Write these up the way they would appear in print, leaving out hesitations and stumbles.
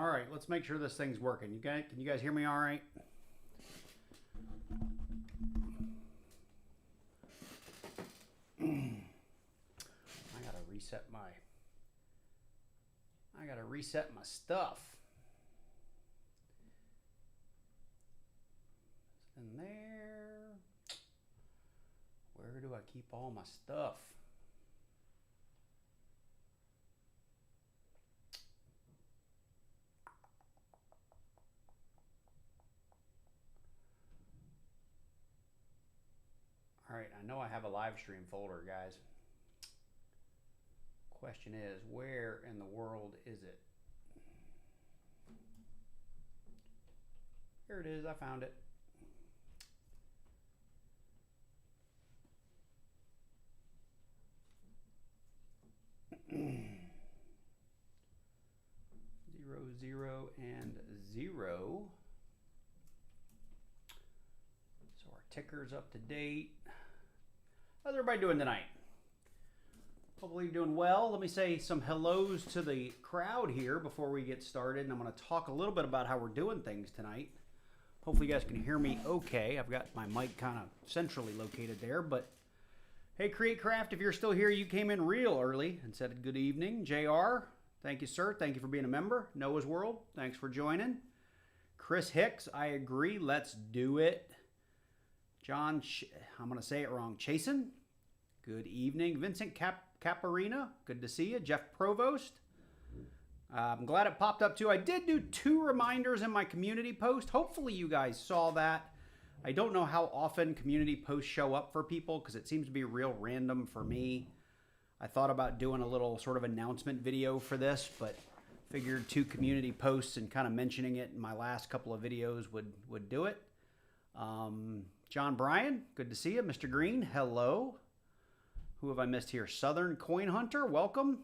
All right, let's make sure this thing's working. Can you guys hear me all right? I gotta reset my stuff. In there. Where do I keep all my stuff? All right, I know I have a live stream folder, guys. Question is, where in the world is it? Here it is, I found it. Zero, zero, and zero. So our ticker's up to date. How's everybody doing tonight? Hopefully you're doing well. Let me say some hellos to the crowd here before we get started. And I'm going to talk a little bit about how we're doing things tonight. Hopefully you guys can hear me okay. I've got my mic kind of centrally located there. But hey, Create Craft, if you're still here, you came in real early and said good evening. JR, thank you, sir. Thank you for being a member. Noah's World, thanks for joining. Chris Hicks, I agree. Let's do it. John, I'm going to say it wrong. Chasen, good evening. Vincent Caparina, good to see you. Jeff Provost, I'm glad it popped up too. I did do 2 reminders in my community post. Hopefully you guys saw that. I don't know how often community posts show up for people because it seems to be real random for me. I thought about doing a little sort of announcement video for this, but figured 2 community posts and kind of mentioning it in my last couple of videos would do it. John Bryan, good to see you. Mr. Green, hello. Who have I missed here? Southern Coin Hunter, welcome.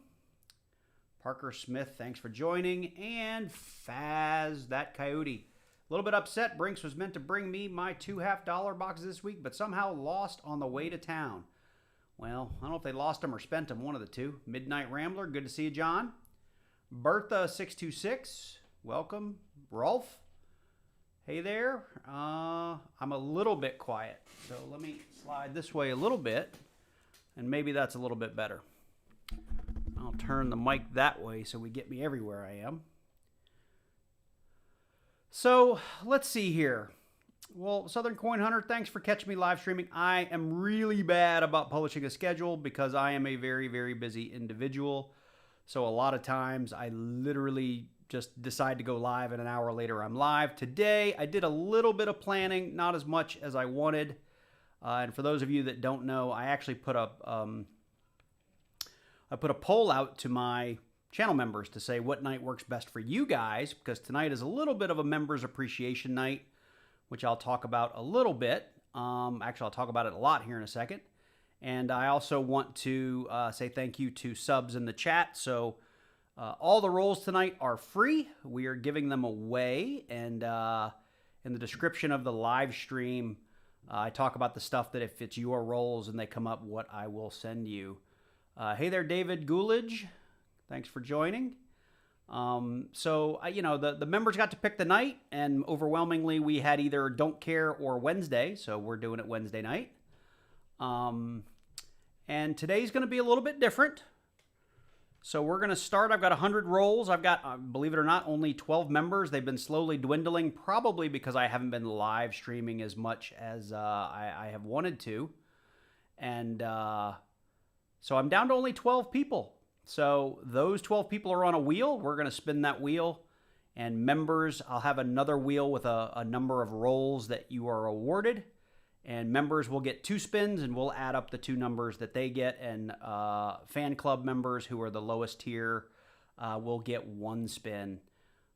Parker Smith, thanks for joining. And Faz, that coyote. A little bit upset. Brinks was meant to bring me my 2 half-dollar boxes this week, but somehow lost on the way to town. Well, I don't know if they lost them or spent them, one of the 2. Midnight Rambler, good to see you, John. Bertha626, welcome. Rolf, hey there. I'm a little bit quiet, so let me slide this way a little bit, and maybe that's a little bit better. I'll turn the mic that way so we get me everywhere I am. So let's see here. Well, Southern Coin Hunter, thanks for catching me live streaming. I am really bad about publishing a schedule because I am a very, very busy individual. So a lot of times I literally just decide to go live and an hour later I'm live. Today I did a little bit of planning, not as much as I wanted. And for those of you that don't know, I actually put a poll out to my channel members to say what night works best for you guys, because tonight is a little bit of a members appreciation night, which I'll talk about a little bit. Actually, I'll talk about it a lot here in a second. And I also want to say thank you to subs in the chat. So all the rolls tonight are free. We are giving them away. And in the description of the live stream, I talk about the stuff that if it's your rolls and they come up, what I will send you. Hey there, David Goolidge. Thanks for joining. So, you know, the members got to pick the night, and overwhelmingly we had either Don't Care or Wednesday, so we're doing it Wednesday night. And today's going to be a little bit different. So we're going to start. I've got 100 rolls. I've got, believe it or not, only 12 members. They've been slowly dwindling, probably because I haven't been live streaming as much as I have wanted to. And so I'm down to only 12 people. So those 12 people are on a wheel. We're going to spin that wheel. And members, I'll have another wheel with a number of rolls that you are awarded. And members will get 2 spins, and we'll add up the 2 numbers that they get. And fan club members, who are the lowest tier, will get 1 spin.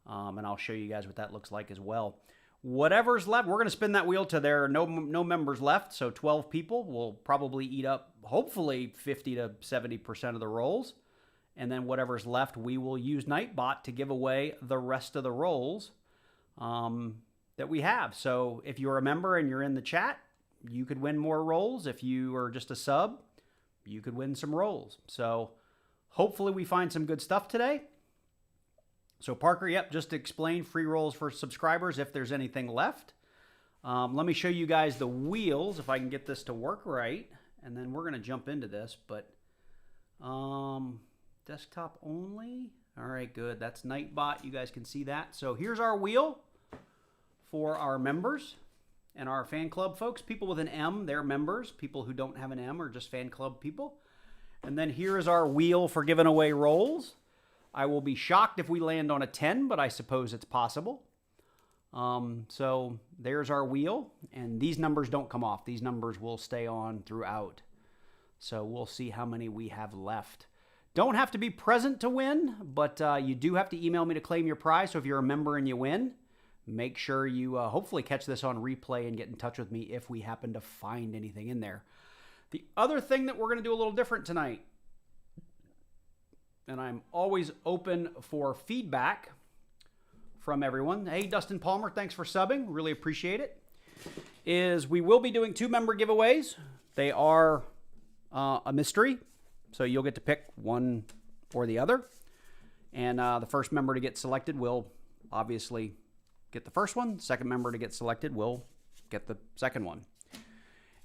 And I'll show you guys what that looks like as well. Whatever's left, we're going to spin that wheel till there are no members left. So 12 people will probably eat up, hopefully, 50 to 70% of the rolls. And then whatever's left, we will use Nightbot to give away the rest of the rolls that we have. So if you're a member and you're in the chat, you could win more rolls. If you are just a sub, you could win some rolls. So hopefully we find some good stuff today. So Parker, yep, just to explain, free rolls for subscribers if there's anything left. Let me show you guys the wheels if I can get this to work right. And then we're going to jump into this, but desktop only. All right, good. That's Nightbot. You guys can see that. So here's our wheel for our members and our fan club folks. People with an M, they're members. People who don't have an M are just fan club people. And then here is our wheel for giving away rolls. I will be shocked if we land on a 10, but I suppose it's possible. So there's our wheel, and these numbers don't come off. These numbers will stay on throughout. So we'll see how many we have left. Don't have to be present to win, but you do have to email me to claim your prize. So if you're a member and you win, make sure you hopefully catch this on replay and get in touch with me if we happen to find anything in there. The other thing that we're going to do a little different tonight, and I'm always open for feedback from everyone. Hey, Dustin Palmer, thanks for subbing. Really appreciate it. Is we will be doing 2 member giveaways. They are a mystery, so you'll get to pick one or the other. And the first member to get selected will obviously get the first one. Second member to get selected will get the second one.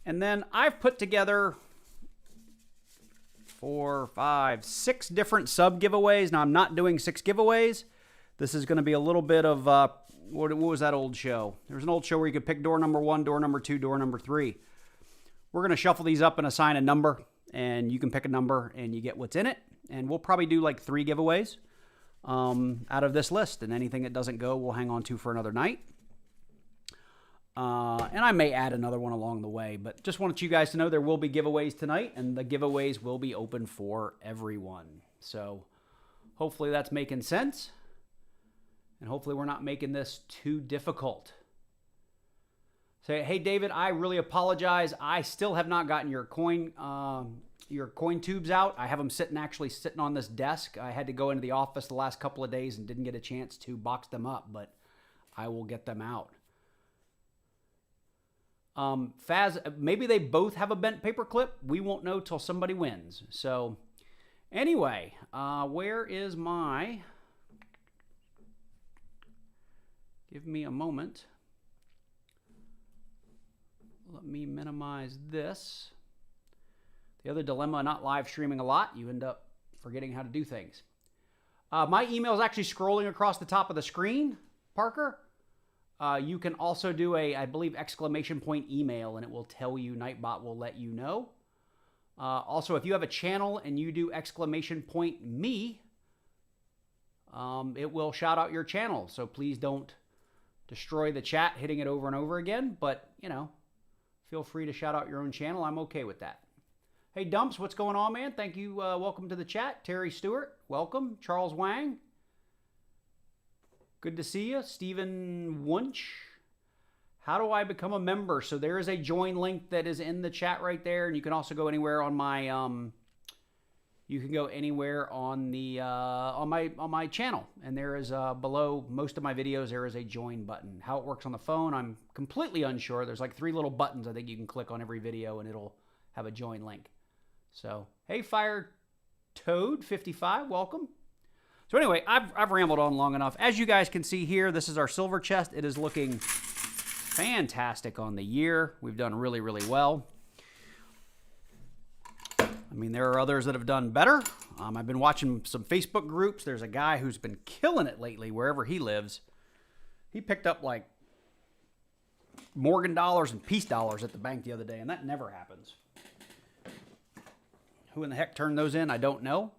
And then I've put together 4, 5, 6 different sub giveaways. Now I'm not doing 6 giveaways. This is going to be a little bit of, what was that old show? There was an old show where you could pick door number 1, door number 2, door number 3. We're going to shuffle these up and assign a number, and you can pick a number and you get what's in it. And we'll probably do like 3 giveaways out of this list, and anything that doesn't go, we'll hang on to for another night. And I may add another one along the way, but just wanted you guys to know there will be giveaways tonight, and the giveaways will be open for everyone. So hopefully that's making sense, and hopefully we're not making this too difficult. Say, hey, David, I really apologize. I still have not gotten your coin tubes out. I have them actually sitting on this desk. I had to go into the office the last couple of days and didn't get a chance to box them up, but I will get them out. Faz, maybe they both have a bent paper clip. We won't know till somebody wins. So anyway, where is my... Give me a moment. Let me minimize this. The other dilemma, not live streaming a lot, you end up forgetting how to do things. My email is actually scrolling across the top of the screen, Parker. You can also do I believe, exclamation point email, and it will tell you, Nightbot will let you know. Also, if you have a channel and you do exclamation point me, it will shout out your channel. So please don't destroy the chat hitting it over and over again, but, you know, feel free to shout out your own channel. I'm okay with that. Hey, Dumps, what's going on, man? Thank you. Welcome to the chat. Terry Stewart, welcome. Charles Wang. Good to see you. Stephen Wunsch. How do I become a member? So there is a join link that is in the chat right there, and you can also go anywhere on my you can go anywhere on the on my channel, and there is below most of my videos there is a join button. How it works on the phone, I'm completely unsure. There's like 3 little buttons I think you can click on every video, and it'll have a join link. So hey, Fire Toad 55, welcome. So anyway, I've rambled on long enough. As you guys can see here, this is our silver chest. It is looking fantastic on the year. We've done really, really well. I mean, there are others that have done better. I've been watching some Facebook groups. There's a guy who's been killing it lately wherever he lives. He picked up like Morgan dollars and Peace dollars at the bank the other day, and that never happens. Who in the heck turned those in? I don't know.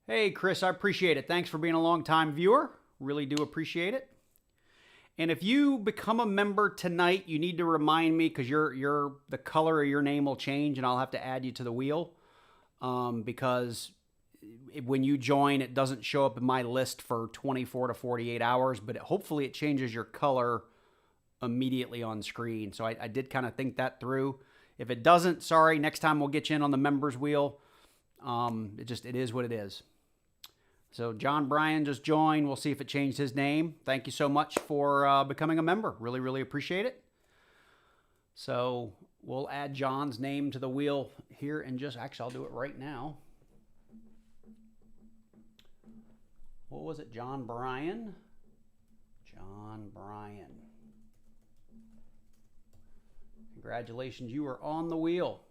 Hey, Chris, I appreciate it. Thanks for being a long-time viewer. Really do appreciate it. And if you become a member tonight, you need to remind me, because the color of your name will change, and I'll have to add you to the wheel. Because when you join, it doesn't show up in my list for 24 to 48 hours, but hopefully it changes your color immediately on screen. So I did kind of think that through. If it doesn't, sorry, next time we'll get you in on the members wheel. It is what it is. So John Bryan just joined. We'll see if it changed his name. Thank you so much for becoming a member. Really, really appreciate it. So we'll add John's name to the wheel here and actually I'll do it right now. what was it? John Bryan. John Bryan. Congratulations, you are on the wheel.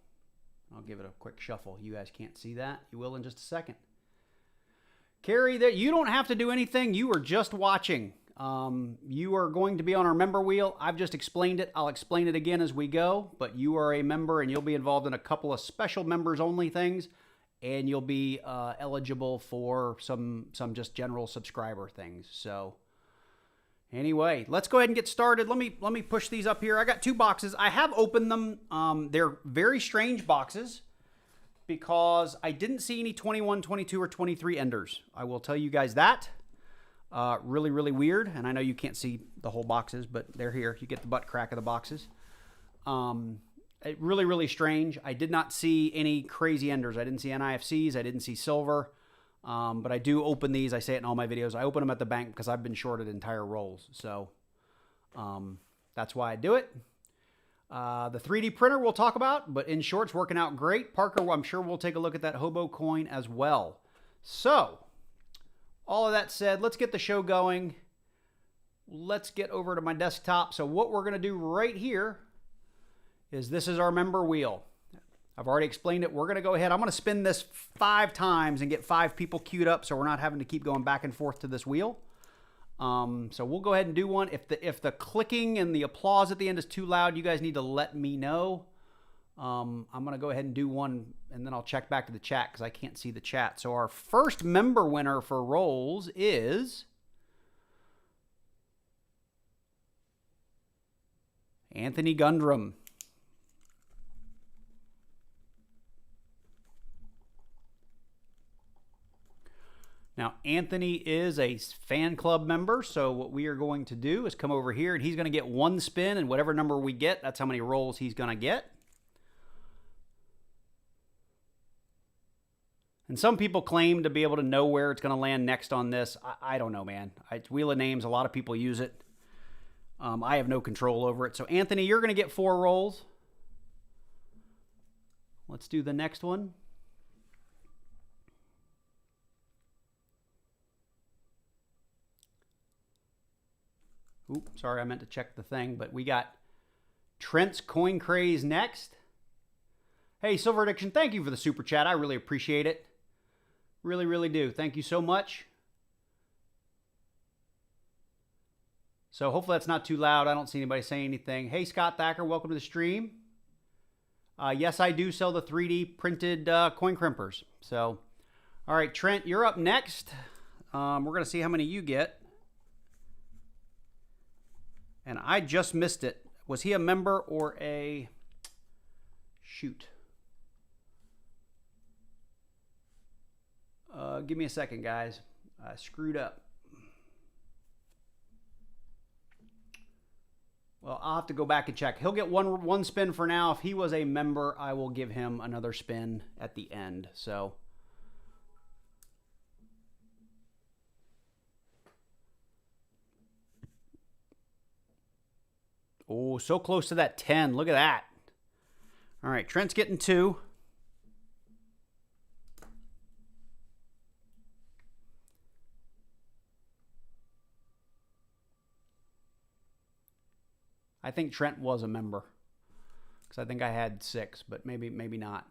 I'll give it a quick shuffle. You guys can't see that. You will in just a second. Carrie, that you don't have to do anything. You are just watching. You are going to be on our member wheel. I've just explained it. I'll explain it again as we go, but you are a member and you'll be involved in a couple of special members only things, and you'll be eligible for some just general subscriber things. So anyway, let's go ahead and get started. Let me push these up here. I got 2 boxes. I have opened them. They're very strange boxes because I didn't see any 21, 22, or 23 enders. I will tell you guys that. Really, really weird. And I know you can't see the whole boxes, but they're here. You get the butt crack of the boxes. Really, really strange. I did not see any crazy enders. I didn't see NIFCs. I didn't see silver. But I do open these. I say it in all my videos. I open them at the bank because I've been shorted entire rolls. So that's why I do it. The 3D printer we'll talk about, but in short, it's working out great. Parker, I'm sure we'll take a look at that hobo coin as well. So all of that said, let's get the show going. Let's get over to my desktop. So what we're going to do right here is this is our member wheel. I've already explained it. We're going to go ahead. I'm going to spin this 5 times and get 5 people queued up so we're not having to keep going back and forth to this wheel. So we'll go ahead and do one. If the clicking and the applause at the end is too loud, you guys need to let me know. I'm going to go ahead and do one, and then I'll check back to the chat because I can't see the chat. So our first member winner for rolls is Anthony Gundrum. Now, Anthony is a fan club member, so what we are going to do is come over here, and he's going to get 1 spin, and whatever number we get, that's how many rolls he's going to get. And some people claim to be able to know where it's going to land next on this. I don't know, man. It's Wheel of Names. A lot of people use it. I have no control over it. So, Anthony, you're going to get 4 rolls. Let's do the next one. Oops, sorry, I meant to check the thing, but we got Trent's Coin Craze next. Hey, Silver Addiction, thank you for the super chat. I really appreciate it. Really, really do. Thank you so much. So hopefully that's not too loud. I don't see anybody saying anything. Hey, Scott Thacker, welcome to the stream. Yes, I do sell the 3D printed coin crimpers. So, all right, Trent, you're up next. We're going to see how many you get. And I just missed it. Was he a member or a... Shoot. Give me a second, guys. I screwed up. Well, I'll have to go back and check. He'll get one spin for now. If he was a member, I will give him another spin at the end. So... Oh, so close to that 10. Look at that. All right, Trent's getting 2. I think Trent was a member because I think I had 6, but maybe not.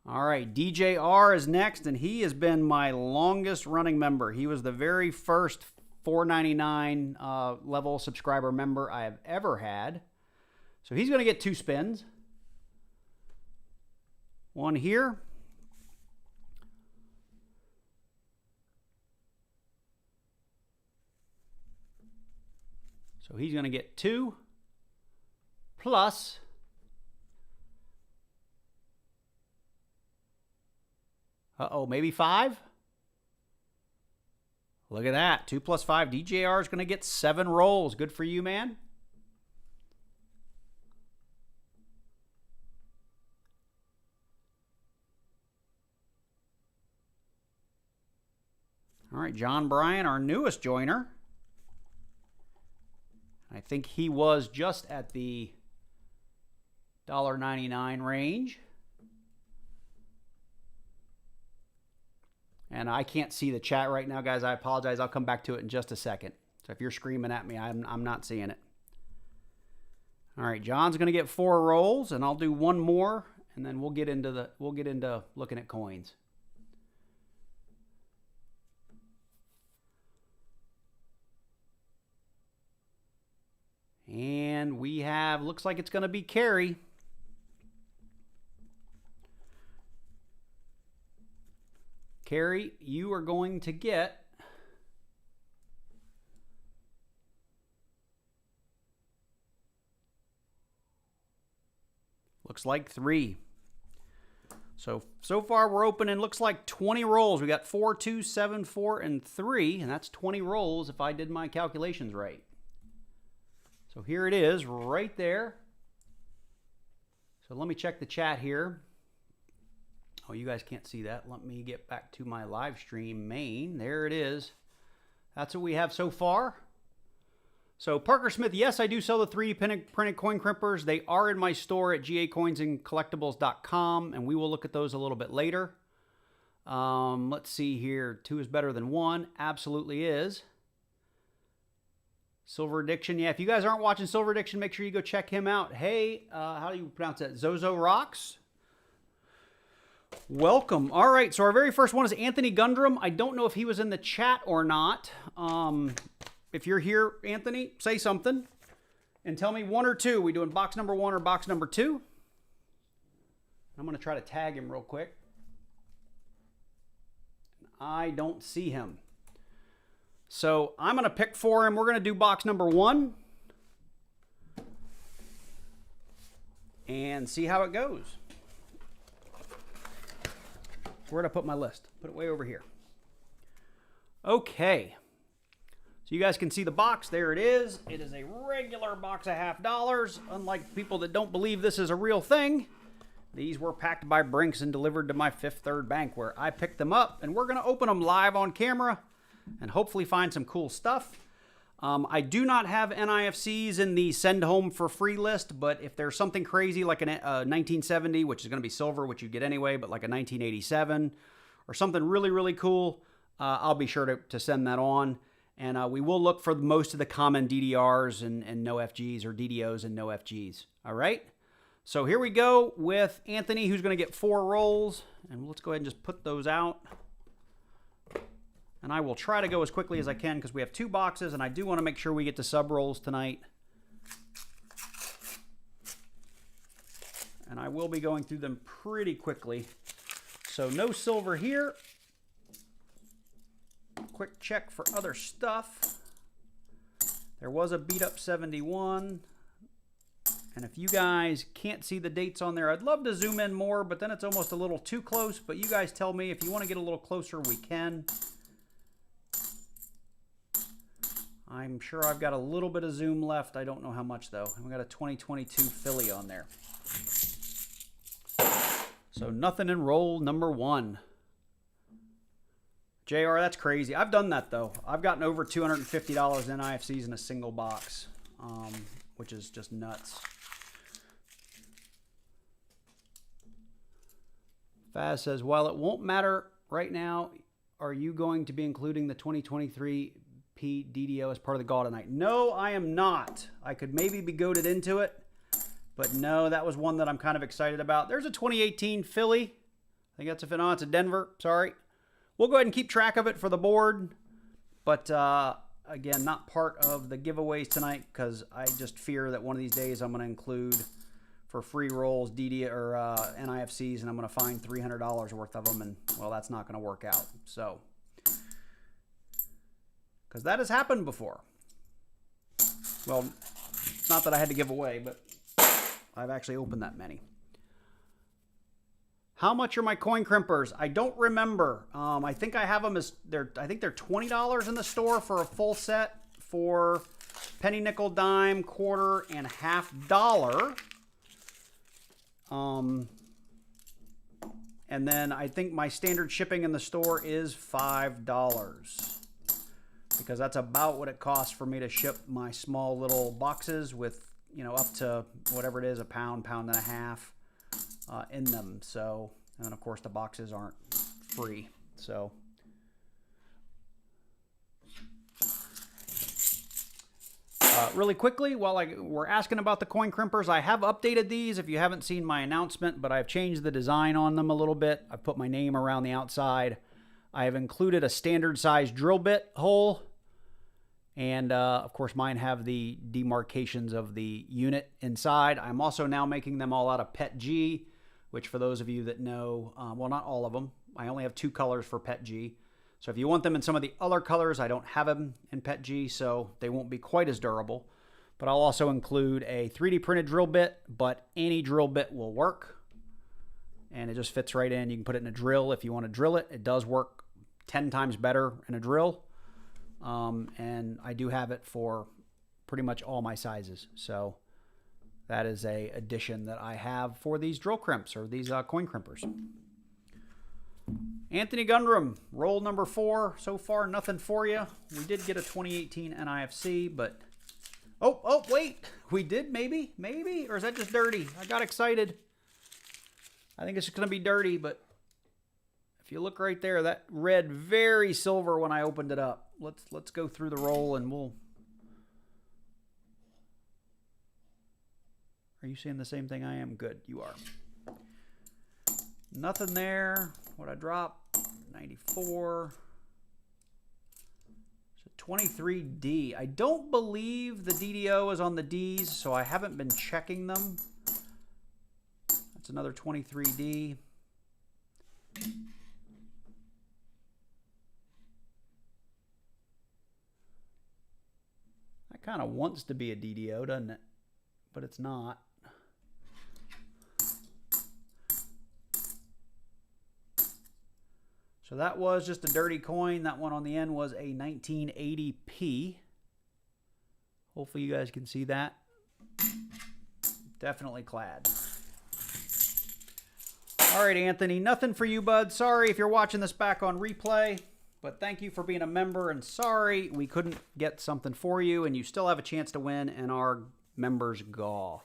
All right, DJR is next, and he has been my longest running member. He was the very first $4.99 level subscriber member I have ever had. So he's going to get 2 spins. One here. So he's going to get 2 plus maybe 5. Look at that. 2 plus 5. DJR is going to get 7 rolls. Good for you, man. All right, John Bryan, our newest joiner. I think he was just at the $1.99 range. And I can't see the chat right now, guys. I apologize. I'll come back to it in just a second. So if you're screaming at me, I'm not seeing it. All right, John's going to get 4 rolls, and I'll do one more, and then we'll get into looking at coins. And we have, looks like it's going to be Carrie. Carrie, you are going to get looks like 3. So far we're opening, looks like 20 rolls. We got 4, 2, 7, 4, and 3, and that's 20 rolls if I did my calculations right. So here it is right there. So let me check the chat here. Oh, you guys can't see that. Let me get back to my live stream main. There it is. That's what we have so far. So Parker Smith, yes, I do sell the 3D printed coin crimpers. They are in my store at gacoinsandcollectibles.com, and we will look at those a little bit later. Let's see here. 2 is better than 1. Absolutely is. Silver Addiction. Yeah, if you guys aren't watching Silver Addiction, make sure you go check him out. Hey, how do you pronounce that? Zozo Rocks. Welcome. All right, so our very first one is Anthony Gundrum. I don't know if he was in the chat or not. If you're here, Anthony, say something and tell me 1 or 2. We doing box number 1 or box number 2? I'm going to try to tag him real quick. I don't see him. So I'm going to pick for him. We're going to do box number 1 and see how it goes. Where'd I put my list? Put it way over here. Okay. So you guys can see the box. There it is. It is a regular box of $50. Unlike people that don't believe this is a real thing, these were packed by Brinks and delivered to my Fifth Third Bank where I picked them up, and we're going to open them live on camera and hopefully find some cool stuff. I do not have NIFCs in the send home for free list, but if there's something crazy like a 1970, which is going to be silver, which you get anyway, but like a 1987 or something really, really cool, I'll be sure to send that on. And we will look for most of the common DDRs and no FGs, or DDOs and no FGs. All right? So here we go with Anthony, who's going to get 4 rolls. And let's go ahead and just put those out. And I will try to go as quickly as I can because we have 2 boxes, and I do want to make sure we get to sub rolls tonight. And I will be going through them pretty quickly. So no silver here. Quick check for other stuff. There was a beat up 71. And if you guys can't see the dates on there, I'd love to zoom in more, but then it's almost a little too close. But you guys tell me if you want to get a little closer, we can. I'm sure I've got a little bit of zoom left. I don't know how much though. And we got a 2022 Philly on there. So nothing in roll number 1. JR, that's crazy. I've done that though. I've gotten over $250 in NIFCs in a single box, which is just nuts. Faz says, while it won't matter right now, are you going to be including the 2023 P DDO as part of the Gaw tonight? No, I am not. I could maybe be goaded into it, but no, that was one that I'm kind of excited about. There's a 2018 Philly. I think that's no, it's a Denver. Sorry. We'll go ahead and keep track of it for the board, but again, not part of the giveaways tonight because I just fear that one of these days I'm going to include for free rolls DD or NIFCs, and I'm going to find $300 worth of them, and well, that's not going to work out. So, because that has happened before. Well, not that I had to give away, but I've actually opened that many. How much are my coin crimpers? I don't remember. I think I have them as I think they're $20 in the store for a full set for penny, nickel, dime, quarter, and $half. And then I think my standard shipping in the store is $5 because that's about what it costs for me to ship my small little boxes with, you know, up to whatever it is, a pound, pound and a half. In them. So, and then of course the boxes aren't free. So Really quickly, while we're asking about the coin crimpers, I have updated these if you haven't seen my announcement, but I've changed the design on them a little bit. I've put my name around the outside. I have included a standard size drill bit hole. And of course, mine have the demarcations of the unit inside. I'm also now making them all out of PETG, which for those of you that know, well, not all of them. I only have 2 colors for PETG. So if you want them in some of the other colors, I don't have them in PETG, so they won't be quite as durable. But I'll also include a 3D printed drill bit, but any drill bit will work. And it just fits right in. You can put it in a drill if you want to drill it. It does work 10 times better in a drill. And I do have it for pretty much all my sizes. So that is a addition that I have for these drill crimps, or these coin crimpers. Anthony Gundrum, roll number 4. So far, nothing for you. We did get a 2018 NIFC, but... Oh, wait. We did, maybe? Maybe? Or is that just dirty? I got excited. I think it's just going to be dirty, but... If you look right there, that read very silver when I opened it up. Let's go through the roll and we'll... Are you seeing the same thing I am? Good, you are. Nothing there. What'd I drop? 94. So 23D. I don't believe the DDO is on the Ds, so I haven't been checking them. That's another 23D. That kind of wants to be a DDO, doesn't it? But it's not. So that was just a dirty coin. That one on the end was a 1980p. Hopefully you guys can see that. Definitely clad. All right, Anthony, nothing for you, bud. Sorry if you're watching this back on replay, but thank you for being a member, and sorry we couldn't get something for you, and you still have a chance to win in our members GAW.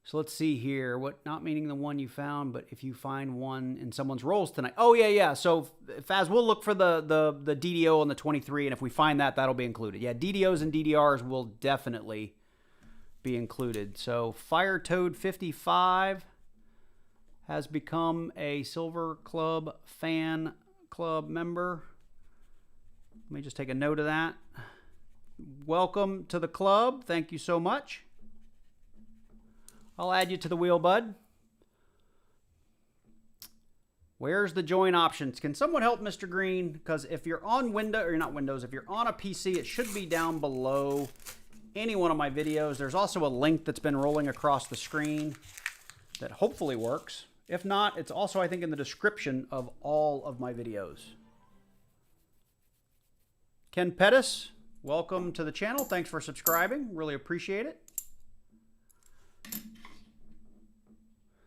So let's see here. What, not meaning the one you found, but if you find one in someone's rolls tonight. Oh, yeah. So, Faz, we'll look for the DDO on the 23, and if we find that, that'll be included. Yeah, DDOs and DDRs will definitely be included. So, Fire Toad 55 has become a Silver Club fan club member. Let me just take a note of that. Welcome to the club. Thank you so much. I'll add you to the wheel, bud. Where's the join options? Can someone help Mr. Green? Because if you're on Windows, or not Windows, if you're on a PC, it should be down below any one of my videos. There's also a link that's been rolling across the screen that hopefully works. If not, it's also, I think, in the description of all of my videos. Ken Pettis, welcome to the channel. Thanks for subscribing. Really appreciate it.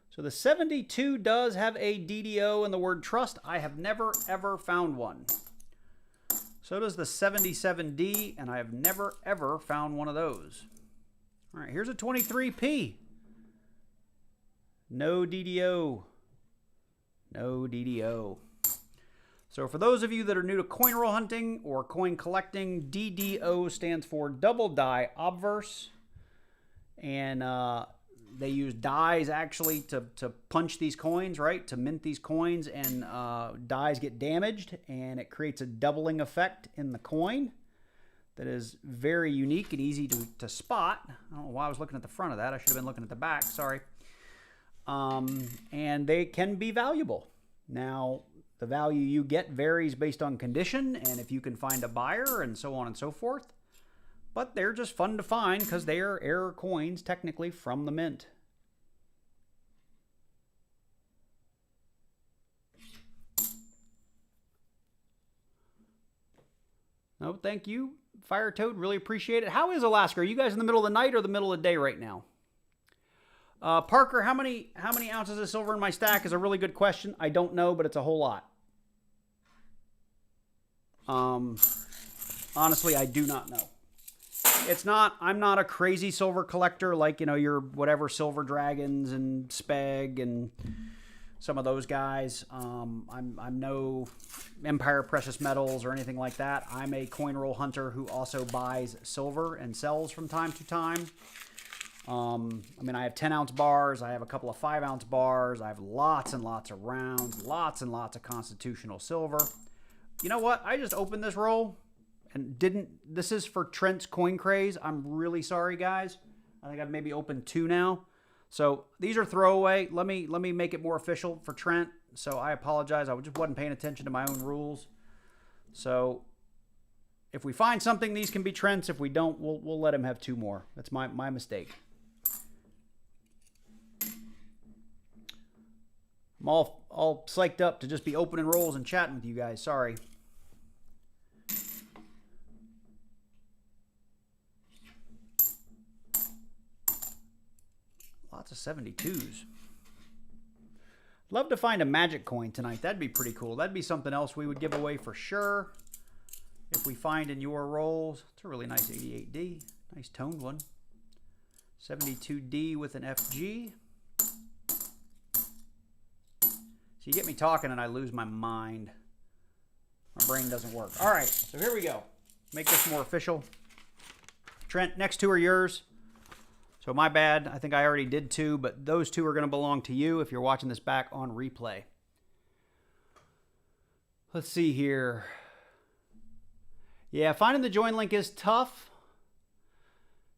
So the 72 does have a DDO in the word trust. I have never, ever found one. So does the 77D, and I have never, ever found one of those. All right, here's a 23P. No DDO. No DDO. So for those of you that are new to coin roll hunting or coin collecting, DDO stands for double die obverse. And they use dies actually to punch these coins, right? To mint these coins, and dies get damaged, and it creates a doubling effect in the coin that is very unique and easy to spot. I don't know why I was looking at the front of that. I should have been looking at the back, sorry. And they can be valuable. Now, the value you get varies based on condition and if you can find a buyer and so on and so forth. But they're just fun to find because they are error coins, technically, from the mint. No, thank you, Fire Toad. Really appreciate it. How is Alaska? Are you guys in the middle of the night or the middle of the day right now? Parker, how many ounces of silver in my stack is a really good question. I don't know, but it's a whole lot. Honestly, I do not know. It's not, I'm not a crazy silver collector like, you know, your whatever Silver Dragons and Speg and some of those guys. I'm no Empire Precious Metals or anything like that. I'm a coin roll hunter who also buys silver and sells from time to time. I mean, I have 10-ounce bars. I have a couple of 5-ounce bars. I have lots and lots of rounds, lots and lots of constitutional silver. You know what? I just opened this roll and didn't. This is for Trent's Coin Craze. I'm really sorry, guys. I think I've maybe opened 2 now. So these are throwaway. Let me make it more official for Trent. So I apologize. I just wasn't paying attention to my own rules. So if we find something, these can be Trent's. If we don't, we'll let him have 2 more. That's my mistake. I'm all psyched up to just be opening rolls and chatting with you guys. Sorry. Lots of 72s. Love to find a magic coin tonight. That'd be pretty cool. That'd be something else we would give away for sure if we find in your rolls. It's a really nice 88D. Nice toned one. 72D with an FG. So you get me talking and I lose my mind. My brain doesn't work. All right, so here we go. Make this more official. Trent, next 2 are yours. So my bad. I think I already did 2, but those 2 are going to belong to you if you're watching this back on replay. Let's see here. Yeah, finding the join link is tough.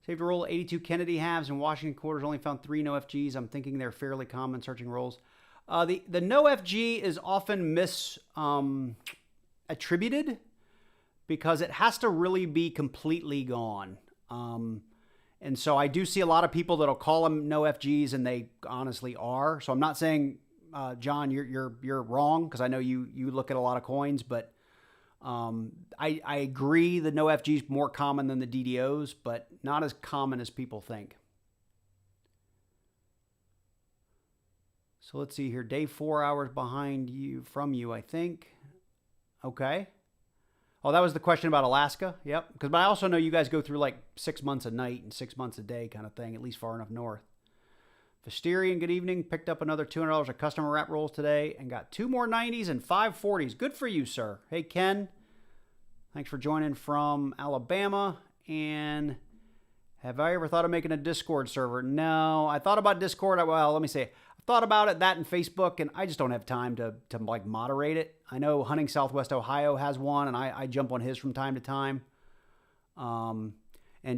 Saved a roll 82 Kennedy halves in Washington quarters. Only found 3 no FGs. I'm thinking they're fairly common searching rolls. The no FG is often attributed because it has to really be completely gone. And so I do see a lot of people that'll call them no FGs, and they honestly are. So I'm not saying, John, you're wrong, because I know you look at a lot of coins, but I agree the no FG is more common than the DDOs, but not as common as people think. So let's see here. Day 4 hours behind you from you, I think. Okay. Oh, that was the question about Alaska. Yep. But I also know you guys go through like 6 months a night and 6 months a day kind of thing, at least far enough north. Fisterian, good evening. Picked up another $200 of customer wrap rolls today and got 2 more 90s and 5 40s. Good for you, sir. Hey, Ken. Thanks for joining from Alabama. And have I ever thought of making a Discord server? No. I thought about Discord. Well, let me say, thought about it, that and Facebook, and I just don't have time to like moderate it. I know Hunting Southwest Ohio has one, and I jump on his from time to time. And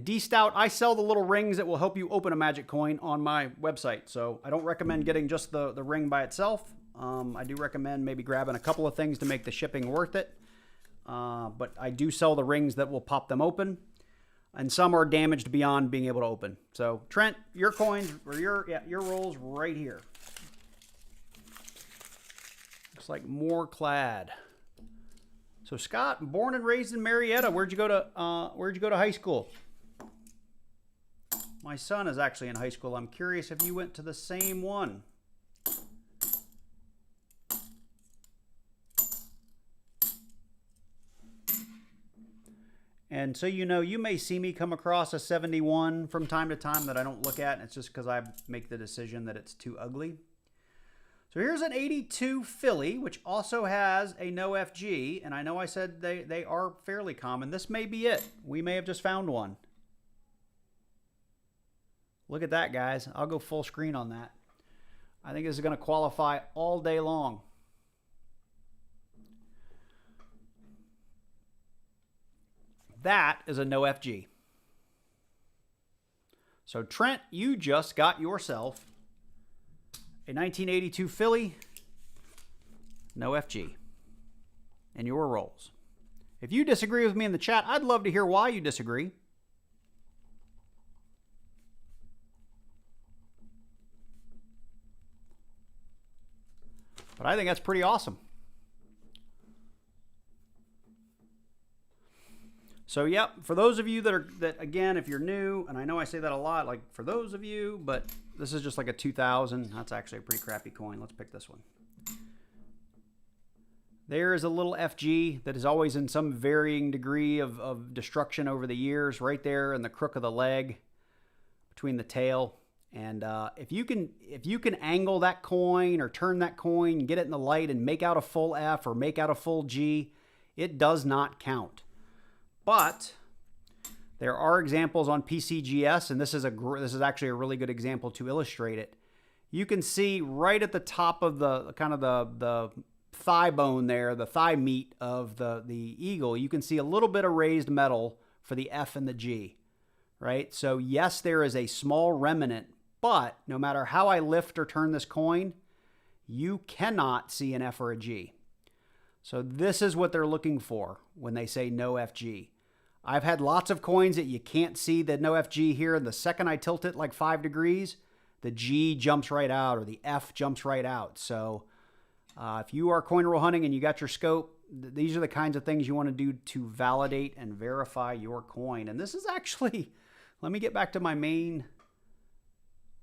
D-Stout, I sell the little rings that will help you open a magic coin on my website. So I don't recommend getting just the ring by itself. I do recommend maybe grabbing a couple of things to make the shipping worth it. But I do sell the rings that will pop them open. And some are damaged beyond being able to open. So Trent, your coins, or your rolls right here. Looks like more clad. So Scott, born and raised in Marietta. Where'd you go to high school? My son is actually in high school. I'm curious if you went to the same one. And so you know, you may see me come across a 71 from time to time that I don't look at, and it's just because I make the decision that it's too ugly. So here's an 82 Philly, which also has a no FG, and I know I said they are fairly common. This may be it. We may have just found one. Look at that, guys. I'll go full screen on that. I think this is going to qualify all day long. That is a no FG. So Trent, you just got yourself a 1982 Philly, no FG, in your rolls. If you disagree with me in the chat, I'd love to hear why you disagree. But I think that's pretty awesome. So, yep, for those of you that again, if you're new, and I know I say that a lot, like for those of you, but this is just like a 2000. That's actually a pretty crappy coin. Let's pick this one. There is a little FG that is always in some varying degree of destruction over the years, right there in the crook of the leg between the tail And if you can angle that coin or turn that coin, get it in the light and make out a full F or make out a full G, it does not count. But there are examples on PCGS, and this is actually a really good example to illustrate it. You can see right at the top of the kind of the thigh bone there, the thigh meat of the eagle, you can see a little bit of raised metal for the F and the G, right? So yes, there is a small remnant, but no matter how I lift or turn this coin, you cannot see an F or a G. So this is what they're looking for when they say no FG. I've had lots of coins that you can't see the no FG here, and the second I tilt it like 5 degrees, the G jumps right out or the F jumps right out. So if you are coin roll hunting and you got your scope, these are the kinds of things you want to do to validate and verify your coin. And this is actually, let me get back to my main.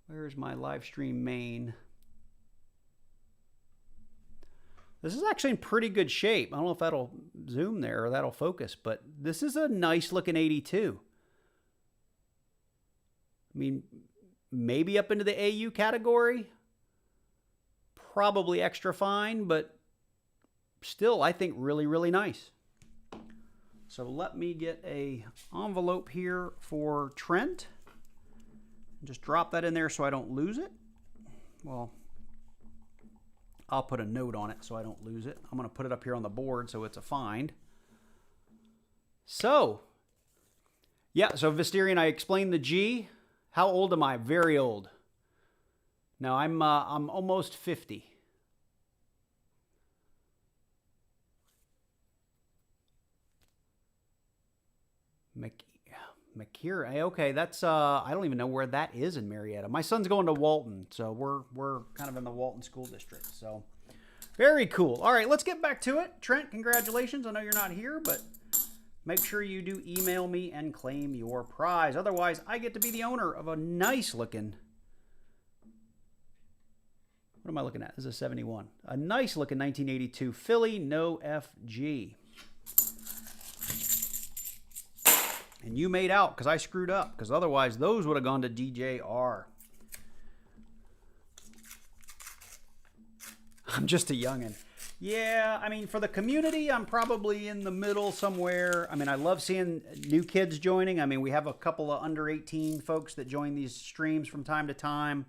Where's my live stream main? This is actually in pretty good shape. I don't know if that'll zoom there or that'll focus, but this is a nice looking 82. I mean, maybe up into the AU category. Probably extra fine, but still, I think really, really nice. So let me get a envelope here for Trent. Just drop that in there so I don't lose it. Well, I'll put a note on it so I don't lose it. I'm going to put it up here on the board so it's a find. So, yeah, so Visterian, I explained the G. How old am I? Very old. No, I'm almost 50. McKeer, okay, that's I don't even know where that is in Marietta. My son's going to Walton, so we're kind of in the Walton School District. So very cool. All right, let's get back to it. Trent, congratulations. I know you're not here, but make sure you do email me and claim your prize. Otherwise, I get to be the owner of a nice looking. What am I looking at? This is a 71. A nice looking 1982 Philly no FG. And you made out because I screwed up, because otherwise those would have gone to DJR. I'm just a youngin'. Yeah, I mean, for the community, I'm probably in the middle somewhere. I mean, I love seeing new kids joining. I mean, we have a couple of under 18 folks that join these streams from time to time.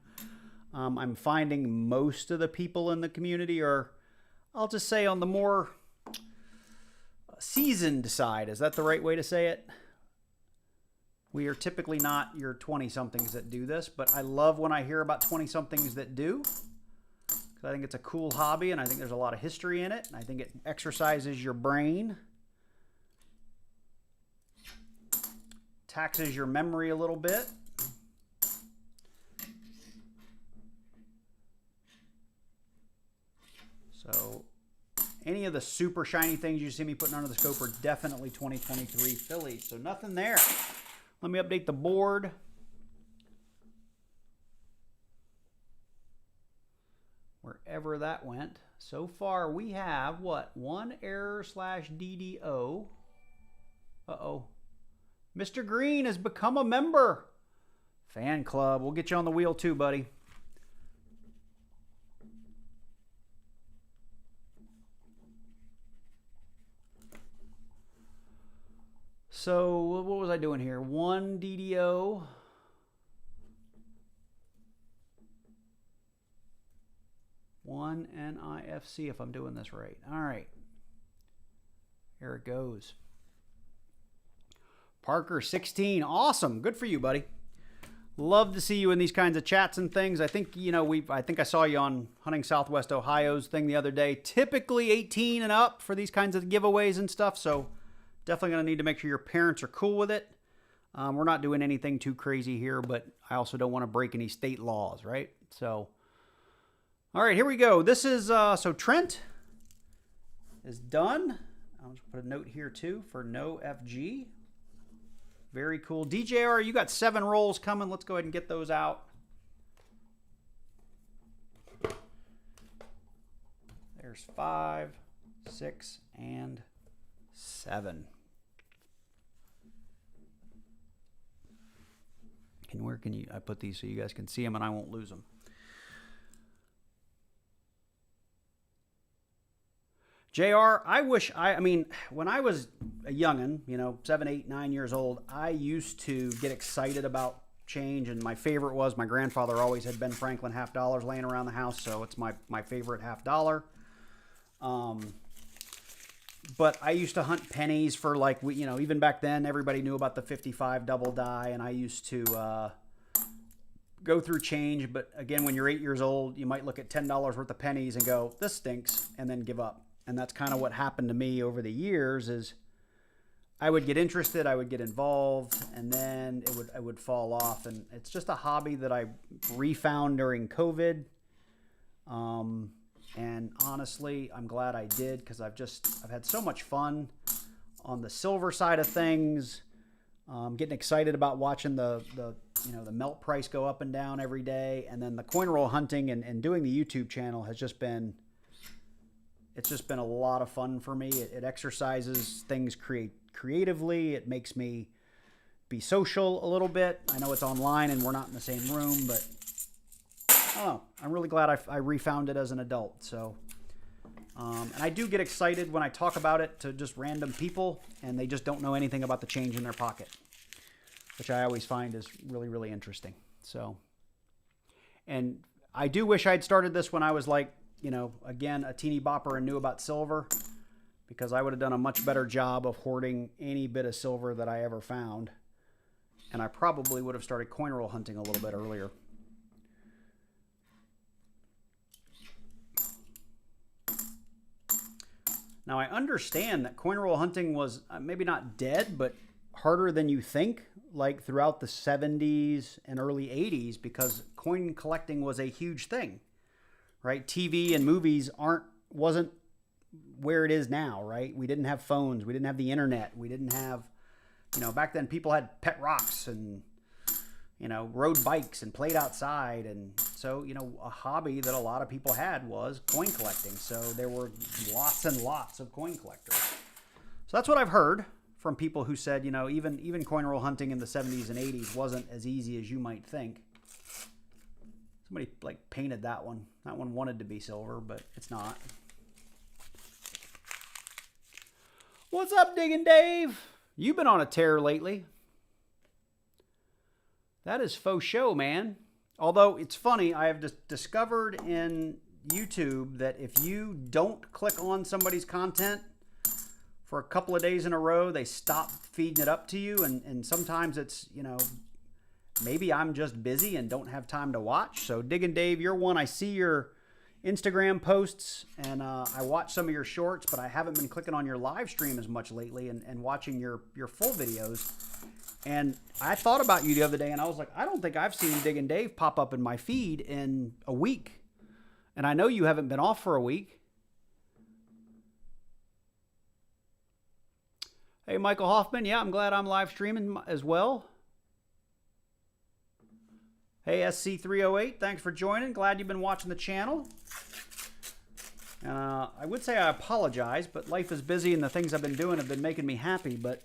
I'm finding most of the people in the community are, I'll just say, on the more seasoned side. Is that the right way to say it? We are typically not your 20-somethings that do this, but I love when I hear about 20-somethings that do. I think it's a cool hobby, and I think there's a lot of history in it, and I think it exercises your brain, taxes your memory a little bit. So any of the super shiny things you see me putting under the scope are definitely 2023 Phillies, so nothing there. Let me update the board. Wherever that went. So far we have, what, one error / DDO. Uh-oh. Mr. Green has become a member. Fan club. We'll get you on the wheel too, buddy. So what was I doing here? One DDO. One NIFC, if I'm doing this right. All right. Here it goes. Parker, 16. Awesome. Good for you, buddy. Love to see you in these kinds of chats and things. I think, you know, I think I saw you on Hunting Southwest Ohio's thing the other day. Typically 18 and up for these kinds of giveaways and stuff. So definitely going to need to make sure your parents are cool with it. We're not doing anything too crazy here, but I also don't want to break any state laws, right? So, all right, here we go. This is, so Trent is done. I'll just put a note here too for no FG. Very cool. DJR, you got 7 rolls coming. Let's go ahead and get those out. There's 5, 6, and 7. And where can I put these so you guys can see them and I won't lose them? JR, I mean, when I was a youngin', 7, 8, 9 years old, I used to get excited about change, and my favorite was my grandfather always had Ben Franklin half dollars laying around the house, so it's my favorite half dollar. But I used to hunt pennies for even back then, everybody knew about the 55 double die, and I used to go through change. But again, when you're 8 years old, you might look at $10 worth of pennies and go, this stinks, and then give up. And that's kind of what happened to me over the years. Is I would get interested, I would get involved, and then it would fall off. And it's just a hobby that I refound during COVID. And honestly, I'm glad I did, because I've had so much fun on the silver side of things. Getting excited about watching the melt price go up and down every day, and then the coin roll hunting and doing the YouTube channel has just been. It's just been a lot of fun for me. It exercises things creatively. It makes me be social a little bit. I know it's online and we're not in the same room, but I don't know. I'm really glad I refound it as an adult. So, and I do get excited when I talk about it to just random people, and they just don't know anything about the change in their pocket, which I always find is really, really interesting. So, and I do wish I'd started this when I was again, a teeny bopper and knew about silver, because I would have done a much better job of hoarding any bit of silver that I ever found. And I probably would have started coin roll hunting a little bit earlier. Now, I understand that coin roll hunting was maybe not dead, but harder than you think, like throughout the 70s and early 80s, because coin collecting was a huge thing. Right? TV and movies wasn't where it is now, right? We didn't have phones. We didn't have the internet. We didn't have, back then people had pet rocks and, rode bikes and played outside. And so, a hobby that a lot of people had was coin collecting. So there were lots and lots of coin collectors. So that's what I've heard from people who said, even coin roll hunting in the 70s and 80s wasn't as easy as you might think. Somebody painted that one. That one wanted to be silver, but it's not. What's up, Diggin' Dave? You've been on a tear lately. That is faux show, man. Although it's funny, I have discovered in YouTube that if you don't click on somebody's content for a couple of days in a row, they stop feeding it up to you. And sometimes it's, maybe I'm just busy and don't have time to watch. So Diggin' Dave, you're one. I see your Instagram posts, and I watch some of your shorts, but I haven't been clicking on your live stream as much lately and watching your full videos. And I thought about you the other day, and I was like, I don't think I've seen Diggin' Dave pop up in my feed in a week. And I know you haven't been off for a week. Hey, Michael Hoffman. Yeah, I'm glad I'm live streaming as well. Hey, SC308, thanks for joining. Glad you've been watching the channel. I would say I apologize, but life is busy and the things I've been doing have been making me happy. But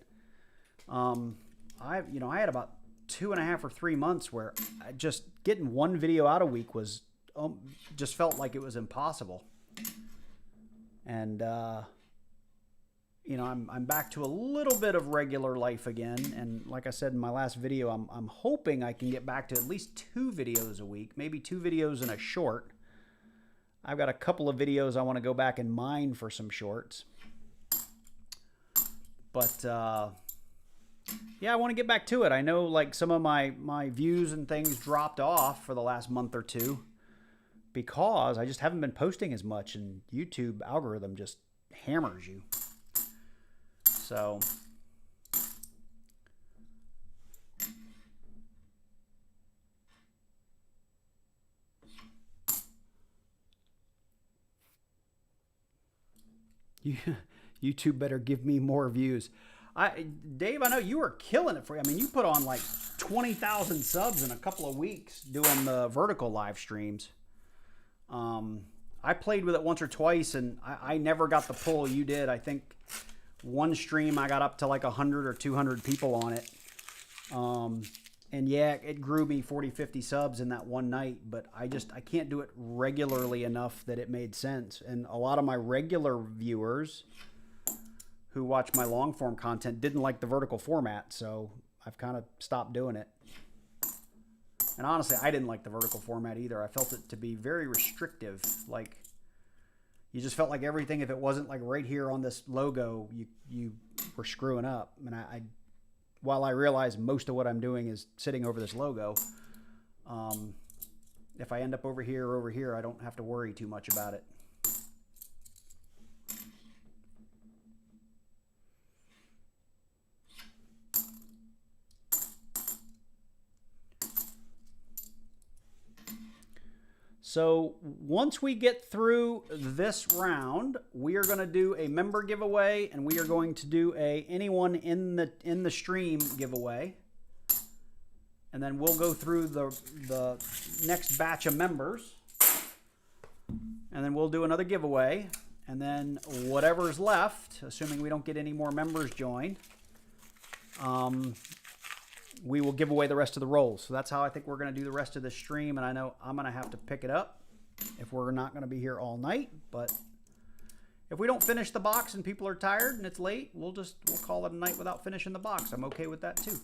I had about 2.5 or 3 months where just getting one video out a week was just felt like it was impossible. And I'm back to a little bit of regular life again. And like I said in my last video, I'm hoping I can get back to at least 2 videos a week, maybe 2 videos and a short. I've got a couple of videos I want to go back and mine for some shorts. But yeah, I want to get back to it. I know some of my views and things dropped off for the last month or two because I just haven't been posting as much, and YouTube algorithm just hammers you. So YouTube better give me more views. Dave, I know you were killing it for you. I mean, you put on 20,000 subs in a couple of weeks doing the vertical live streams. I played with it once or twice, and I never got the pull you did. I think one stream I got up to 100 or 200 people on it. And yeah, it grew me 40, 50 subs in that one night, but I can't do it regularly enough that it made sense. And a lot of my regular viewers who watch my long form content didn't like the vertical format, so I've kind of stopped doing it. And honestly, I didn't like the vertical format either. I felt it to be very restrictive. Like, you just felt like everything, if it wasn't like right here on this logo, you were screwing up. And while I realize most of what I'm doing is sitting over this logo, if I end up over here or over here, I don't have to worry too much about it. So once we get through this round, we are going to do a member giveaway, and we are going to do a anyone in the stream giveaway. And then we'll go through the next batch of members, and then we'll do another giveaway, and then whatever's left, assuming we don't get any more members join, we will give away the rest of the rolls. So that's how I think we're going to do the rest of the stream. And I know I'm going to have to pick it up if we're not going to be here all night. But if we don't finish the box and people are tired and it's late, we'll call it a night without finishing the box. I'm okay with that too.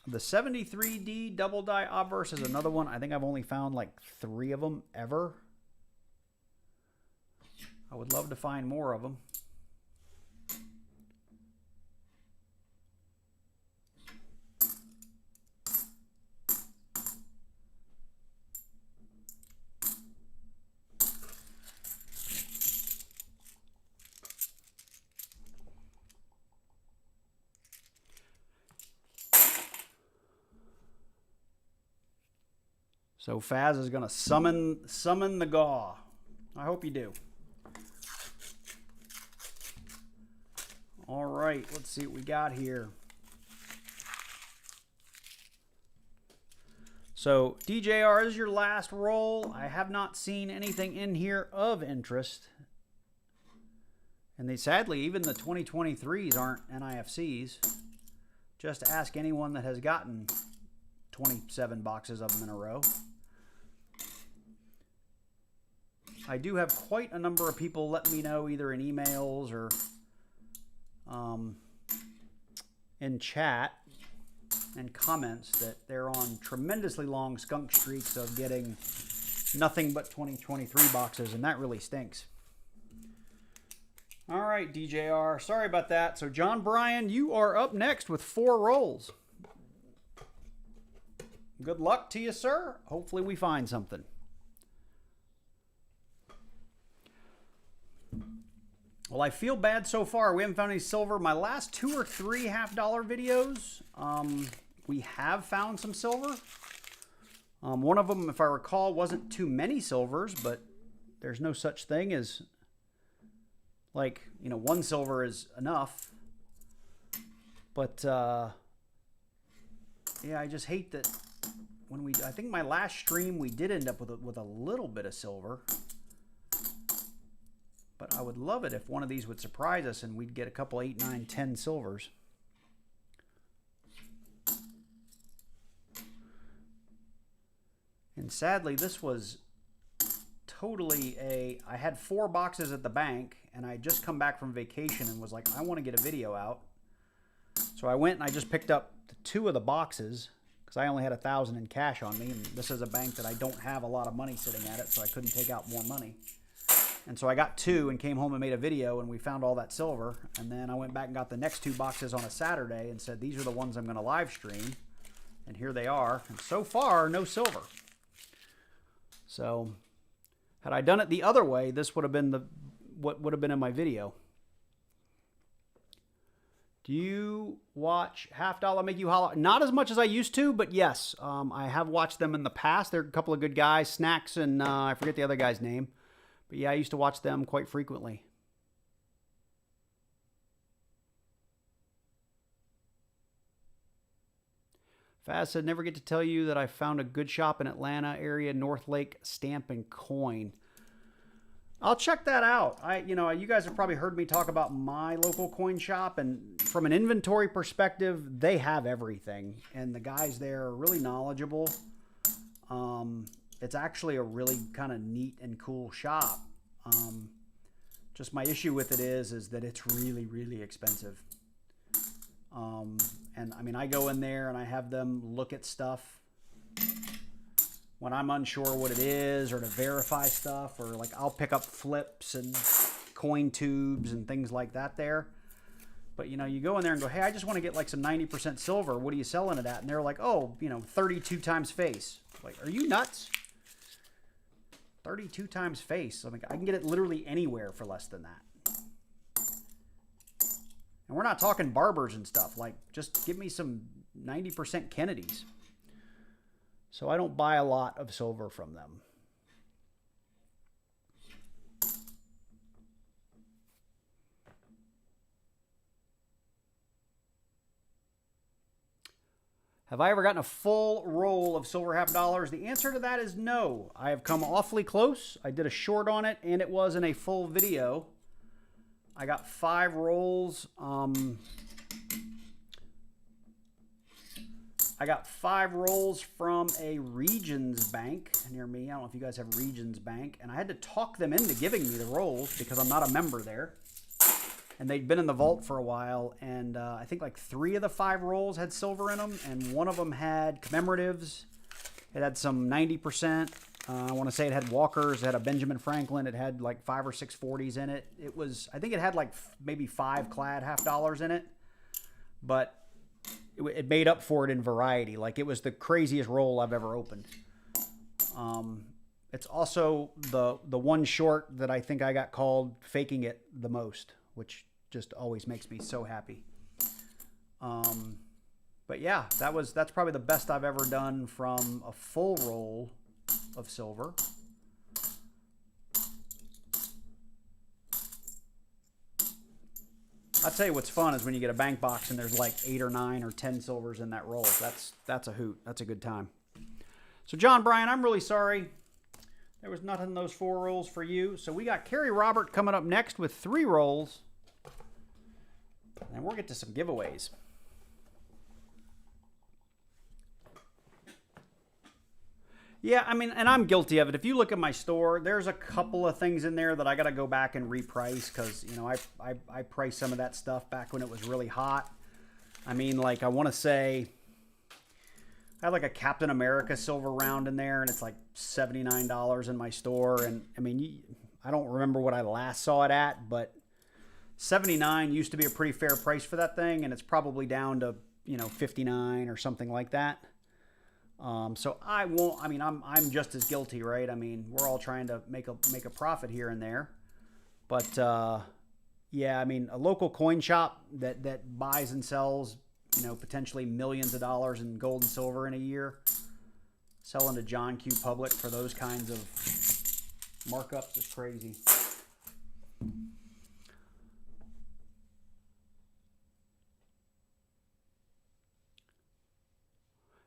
The 73D double die obverse is another one. I think I've only found like 3 of them ever. I would love to find more of them. So Faz is going to summon the GAW. I hope you do. All right, let's see what we got here. So, DJR, this is your last roll. I have not seen anything in here of interest. And sadly, even the 2023s aren't NIFCs. Just ask anyone that has gotten 27 boxes of them in a row. I do have quite a number of people let me know either in emails or in chat and comments that they're on tremendously long skunk streaks of getting nothing but 2023 boxes, and that really stinks. All right, DJR, sorry about that. So John Bryan, you are up next with 4 rolls. Good luck to you, sir. Hopefully we find something. Well, I feel bad so far. We haven't found any silver. My last 2 or 3 $half-dollar videos, we have found some silver. One of them, if I recall, wasn't too many silvers, but there's no such thing as, like, you know, 1 silver is enough. But, yeah, I just hate that when I think my last stream, we did end up with a little bit of silver. But I would love it if one of these would surprise us and we'd get a couple 8, 9, 10 silvers. And sadly, this was totally I had 4 boxes at the bank, and I had just come back from vacation and was like, I want to get a video out. So I went and I just picked up 2 of the boxes because I only had $1,000 in cash on me. And this is a bank that I don't have a lot of money sitting at it, so I couldn't take out more money. And so I got 2 and came home and made a video, and we found all that silver. And then I went back and got the next 2 boxes on a Saturday and said, these are the ones I'm going to live stream. And here they are. And so far, no silver. So had I done it the other way, this would have been what would have been in my video. Do you watch $half-dollar Make You Holler? Not as much as I used to, but yes, I have watched them in the past. They're a couple of good guys, Snacks and I forget the other guy's name. But yeah, I used to watch them quite frequently. Faz said, never get to tell you that I found a good shop in Atlanta area, North Lake Stamp and Coin. I'll check that out. You guys have probably heard me talk about my local coin shop, and from an inventory perspective, they have everything, and the guys there are really knowledgeable. It's actually a really kind of neat and cool shop. Just my issue with it is that it's really, really expensive. And I mean, I go in there and I have them look at stuff when I'm unsure what it is, or to verify stuff, or like I'll pick up flips and coin tubes and things like that there. But you go in there and go, hey, I just want to get like some 90% silver. What are you selling it at? And they're like, oh, 32 times face. Like, are you nuts? 32 times face. I mean, I can get it literally anywhere for less than that. And we're not talking barbers and stuff. Like, just give me some 90% Kennedys. So I don't buy a lot of silver from them. Have I ever gotten a full roll of silver half dollars? The answer to that is no. I have come awfully close. I did a short on it, and it was in a full video. I got 5 rolls. I got 5 rolls from a Regions Bank near me. I don't know if you guys have Regions Bank. And I had to talk them into giving me the rolls because I'm not a member there. And they'd been in the vault for a while. And I think like 3 of the 5 rolls had silver in them. And one of them had commemoratives. It had some 90%. I want to say it had Walkers. It had a Benjamin Franklin. It had like 5 or 6 40s in it. I think it had like maybe 5 clad half dollars in it. But it made up for it in variety. Like, it was the craziest roll I've ever opened. It's also the one short that I think I got called faking it the most, which just always makes me so happy. But yeah, that's probably the best I've ever done from a full roll of silver. I'll tell you what's fun is when you get a bank box and there's like 8 or 9 or 10 silvers in that roll. That's a hoot. That's a good time. So John Bryan, I'm really sorry there was nothing in those 4 rolls for you. So we got Kerry Robert coming up next with 3 rolls. And we'll get to some giveaways. Yeah, I mean, and I'm guilty of it. If you look at my store, there's a couple of things in there that I got to go back and reprice because, I priced some of that stuff back when it was really hot. I mean, like, I want to say I have like a Captain America silver round in there, and it's like $79 in my store. And I mean, I don't remember what I last saw it at, but $79 used to be a pretty fair price for that thing, and it's probably down to, $59 or something like that. So I won't, I mean, I'm just as guilty, right? I mean, we're all trying to make a profit here and there, but, yeah, I mean, a local coin shop that buys and sells, potentially millions of dollars in gold and silver in a year, selling to John Q. Public for those kinds of markups is crazy.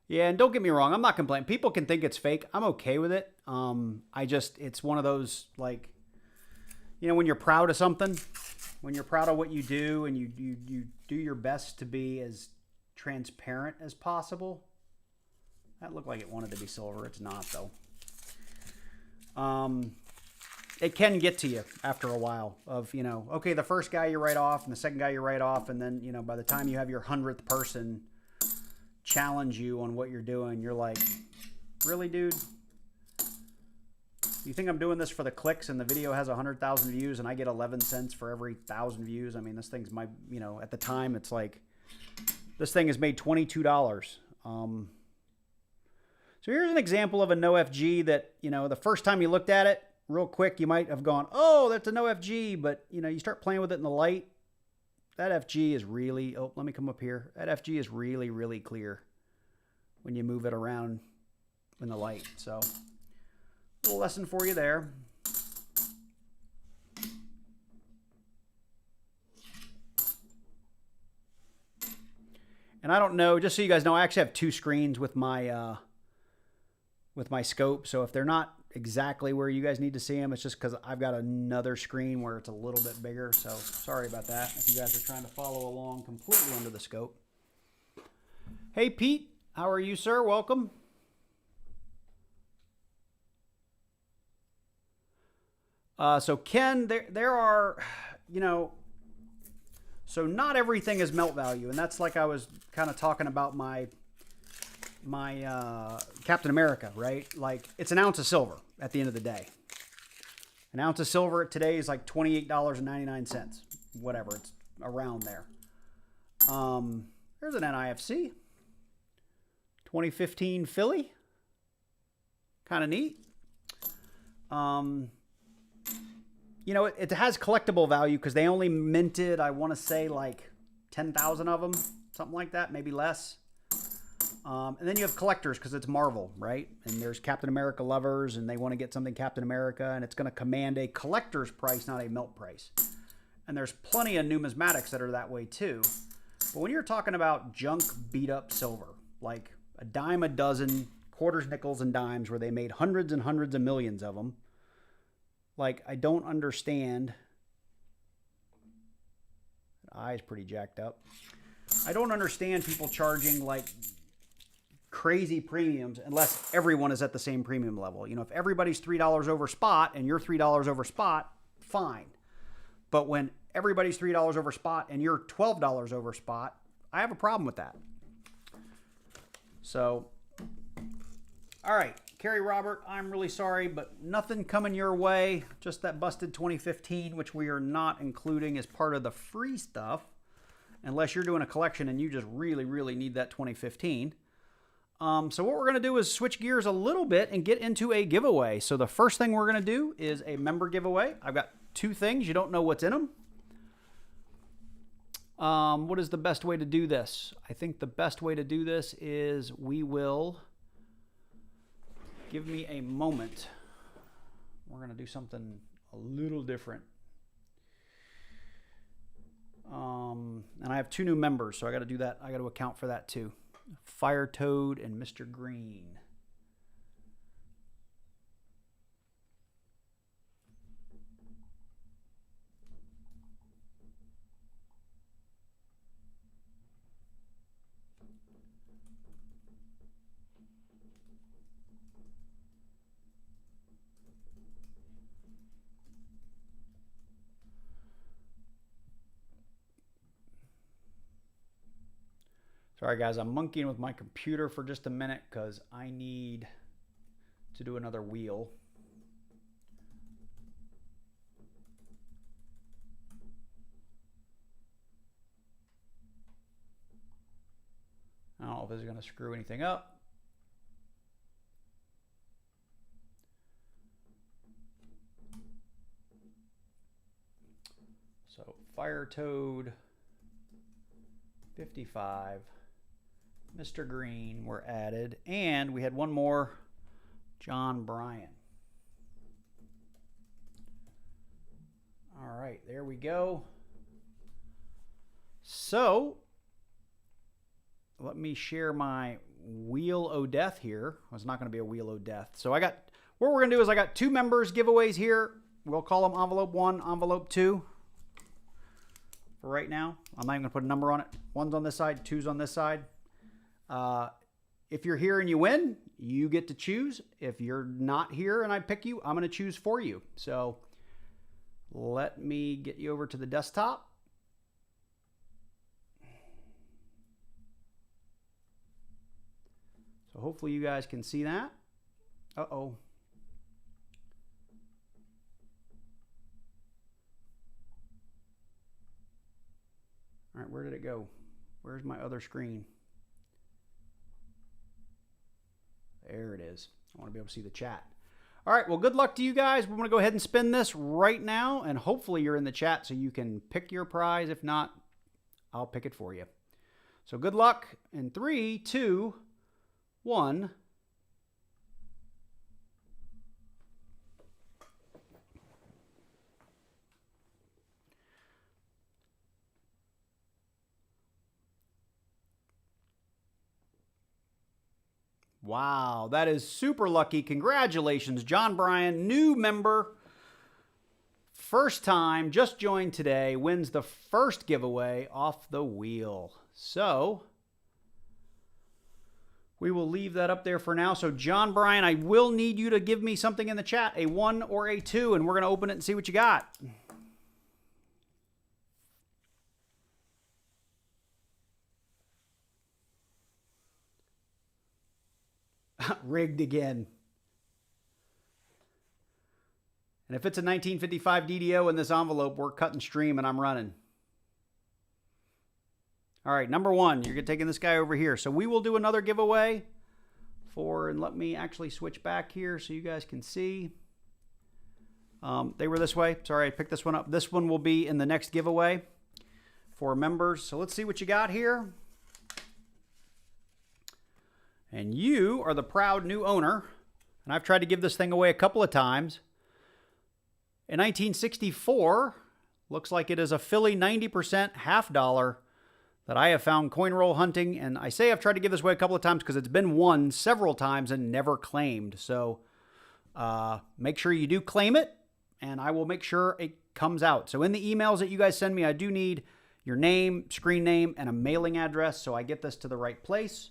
Yeah, and don't get me wrong, I'm not complaining. People can think it's fake. I'm okay with it. It's one of those, like, when you're proud of something, when you're proud of what you do, and you do your best to be as transparent as possible. That looked like it wanted to be silver. It's not, though. It can get to you after a while of, okay, the first guy you write off and the second guy you write off, and then, by the time you have your 100th person challenge you on what you're doing, you're like, really, dude? You think I'm doing this for the clicks and the video has 100,000 views and I get 11 cents for every 1,000 views? I mean, this thing's at the time, it's like, this thing has made $22. So here's an example of a no FG that, the first time you looked at it real quick, you might have gone, oh, that's a no FG, but you start playing with it in the light. That FG is really, oh, let me come up here. That FG is really, really clear when you move it around in the light. So, a little lesson for you there. And I don't know, just so you guys know, I actually have 2 screens with my scope. So if they're not exactly where you guys need to see them. It's just because I've got another screen where it's a little bit bigger. So sorry about that if you guys are trying to follow along completely under the scope. Hey, Pete. How are you, sir? Welcome. So Ken, there are, you know, so not everything is melt value. And that's like I was kind of talking about my Captain America, right? Like it's an ounce of silver at the end of the day. An ounce of silver today is like $28.99, whatever. It's around there. There's an NIFC. 2015 Philly. Kind of neat. You know, it has collectible value because they only minted, I want to say, like 10,000 of them. Something like that, maybe less. And then you have collectors because it's Marvel, right? And there's Captain America lovers, and they want to get something Captain America, and it's going to command a collector's price, not a melt price. And there's plenty of numismatics that are that way too. But when you're talking about junk beat-up silver, like a dime a dozen, quarters, nickels, and dimes, where they made hundreds and hundreds of millions of them, like, I don't understand. The eye's pretty jacked up. I don't understand people charging, like, crazy premiums unless everyone is at the same premium level. You know, if everybody's $3 over spot and you're $3 over spot, fine. But when everybody's $3 over spot and you're $12 over spot, I have a problem with that. So, all right. Kerry Robert, I'm really sorry, but nothing coming your way. Just that busted 2015, which we are not including as part of the free stuff, unless you're doing a collection and you just really, really need that 2015. So what we're going to do is switch gears a little bit and get into a giveaway. So the first thing we're going to do is a member giveaway. I've got two things. You don't know what's in them. What is the best way to do this? I think the best way to do this is we will... Give me a moment. We're going to do something a little different. And I have two new members, so I got to do that. I got to account for that too. Fire Toad and Mr. Green. Sorry guys, I'm monkeying with my computer for just a minute because I need to do another wheel. I don't know if this is going to screw anything up. So Fire Toad 55. Mr. Green were added, and we had one more, John Bryan. All right, there we go. So, let me share my Wheel o' Death here. Well, it's not going to be a Wheel o' Death. So what we're going to do is I got two members giveaways here. We'll call them envelope 1, envelope 2. For right now, I'm not even going to put a number on it. 1's on this side, 2's on this side. If you're here and you win, you get to choose. If you're not here and I pick you, I'm going to choose for you. So let me get you over to the desktop. So hopefully you guys can see that. Uh-oh. All right, where did it go? Where's my other screen? There it is. I want to be able to see the chat. All right, well, good luck to you guys. We're going to go ahead and spin this right now, and hopefully you're in the chat so you can pick your prize. If not, I'll pick it for you. So good luck in 3, 2, 1. Wow, that is super lucky. Congratulations, John Bryan, new member. First time, just joined today, wins the first giveaway off the wheel. So we will leave that up there for now. So John Bryan, I will need you to give me something in the chat, a 1 or a 2, and we're going to open it and see what you got. Rigged again. And if it's a 1955 DDO in this envelope, we're cutting stream and I'm running. All right, number 1, you're taking this guy over here. So we will do another giveaway for, and let me actually switch back here so you guys can see. They were this way. Sorry, I picked this one up. This one will be in the next giveaway for members. So let's see what you got here. And you are the proud new owner. And I've tried to give this thing away a couple of times. In 1964, looks like it is a Philly 90% half dollar that I have found coin roll hunting. And I say I've tried to give this away a couple of times because it's been won several times and never claimed. So make sure you do claim it, and I will make sure it comes out. So in the emails that you guys send me, I do need your name, screen name, and a mailing address so I get this to the right place.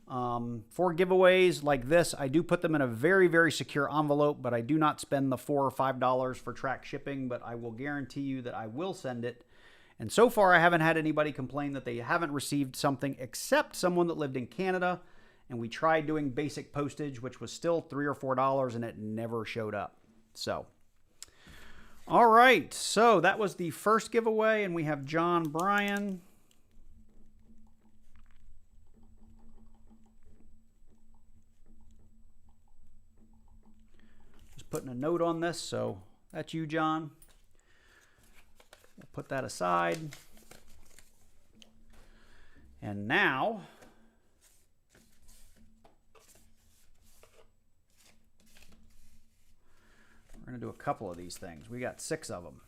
For giveaways like this, I do put them in a very, very secure envelope, but I do not spend the $4 or $5 for track shipping, but I will guarantee you that I will send it. And so far, I haven't had anybody complain that they haven't received something except someone that lived in Canada, and we tried doing basic postage, which was still $3 or $4, and it never showed up. So, all right, so that was the first giveaway, and we have John Bryan. Putting a note on this, so that's you, John. We'll put that aside. And now we're going to do a couple of these things. We got 6 of them.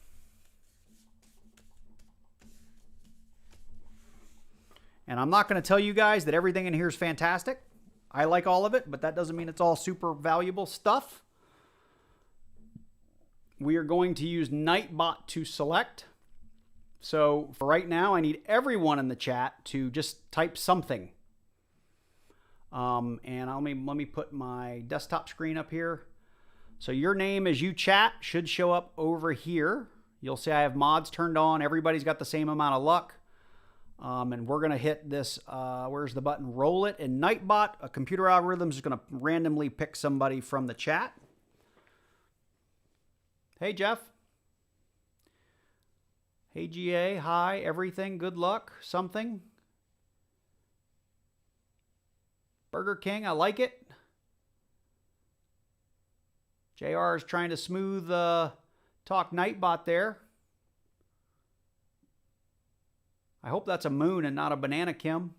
And I'm not going to tell you guys that everything in here is fantastic. I like all of it, but that doesn't mean it's all super valuable stuff. We are going to use Nightbot to select. So for right now, I need everyone in the chat to just type something. And let me put my desktop screen up here. So your name as you chat should show up over here. You'll see I have mods turned on. Everybody's got the same amount of luck. And we're going to hit this, where's the button? Roll it. And Nightbot, a computer algorithm, is going to randomly pick somebody from the chat. Hey, Jeff. Hey, GA. Hi, everything. Good luck. Something. Burger King. I like it. JR is trying to smooth talk Nightbot there. I hope that's a moon and not a banana, Kim.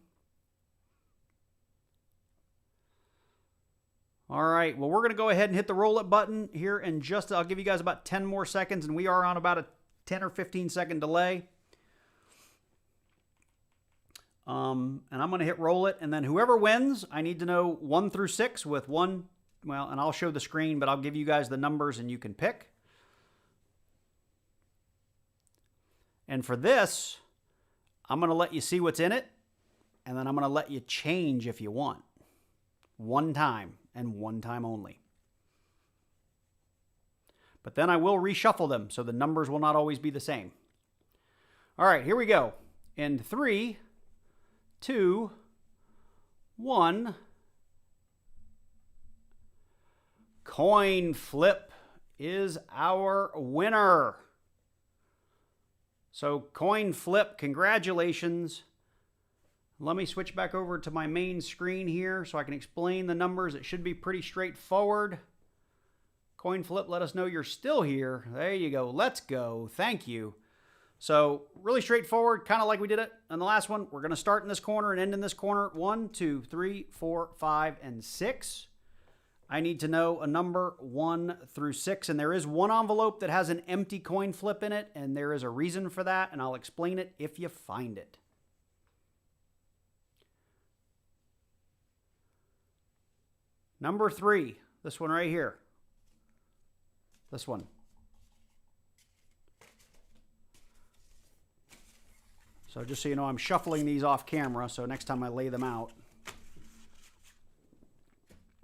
All right, well, we're going to go ahead and hit the roll it button here in just, I'll give you guys about 10 more seconds, and we are on about a 10 or 15 second delay. And I'm going to hit roll it, and then whoever wins, I need to know 1 through 6 with 1, well, and I'll show the screen, but I'll give you guys the numbers and you can pick. And for this, I'm going to let you see what's in it, and then I'm going to let you change if you want. 1 time. And 1 time only. But then I will reshuffle them, so the numbers will not always be the same. All right, here we go. In 3, 2, 1. Coin flip is our winner. So coin flip, congratulations. Let me switch back over to my main screen here so I can explain the numbers. It should be pretty straightforward. Coin flip, let us know you're still here. There you go. Let's go. Thank you. So really straightforward, kind of like we did it on the last one. We're going to start in this corner and end in this corner. 1, 2, 3, 4, 5, and 6. I need to know a number 1 through 6. And there is one envelope that has an empty coin flip in it. And there is a reason for that. And I'll explain it if you find it. Number 3, this one right here. This one. So just so you know, I'm shuffling these off camera, so next time I lay them out.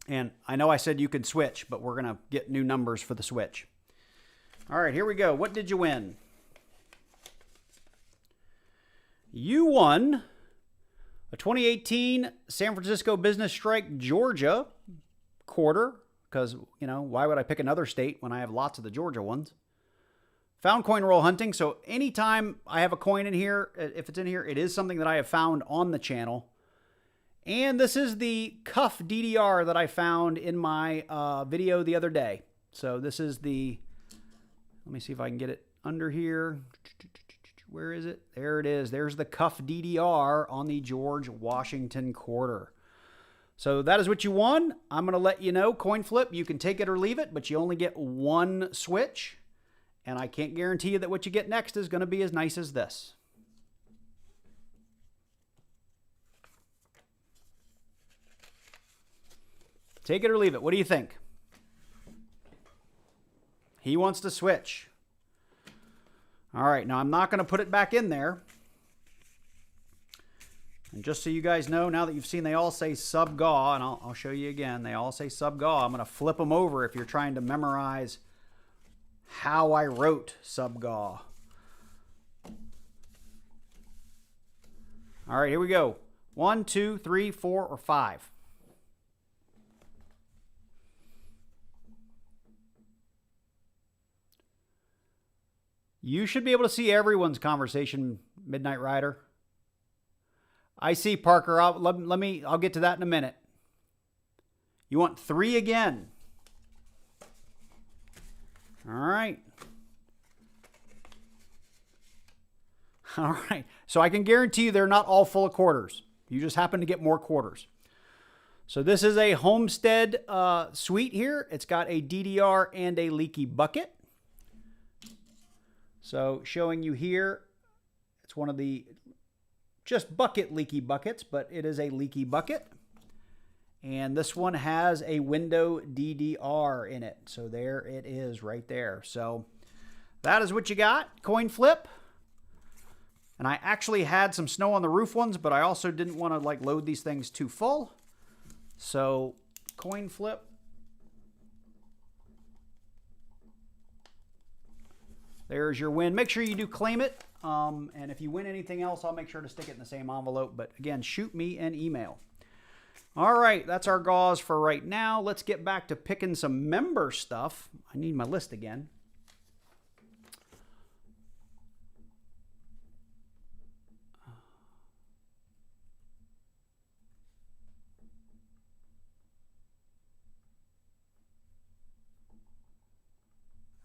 And I know I said you could switch, but we're going to get new numbers for the switch. All right, here we go. What did you win? You won a 2018 San Francisco Business Strike Georgia quarter, because, you know, why would I pick another state when I have lots of the Georgia ones? Found coin roll hunting, so anytime I have a coin in here, if it's in here, it is something that I have found on the channel. And this is the cuff DDR that I found in my video the other day. So this is the, let me see if I can get it under here. Where is it? There it is. There's the cuff DDR on the George Washington quarter. So that is what you won. I'm going to let you know, coin flip, you can take it or leave it, but you only get one switch. And I can't guarantee you that what you get next is going to be as nice as this. Take it or leave it. What do you think? He wants to switch. All right, now I'm not going to put it back in there. And just so you guys know, now that you've seen they all say sub-GA, and I'll show you again, they all say sub-GA. I'm going to flip them over if you're trying to memorize how I wrote sub-GA. All right, here we go. 1, 2, 3, 4, or 5. You should be able to see everyone's conversation, Midnight Rider. I see, Parker. I'll get to that in a minute. You want 3 again? All right. All right. So I can guarantee you they're not all full of quarters. You just happen to get more quarters. So this is a Homestead suite here. It's got a DDR and a leaky bucket. So showing you here, it's one of the just bucket leaky buckets, but it is a leaky bucket. And this one has a window DDR in it. So there it is right there. So that is what you got. Coin flip. And I actually had some snow on the roof ones, but I also didn't want to like load these things too full. So coin flip. There's your win. Make sure you do claim it. And if you win anything else, I'll make sure to stick it in the same envelope. But again, shoot me an email. All right, that's our gauze for right now. Let's get back to picking some member stuff. I need my list again.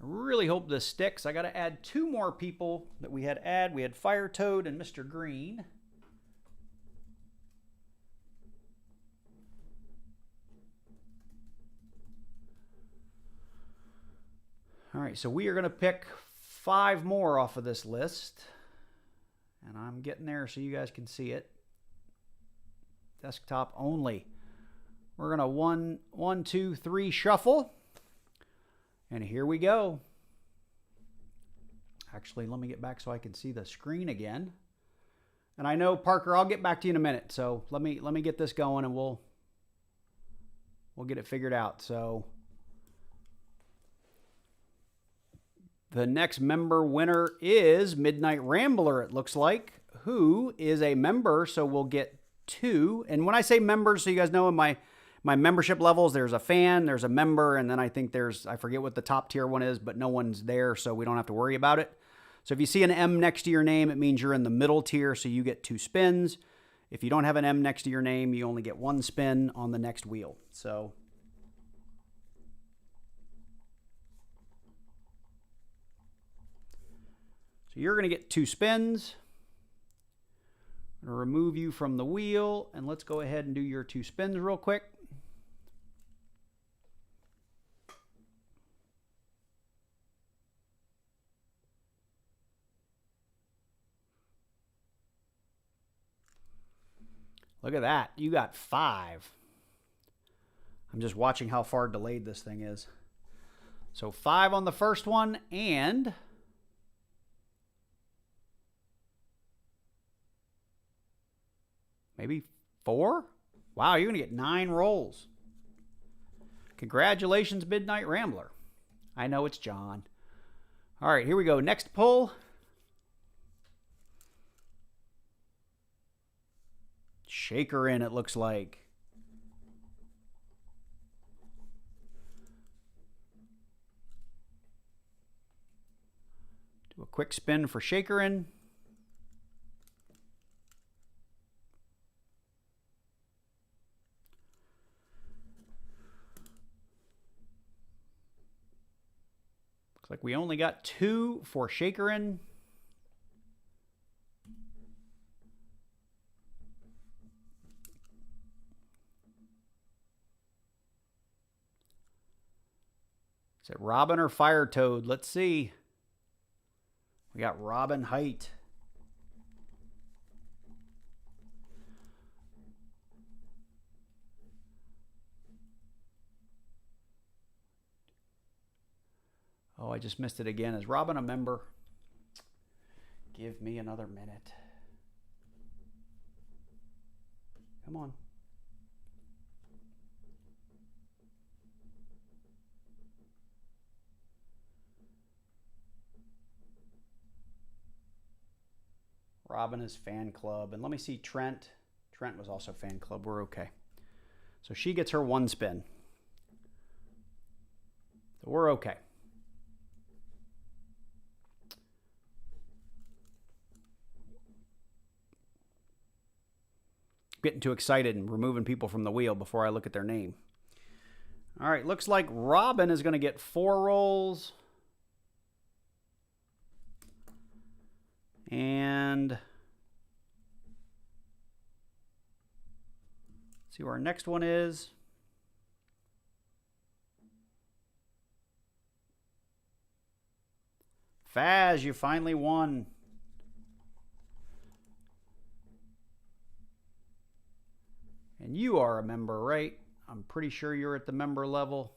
Really hope this sticks. I got to add 2 more people that we had add. We had Fire Toad and Mr. Green. All right, so we are going to pick 5 more off of this list. And I'm getting there so you guys can see it. Desktop only. We're going to 1, 2, 3 shuffle. And here we go. Actually, let me get back so I can see the screen again. And I know, Parker, I'll get back to you in a minute. So let me get this going and we'll get it figured out. So the next member winner is Midnight Rambler, it looks like, who is a member, so we'll get 2. And when I say members, so you guys know in my membership levels, there's a fan, there's a member, and then I think there's, I forget what the top tier one is, but no one's there, so we don't have to worry about it. So if you see an M next to your name, it means you're in the middle tier, so you get 2 spins. If you don't have an M next to your name, you only get 1 spin on the next wheel. So you're going to get 2 spins. I'm going to remove you from the wheel, and let's go ahead and do your 2 spins real quick. Look at that. You got 5. I'm just watching how far delayed this thing is. So 5 on the first one, and maybe 4? Wow, you're going to get 9 rolls. Congratulations, Midnight Rambler. I know it's John. All right, here we go. Next pull. Shaker in, it looks like. Do a quick spin for shaker in. Looks like we only got 2 for shaker in. Is it Robin or Fire Toad? Let's see. We got Robin Height. Oh, I just missed it again. Is Robin a member? Give me another minute. Come on. Robin is fan club. And let me see Trent. Trent was also fan club. We're okay. So she gets her 1 spin. So we're okay. Getting too excited and removing people from the wheel before I look at their name. All right, looks like Robin is going to get 4 rolls. And see where our next one is. Faz, you finally won. And you are a member, right? I'm pretty sure you're at the member level.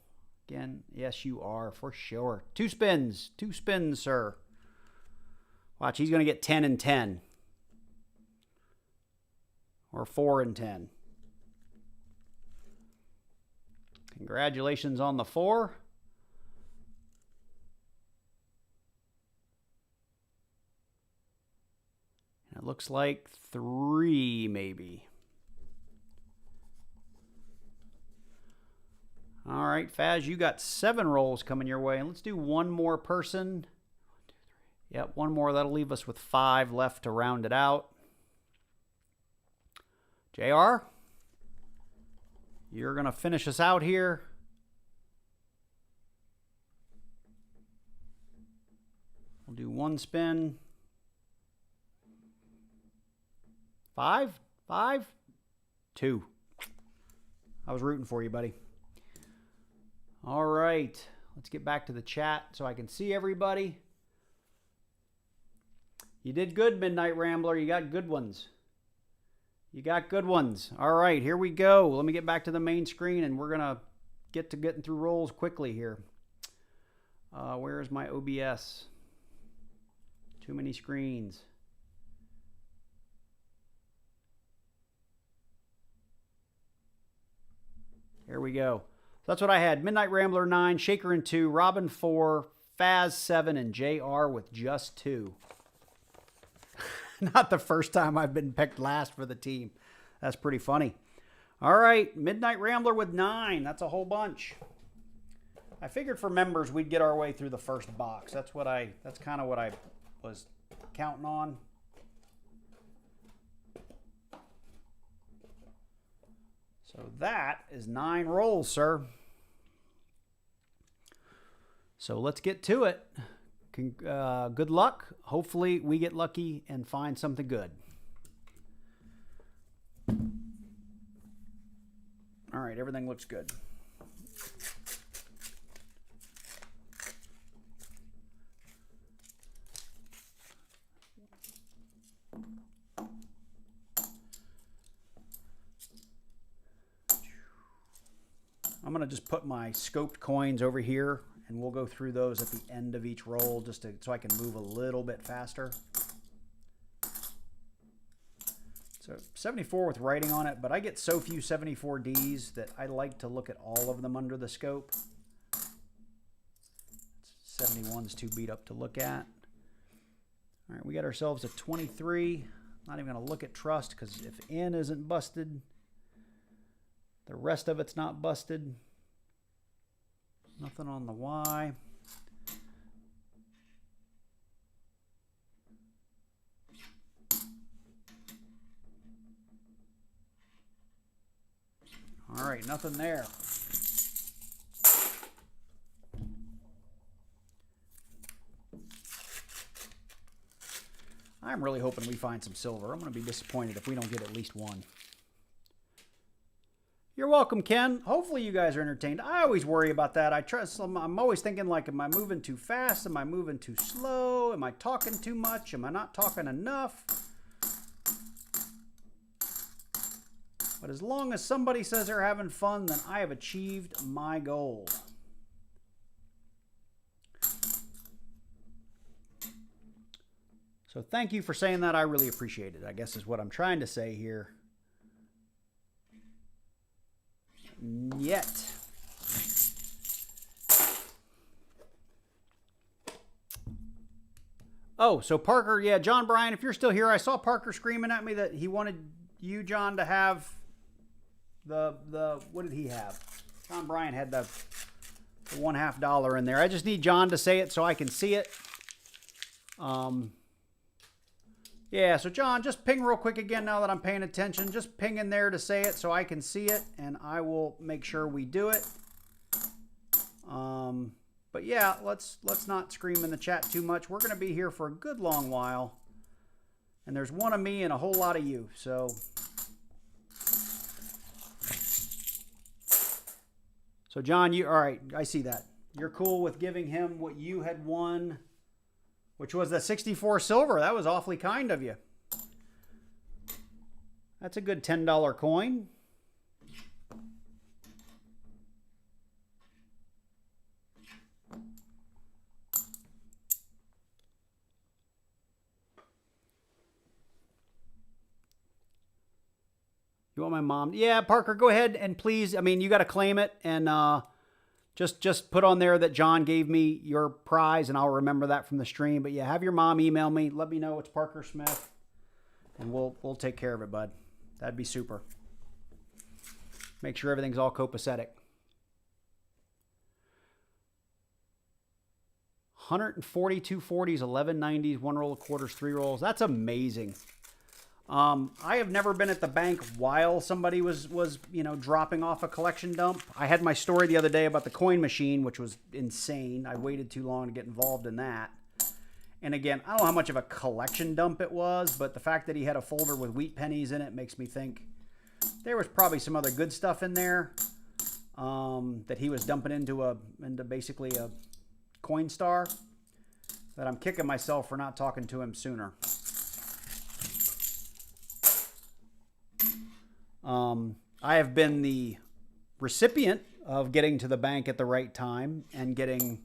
Again, yes, you are for sure. 2 spins. 2 spins, sir. Watch, he's going to get 10 and 10. Or 4 and 10. Congratulations on the 4. And it looks like 3 maybe. All right, Faz, you got 7 rolls coming your way. And let's do 1 more person. 1, 2, 3. Yep, 1 more. That'll leave us with 5 left to round it out. JR, you're going to finish us out here. We'll do 1 spin. 5? 5? 2. I was rooting for you, buddy. All right, let's get back to the chat so I can see everybody. You did good, Midnight Rambler. You got good ones. You got good ones. All right, here we go. Let me get back to the main screen, and we're going to get to getting through rolls quickly here. Where is my OBS? Too many screens. Here we go. That's what I had. Midnight Rambler 9, Shaker in 2, Robin 4, Faz 7, and JR with just 2. Not the first time I've been picked last for the team. That's pretty funny. All right, Midnight Rambler with 9. That's a whole bunch. I figured for members we'd get our way through the first box. That's kind of what I was counting on. So that is 9 rolls, sir. So let's get to it. Good luck. Hopefully we get lucky and find something good. All right, everything looks good. I'm going to just put my scoped coins over here, and we'll go through those at the end of each roll just so I can move a little bit faster. So 74 with writing on it, but I get so few 74Ds that I like to look at all of them under the scope. 71's too beat up to look at. All right, we got ourselves a 23. Not even going to look at trust because if N isn't busted, the rest of it's not busted. Nothing on the Y. All right, nothing there. I'm really hoping we find some silver. I'm going to be disappointed if we don't get at least one. You're welcome, Ken. Hopefully you guys are entertained. I always worry about that. I'm always thinking, like, am I moving too fast? Am I moving too slow? Am I talking too much? Am I not talking enough? But as long as somebody says they're having fun, then I have achieved my goal. So thank you for saying that. I really appreciate it, I guess is what I'm trying to say here. Yet. Oh, so Parker, yeah, John Bryan, if you're still here, I saw Parker screaming at me that he wanted you, John, to have the what did he have? John Bryan had the $1.50 in there. I just need John to say it so I can see it. Yeah, so John, just ping real quick again now that I'm paying attention. Just ping in there to say it so I can see it, and I will make sure we do it. But yeah, let's not scream in the chat too much. We're going to be here for a good long while. And there's one of me and a whole lot of you, so... So John, all right, I see that. You're cool with giving him what you had won, which was the 64 silver. That was awfully kind of you. That's a good $10 coin. You want my mom? Yeah, Parker, go ahead and please. I mean, you got to claim it and just put on there that John gave me your prize, and I'll remember that from the stream. But yeah, have your mom email me. Let me know it's Parker Smith, and we'll take care of it, bud. That'd be super. Make sure everything's all copacetic. 142 40s, 11 90s, 1 roll of quarters, 3 rolls. That's amazing. I have never been at the bank while somebody was dropping off a collection dump. I had my story the other day about the coin machine, which was insane. I waited too long to get involved in that. And again, I don't know how much of a collection dump it was, but the fact that he had a folder with wheat pennies in it makes me think there was probably some other good stuff in there that he was dumping into basically a coin star. That I'm kicking myself for not talking to him sooner. I have been the recipient of getting to the bank at the right time and getting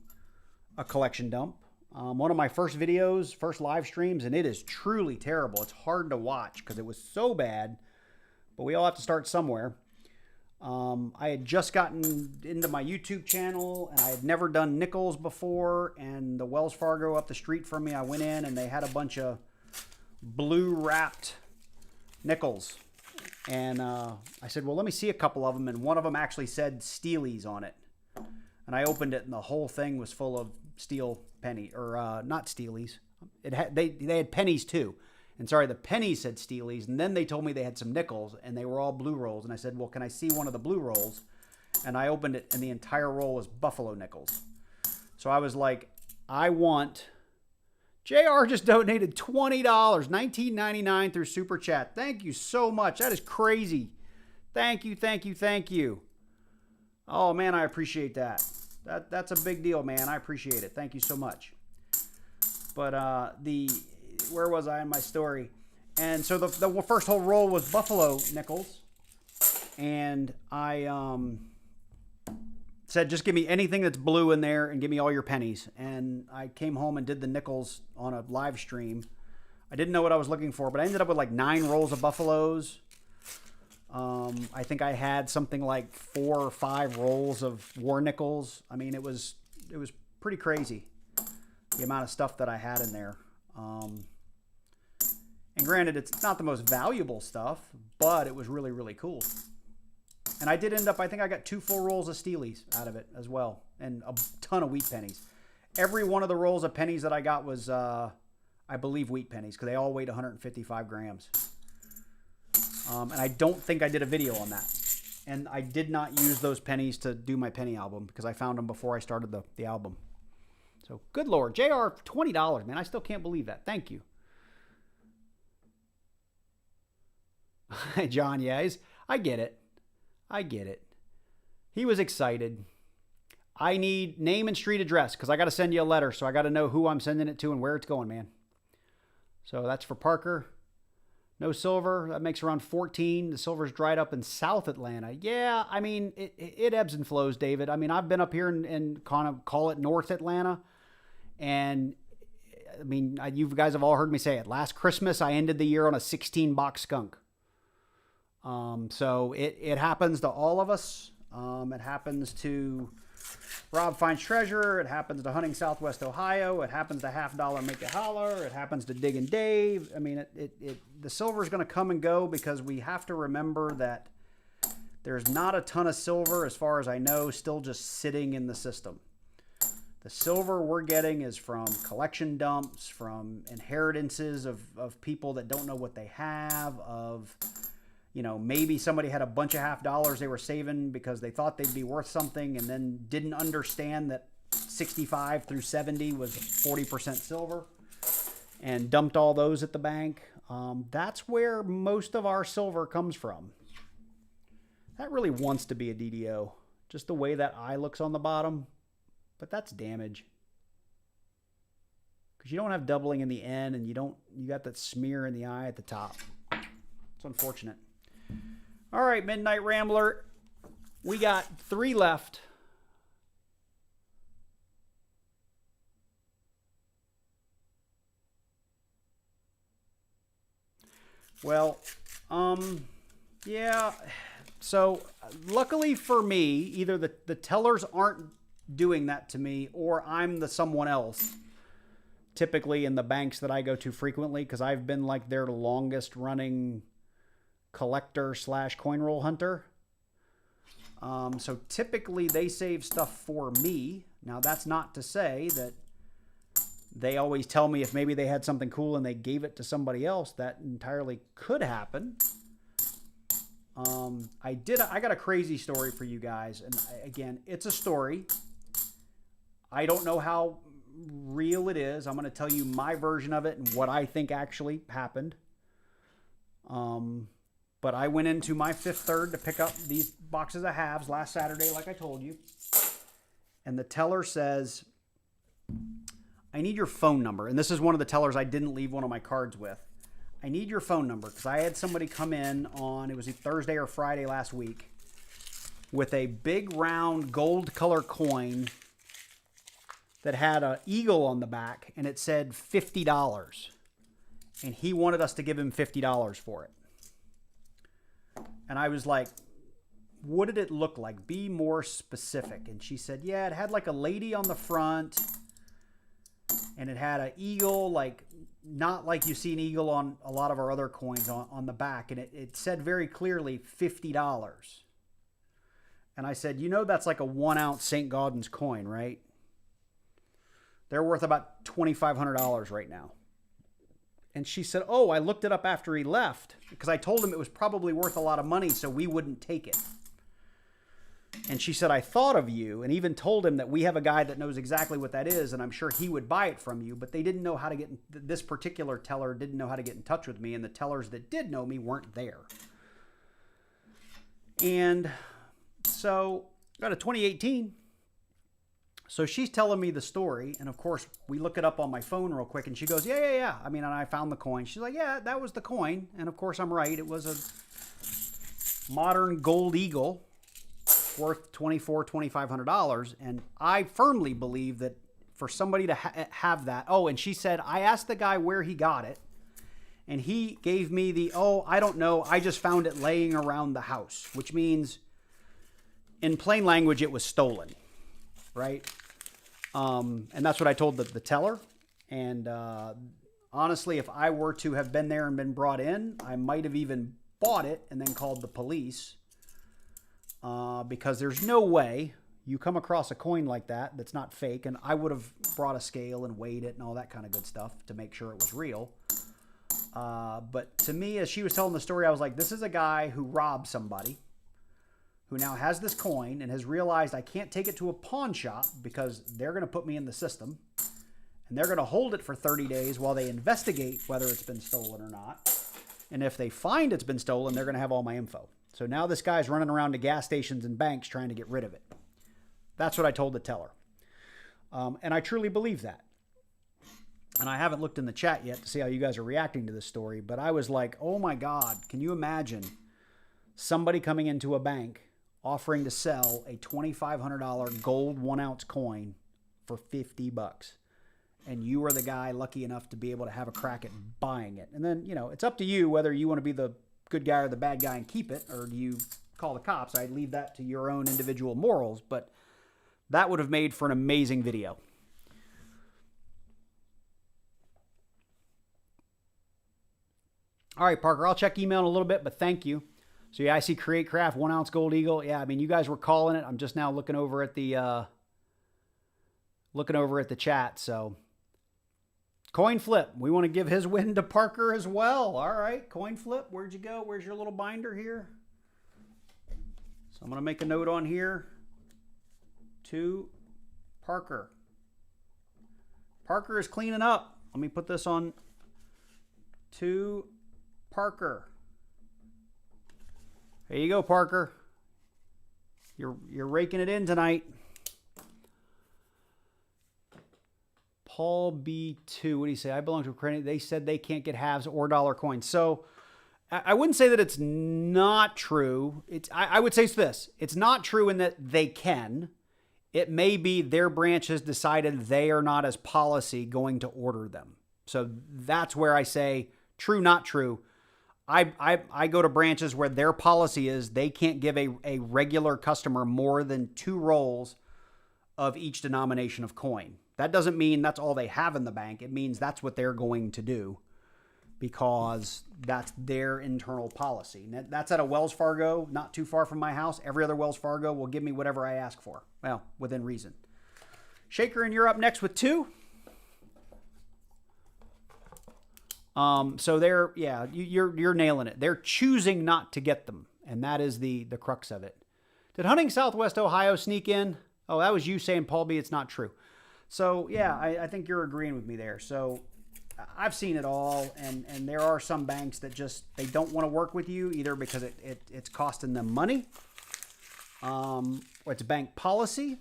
a collection dump. One of my first videos, first live streams, and it is truly terrible. It's hard to watch because it was so bad, but we all have to start somewhere. I had just gotten into my YouTube channel, and I had never done nickels before, and the Wells Fargo up the street from me, I went in, and they had a bunch of blue-wrapped nickels. And I said, well, let me see a couple of them. And one of them actually said Steelies on it. And I opened it, and the whole thing was full of steel penny, or not Steelies. They had pennies too. And sorry, the pennies said Steelies. And then they told me they had some nickels, and they were all blue rolls. And I said, well, can I see one of the blue rolls? And I opened it, and the entire roll was buffalo nickels. So I was like, I want... JR just donated $20, $19.99 through Super Chat. Thank you so much. That is crazy. Thank you, thank you, thank you. Oh, man, I appreciate that. That's a big deal, man. I appreciate it. Thank you so much. But where was I in my story? And so the first whole roll was buffalo nickels. And I said, just give me anything that's blue in there and give me all your pennies. And I came home and did the nickels on a live stream. I didn't know what I was looking for, but I ended up with like 9 rolls of buffaloes. I think I had something like 4 or 5 rolls of war nickels. I mean, it was pretty crazy, the amount of stuff that I had in there. And granted, it's not the most valuable stuff, but it was really, really cool. And I did end up, I think I got 2 full rolls of Steelies out of it as well, and a ton of wheat pennies. Every one of the rolls of pennies that I got was, I believe, wheat pennies, because they all weighed 155 grams. And I don't think I did a video on that. And I did not use those pennies to do my penny album, because I found them before I started the album. So, good Lord. JR, $20, man. I still can't believe that. Thank you. John, yeah, I get it. I get it. He was excited. I need name and street address because I got to send you a letter. So I got to know who I'm sending it to and where it's going, man. So that's for Parker. No silver. That makes around 14. The silver's dried up in South Atlanta. Yeah, I mean, it ebbs and flows, David. I mean, I've been up here and kind of call it North Atlanta. And, I mean, you guys have all heard me say it. Last Christmas, I ended the year on a 16-box skunk. So it happens to all of us. It happens to Rob Finds Treasure. It happens to Hunting Southwest Ohio. It happens to Half Dollar Make It Holler. It happens to Diggin' Dave. I mean, the silver is going to come and go because we have to remember that there's not a ton of silver, as far as I know, still just sitting in the system. The silver we're getting is from collection dumps, from inheritances of people that don't know what they have, of... You know, maybe somebody had a bunch of half dollars they were saving because they thought they'd be worth something and then didn't understand that 65 through 70 was 40% silver and dumped all those at the bank. That's where most of our silver comes from. That really wants to be a DDO. Just the way that eye looks on the bottom. But that's damage. Because you don't have doubling in the end and you got that smear in the eye at the top. It's unfortunate. All right, Midnight Rambler. We got 3 left. Well, yeah. So, luckily for me, either the tellers aren't doing that to me or I'm the someone else. Typically in the banks that I go to frequently, because I've been like their longest running collector / coin roll hunter. So typically they save stuff for me. Now that's not to say that they always tell me if maybe they had something cool and they gave it to somebody else. That entirely could happen. I got a crazy story for you guys. And again, it's a story. I don't know how real it is. I'm going to tell you my version of it and what I think actually happened. But I went into my Fifth Third to pick up these boxes of halves last Saturday, like I told you. And the teller says, I need your phone number. And this is one of the tellers I didn't leave one of my cards with. I need your phone number because I had somebody come in on, it was a Thursday or Friday last week, with a big round gold color coin that had an eagle on the back and it said $50. And he wanted us to give him $50 for it. And I was like, what did it look like? Be more specific. And she said, yeah, it had like a lady on the front. And it had an eagle, like not like you see an eagle on a lot of our other coins on the back. And it said very clearly $50. And I said, you know, that's like a 1 ounce St. Gaudens coin, right? They're worth about $2,500 right now. And she said, oh, I looked it up after he left because I told him it was probably worth a lot of money, so we wouldn't take it. And she said, I thought of you and even told him that we have a guy that knows exactly what that is, and I'm sure he would buy it from you, but they didn't know how to get, this particular teller didn't know how to get in touch with me, and the tellers that did know me weren't there. And so, got a 2018. So she's telling me the story, and of course, we look it up on my phone real quick, and she goes, yeah. I mean, and I found the coin. She's like, yeah, that was the coin. And of course, I'm right. It was a modern gold eagle. worth $2,400, $2,500. And I firmly believe that for somebody to have that. Oh, and she said, I asked the guy where he got it. And he gave me the, oh, I don't know. I just found it laying around the house, which means in plain language, it was stolen, right? And that's what I told the teller. And honestly, if I were to have been there and been brought in, I might have even bought it and then called the police because there's no way you come across a coin like that that's not fake. And I would have brought a scale and weighed it and all that kind of good stuff to make sure it was real. But to me, as she was telling the story, I was like, this is a guy who robbed somebody who now has this coin and has realized I can't take it to a pawn shop because they're going to put me in the system and they're going to hold it for 30 days while they investigate whether it's been stolen or not. And if they find it's been stolen, they're going to have all my info. So now this guy's running around to gas stations and banks trying to get rid of it. That's what I told the teller. And I truly believe that. And I haven't looked in the chat yet to see how you guys are reacting to this story, but I was like, oh my God, can you imagine somebody coming into a bank offering to sell a $2,500 gold 1 ounce coin for $50? And you are the guy lucky enough to be able to have a crack at buying it. And then, you know, it's up to you whether you want to be the good guy or the bad guy and keep it, or do you call the cops? I'd leave that to your own individual morals, but that would have made for an amazing video. All right, Parker, I'll check email in a little bit, but thank you. So yeah, I see Create Craft 1 ounce gold eagle. Yeah, I mean, you guys were calling it. I'm just now looking over at the chat. So coin flip. We want to give his win to Parker as well. All right, coin flip. Where'd you go? Where's your little binder here? So I'm going to make a note on here to Parker. Parker is cleaning up. Let me put this on to Parker. There you go, Parker. You're raking it in tonight. Paul B2, what do you say? I belong to a credit. They said they can't get halves or dollar coins. So I wouldn't say that it's not true. I would say it's this. It's not true in that they can. It may be their branch has decided they are not as policy going to order them. So that's where I say true, not true. I go to branches where their policy is they can't give a regular customer more than 2 rolls of each denomination of coin. That doesn't mean that's all they have in the bank. It means that's what they're going to do because that's their internal policy. That's at a Wells Fargo, not too far from my house. Every other Wells Fargo will give me whatever I ask for. Well, within reason. Shaker, and you're up next with 2. So they're, yeah, you're nailing it. They're choosing not to get them. And that is the crux of it. Did Hunting Southwest Ohio sneak in? Oh, that was you saying, Paul B, it's not true. So yeah, I think you're agreeing with me there. So I've seen it all. And there are some banks that just, they don't want to work with you either because it's costing them money. Or it's bank policy.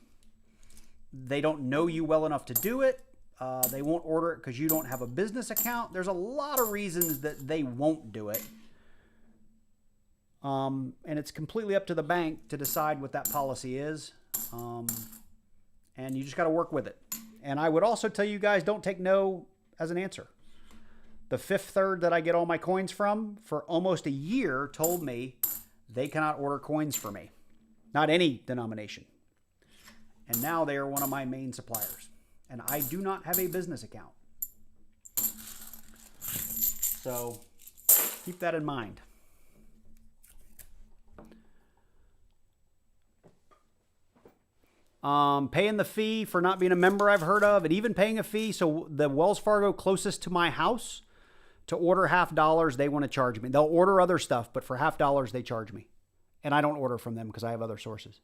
They don't know you well enough to do it. They won't order it because you don't have a business account. There's a lot of reasons that they won't do it. And it's completely up to the bank to decide what that policy is. And you just got to work with it. And I would also tell you guys, don't take no as an answer. The Fifth Third that I get all my coins from for almost a year told me they cannot order coins for me. Not any denomination. And now they are one of my main suppliers. And I do not have a business account. So keep that in mind. Paying the fee for not being a member I've heard of, and even paying a fee. So the Wells Fargo closest to my house, to order $50, they want to charge me. They'll order other stuff, but for $50 they charge me. And I don't order from them because I have other sources.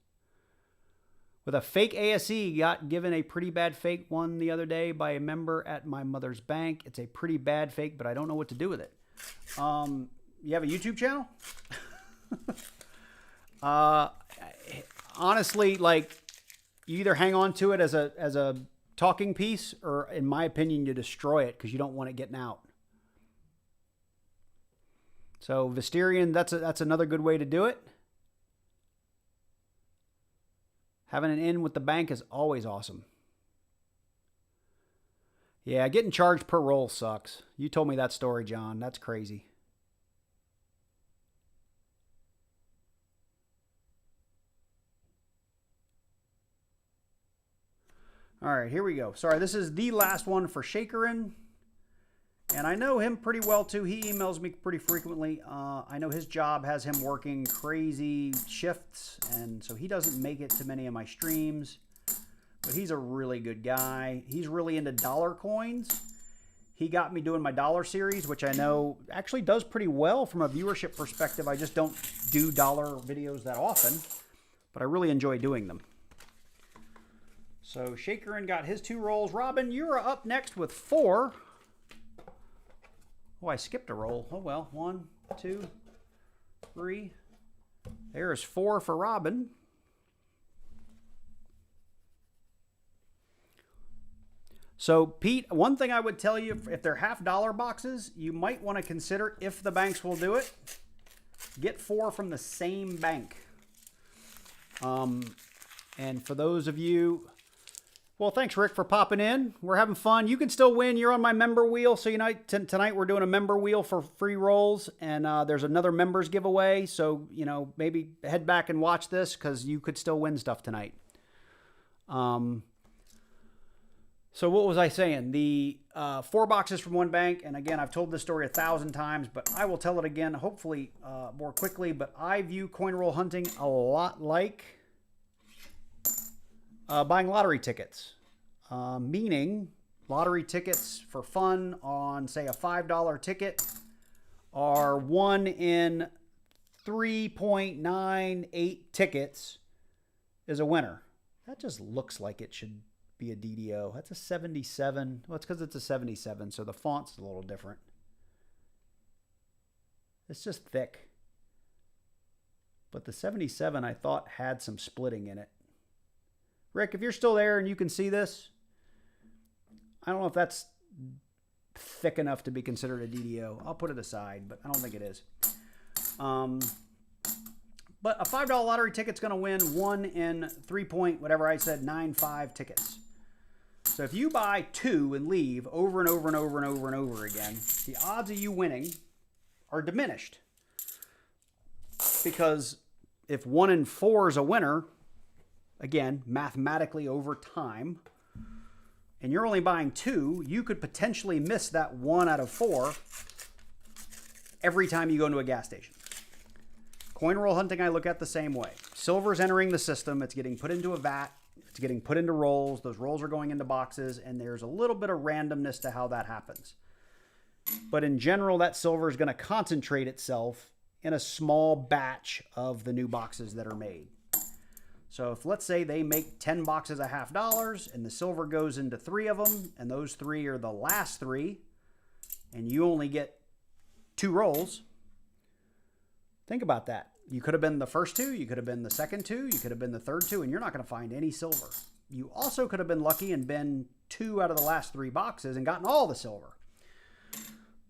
With a fake ASE, got given a pretty bad fake one the other day by a member at my mother's bank. It's a pretty bad fake, but I don't know what to do with it. You have a YouTube channel? Honestly, like, you either hang on to it as a talking piece, or in my opinion, you destroy it because you don't want it getting out. So Visterian, that's another good way to do it. Having an in with the bank is always awesome. Yeah, getting charged per roll sucks. You told me that story, John. That's crazy. All right, here we go. Sorry, this is the last one for Shakerin. And I know him pretty well, too. He emails me pretty frequently. I know his job has him working crazy shifts, and so he doesn't make it to many of my streams. But he's a really good guy. He's really into dollar coins. He got me doing my dollar series, which I know actually does pretty well from a viewership perspective. I just don't do dollar videos that often, but I really enjoy doing them. So Shakerin got his 2 rolls. Robin, you're up next with 4. Oh, I skipped a roll. Oh, well. 1, 2, 3. There's 4 for Robin. So, Pete, one thing I would tell you, if they're $half boxes, you might want to consider, if the banks will do it, get 4 from the same bank. And for those of you... Well, thanks, Rick, for popping in. We're having fun. You can still win. You're on my member wheel. So tonight we're doing a member wheel for free rolls. And there's another members giveaway. So, you know, maybe head back and watch this because you could still win stuff tonight. So what was I saying? The 4 boxes from one bank. And again, I've told this story 1,000 times, but I will tell it again, hopefully more quickly. But I view coin roll hunting a lot like... buying lottery tickets, meaning lottery tickets for fun on, say, a $5 ticket are 1 in 3.98 tickets is a winner. That just looks like it should be a DDO. That's a 77. Well, it's because it's a 77, so the font's a little different. It's just thick. But the 77, I thought, had some splitting in it. Rick, if you're still there and you can see this, I don't know if that's thick enough to be considered a DDO. I'll put it aside, but I don't think it is. But a $5 lottery ticket's going to win 1 in 3.95 tickets. So if you buy 2 and leave over and over and over and over and over again, the odds of you winning are diminished. Because if 1 in 4 is a winner... Again, mathematically over time, and you're only buying 2, you could potentially miss that 1 out of 4 every time you go into a gas station. Coin roll hunting, I look at the same way. Silver's entering the system. It's getting put into a vat. It's getting put into rolls. Those rolls are going into boxes, and there's a little bit of randomness to how that happens. But in general, that silver is going to concentrate itself in a small batch of the new boxes that are made. So if, let's say, they make 10 boxes at $half and the silver goes into 3 of them, and those 3 are the last 3, and you only get 2 rolls, think about that. You could have been the first 2, you could have been the second 2, you could have been the third 2, and you're not going to find any silver. You also could have been lucky and been 2 out of the last 3 boxes and gotten all the silver.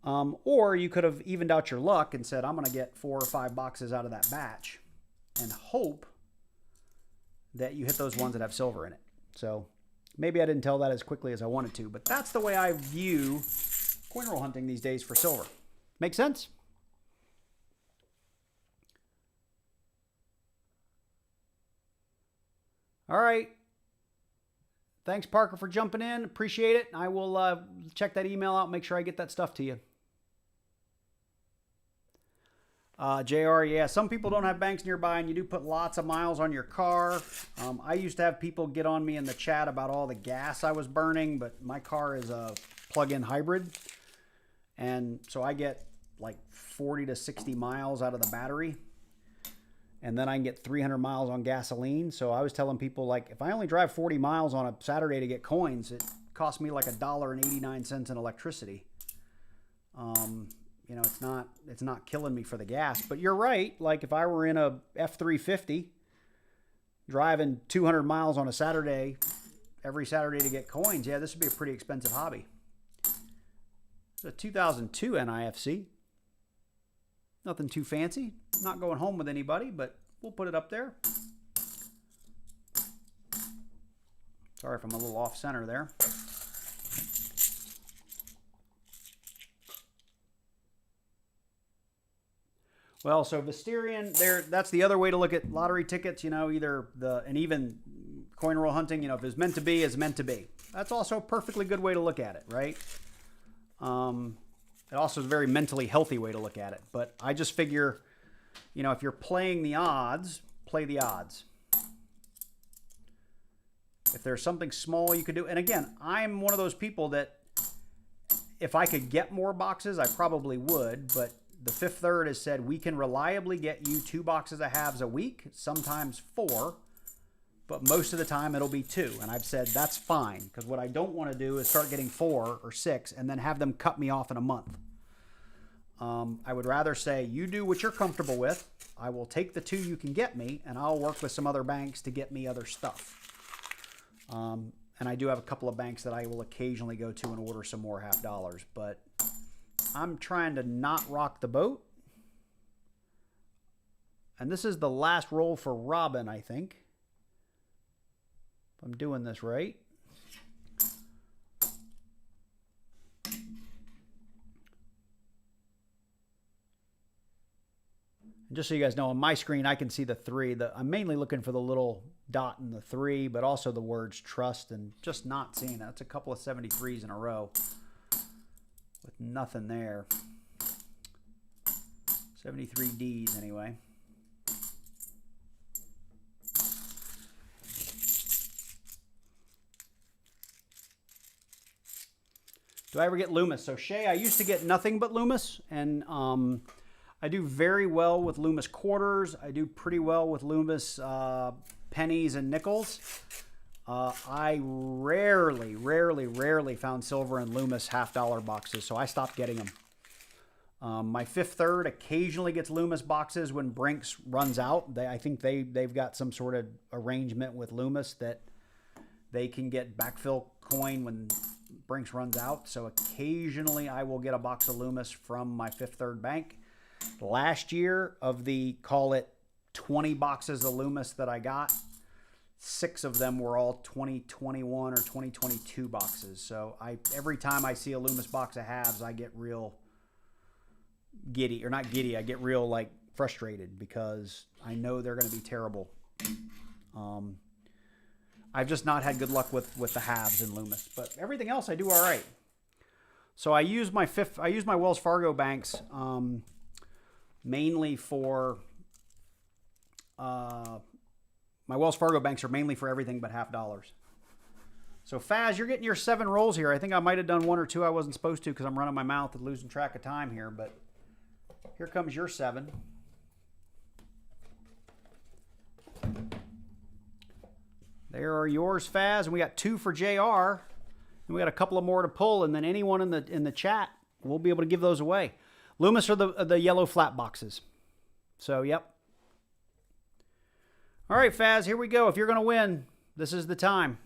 Or you could have evened out your luck and said, I'm going to get 4 or 5 boxes out of that batch and hope that you hit those ones that have silver in it. So maybe I didn't tell that as quickly as I wanted to, but that's the way I view coin roll hunting these days for silver. Make sense? All right. Thanks, Parker, for jumping in. Appreciate it. I will check that email out, make sure I get that stuff to you. JR, yeah, some people don't have banks nearby, and you do put lots of miles on your car. I used to have people get on me in the chat about all the gas I was burning, but my car is a plug-in hybrid, and so I get like 40 to 60 miles out of the battery, and then I can get 300 miles on gasoline. So I was telling people, like, if I only drive 40 miles on a Saturday to get coins, it costs me like $1.89 in electricity. You know, it's not killing me for the gas. But you're right. Like, if I were in a F-350 driving 200 miles on a Saturday, every Saturday to get coins, yeah, this would be a pretty expensive hobby. It's a 2002 NIFC. Nothing too fancy. Not going home with anybody, but we'll put it up there. Sorry if I'm a little off center there. Well, so Visterion, that's the other way to look at lottery tickets, you know, and even coin roll hunting, you know, if it's meant to be, it's meant to be. That's also a perfectly good way to look at it, right? It also is a very mentally healthy way to look at it. But I just figure, you know, if you're playing the odds, play the odds. If there's something small you could do, and again, I'm one of those people that if I could get more boxes, I probably would, but the Fifth Third has said we can reliably get you 2 boxes of halves a week, sometimes 4, but most of the time it'll be 2. And I've said that's fine, because what I don't want to do is start getting 4 or 6 and then have them cut me off in a month. I would rather say you do what you're comfortable with. I will take the 2 you can get me, and I'll work with some other banks to get me other stuff. And I do have a couple of banks that I will occasionally go to and order some more half dollars, but I'm trying to not rock the boat. And this is the last roll for Robin, I think. If I'm doing this right. And just so you guys know, on my screen, I can see the 3. I'm mainly looking for the little dot in the 3, but also the words trust, and just not seeing that. It's a couple of 73s in a row with nothing there. 73 Ds anyway. Do I ever get Loomis? So Shay, I used to get nothing but Loomis, and I do very well with Loomis quarters. I do pretty well with Loomis pennies and nickels. I rarely found silver and Loomis $half boxes, so I stopped getting them. My Fifth Third occasionally gets Loomis boxes when Brinks runs out. I think they've got some sort of arrangement with Loomis that they can get backfill coin when Brinks runs out. So occasionally I will get a box of Loomis from my Fifth Third bank. Last year, of the, call it 20 boxes of Loomis that I got, 6 of them were all 2021 or 2022 boxes. So every time I see a Loomis box of halves, I get real giddy, or not giddy, I get real like frustrated because I know they're going to be terrible. I've just not had good luck with the halves in Loomis, but everything else I do all right. So I use my Wells Fargo banks mainly for my Wells Fargo banks are mainly for everything but $half. So Faz, you're getting your 7 rolls here. I think I might have done 1 or 2 I wasn't supposed to because I'm running my mouth and losing track of time here, but here comes your 7. There are yours, Faz, and we got 2 for JR, and we got a couple of more to pull, and then anyone in the chat, we'll be able to give those away. Loomis are the yellow flat boxes. So, yep. All right, Faz, here we go. If you're going to win, this is the time.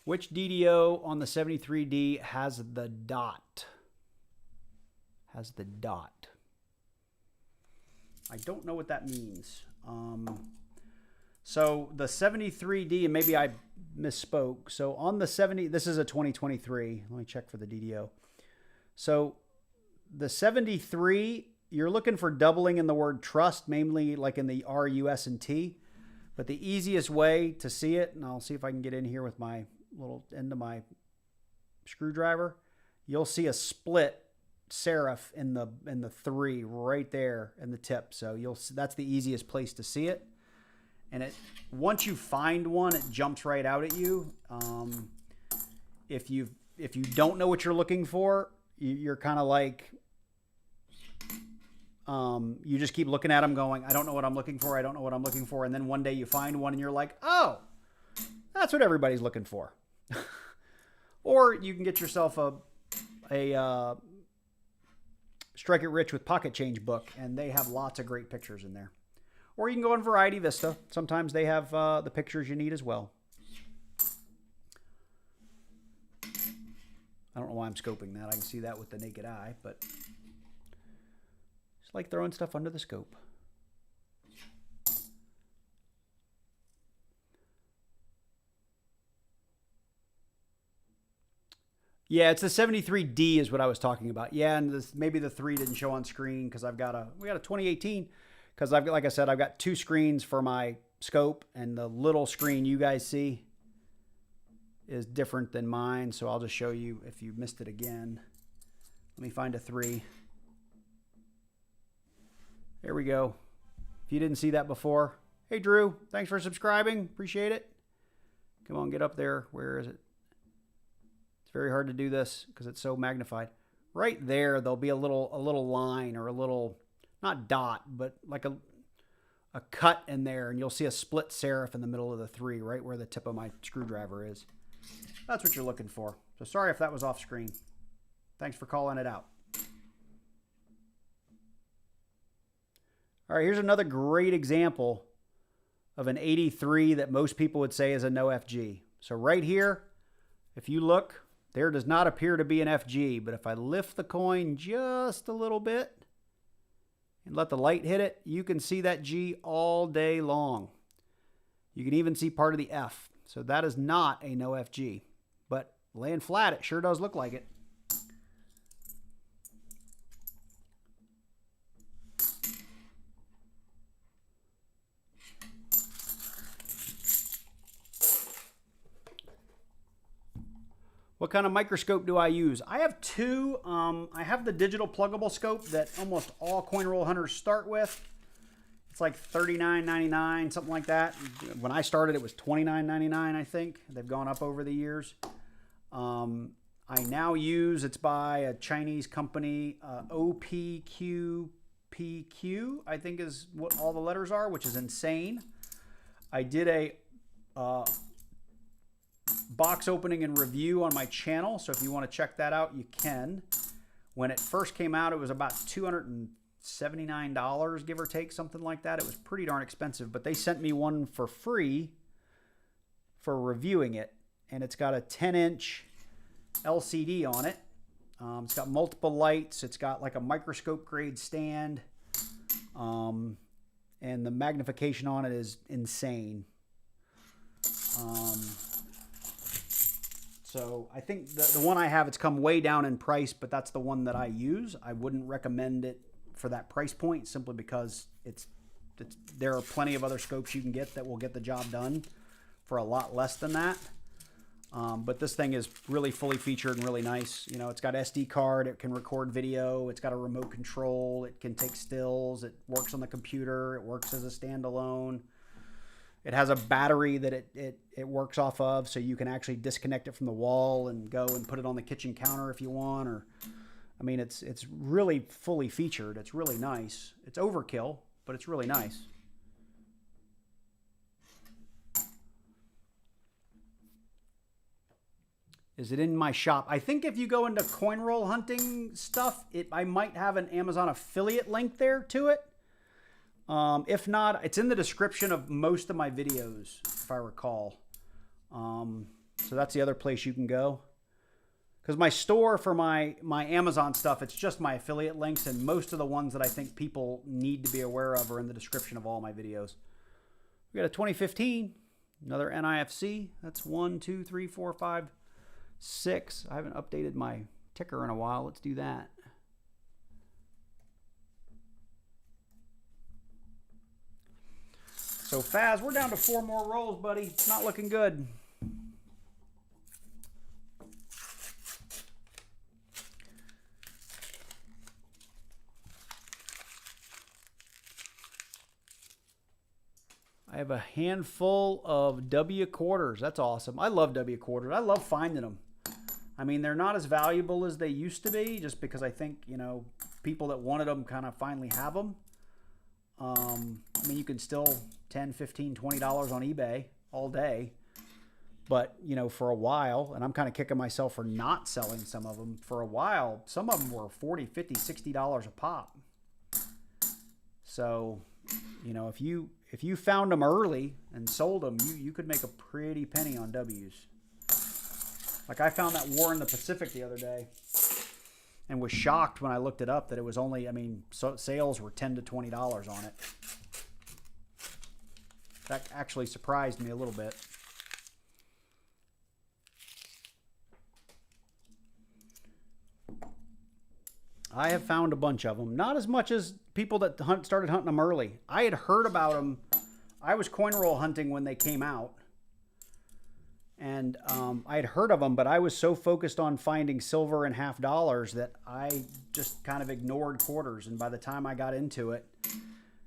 Which DDO on the 73D has the dot? Has the dot. I don't know what that means. So the 73D, and maybe I misspoke. So on the 70, this is a 2023. Let me check for the DDO. So the 73, you're looking for doubling in the word trust, mainly like in the R, U, S, and T. But the easiest way to see it, and I'll see if I can get in here with my little end of my screwdriver, you'll see a split serif in the 3 right there in the tip. So that's the easiest place to see it. And once you find one, it jumps right out at you. If you don't know what you're looking for, you're kind of like, you just keep looking at them going, I don't know what I'm looking for. I don't know what I'm looking for. And then one day you find one and you're like, oh, that's what everybody's looking for. Or you can get yourself a Strike It Rich with Pocket Change book, and they have lots of great pictures in there. Or you can go on Variety Vista. Sometimes they have the pictures you need as well. I don't know why I'm scoping that. I can see that with the naked eye, but Just like throwing stuff under the scope. Yeah, it's the 73D is what I was talking about. Yeah, and this, maybe the 3 didn't show on screen because we got a 2018. Because I've got, like I said, I've got 2 screens for my scope, and the little screen you guys see is different than mine. So I'll just show you if you missed it again. Let me find a 3. There we go. If you didn't see that before, hey Drew, thanks for subscribing. Appreciate it. Come on, get up there. Where is it? It's very hard to do this because it's so magnified. Right there, there'll be a little line or a little, not dot, but like a cut in there, and you'll see a split serif in the middle of the 3, right where the tip of my screwdriver is. That's what you're looking for. So sorry if that was off screen. Thanks for calling it out. All right, here's another great example of an 83 that most people would say is a no FG. So right here, if you look, there does not appear to be an FG, but if I lift the coin just a little bit and let the light hit it, you can see that G all day long. You can even see part of the F. So that is not a no FG, but laying flat, it sure does look like it. What kind of microscope do I use? I have 2. I have the digital pluggable scope that almost all coin roll hunters start with. It's like $39.99, something like that. When I started, it was $29.99, I think. They've gone up over the years. I now use, it's by a Chinese company, OPQPQ, I think is what all the letters are, which is insane. I did a box opening and review on my channel, so if you want to check that out, you can. When it first came out, it was about $279, give or take, something like that. It was pretty darn expensive, but they sent me one for free for reviewing it, and it's got a 10-inch LCD on it. It's got multiple lights. It's got like a microscope grade stand, and the magnification on it is insane. So I think the one I have, it's come way down in price, but that's the one that I use. I wouldn't recommend it for that price point simply because there are plenty of other scopes you can get that will get the job done for a lot less than that. But this thing is really fully featured and really nice. You know, it's got SD card, it can record video, it's got a remote control, it can take stills, it works on the computer, it works as a standalone. It has a battery that it works off of, so you can actually disconnect it from the wall and go and put it on the kitchen counter if you want. Or, I mean, it's really fully featured. It's really nice. It's overkill, but it's really nice. Is it in my shop? I think if you go into coin roll hunting stuff, I might have an Amazon affiliate link there to it. If not, it's in the description of most of my videos, if I recall. So that's the other place you can go. Because my store for my Amazon stuff, it's just my affiliate links, and most of the ones that I think people need to be aware of are in the description of all my videos. We got a 2015, another NIFC. That's 1, 2, 3, 4, 5, 6. I haven't updated my ticker in a while. Let's do that. So Faz, we're down to 4 more rolls, buddy. It's not looking good. I have a handful of W quarters. That's awesome. I love W quarters. I love finding them. I mean, they're not as valuable as they used to be, just because I think, you know, people that wanted them kind of finally have them. I mean, you can still $10, $15, $20 on eBay all day. But, you know, for a while, and I'm kind of kicking myself for not selling some of them. For a while, some of them were $40, $50, $60 a pop. So, you know, if you found them early and sold them, you could make a pretty penny on W's. Like I found that War in the Pacific the other day. and was shocked when I looked it up that it was only, I mean, so sales were $10 to $20 on it. That actually surprised me a little bit. I have found a bunch of them. Not as much as people that started hunting them early. I had heard about them. I was coin roll hunting when they came out. And I had heard of them, but I was so focused on finding silver and half dollars that I just kind of ignored quarters. And by the time I got into it,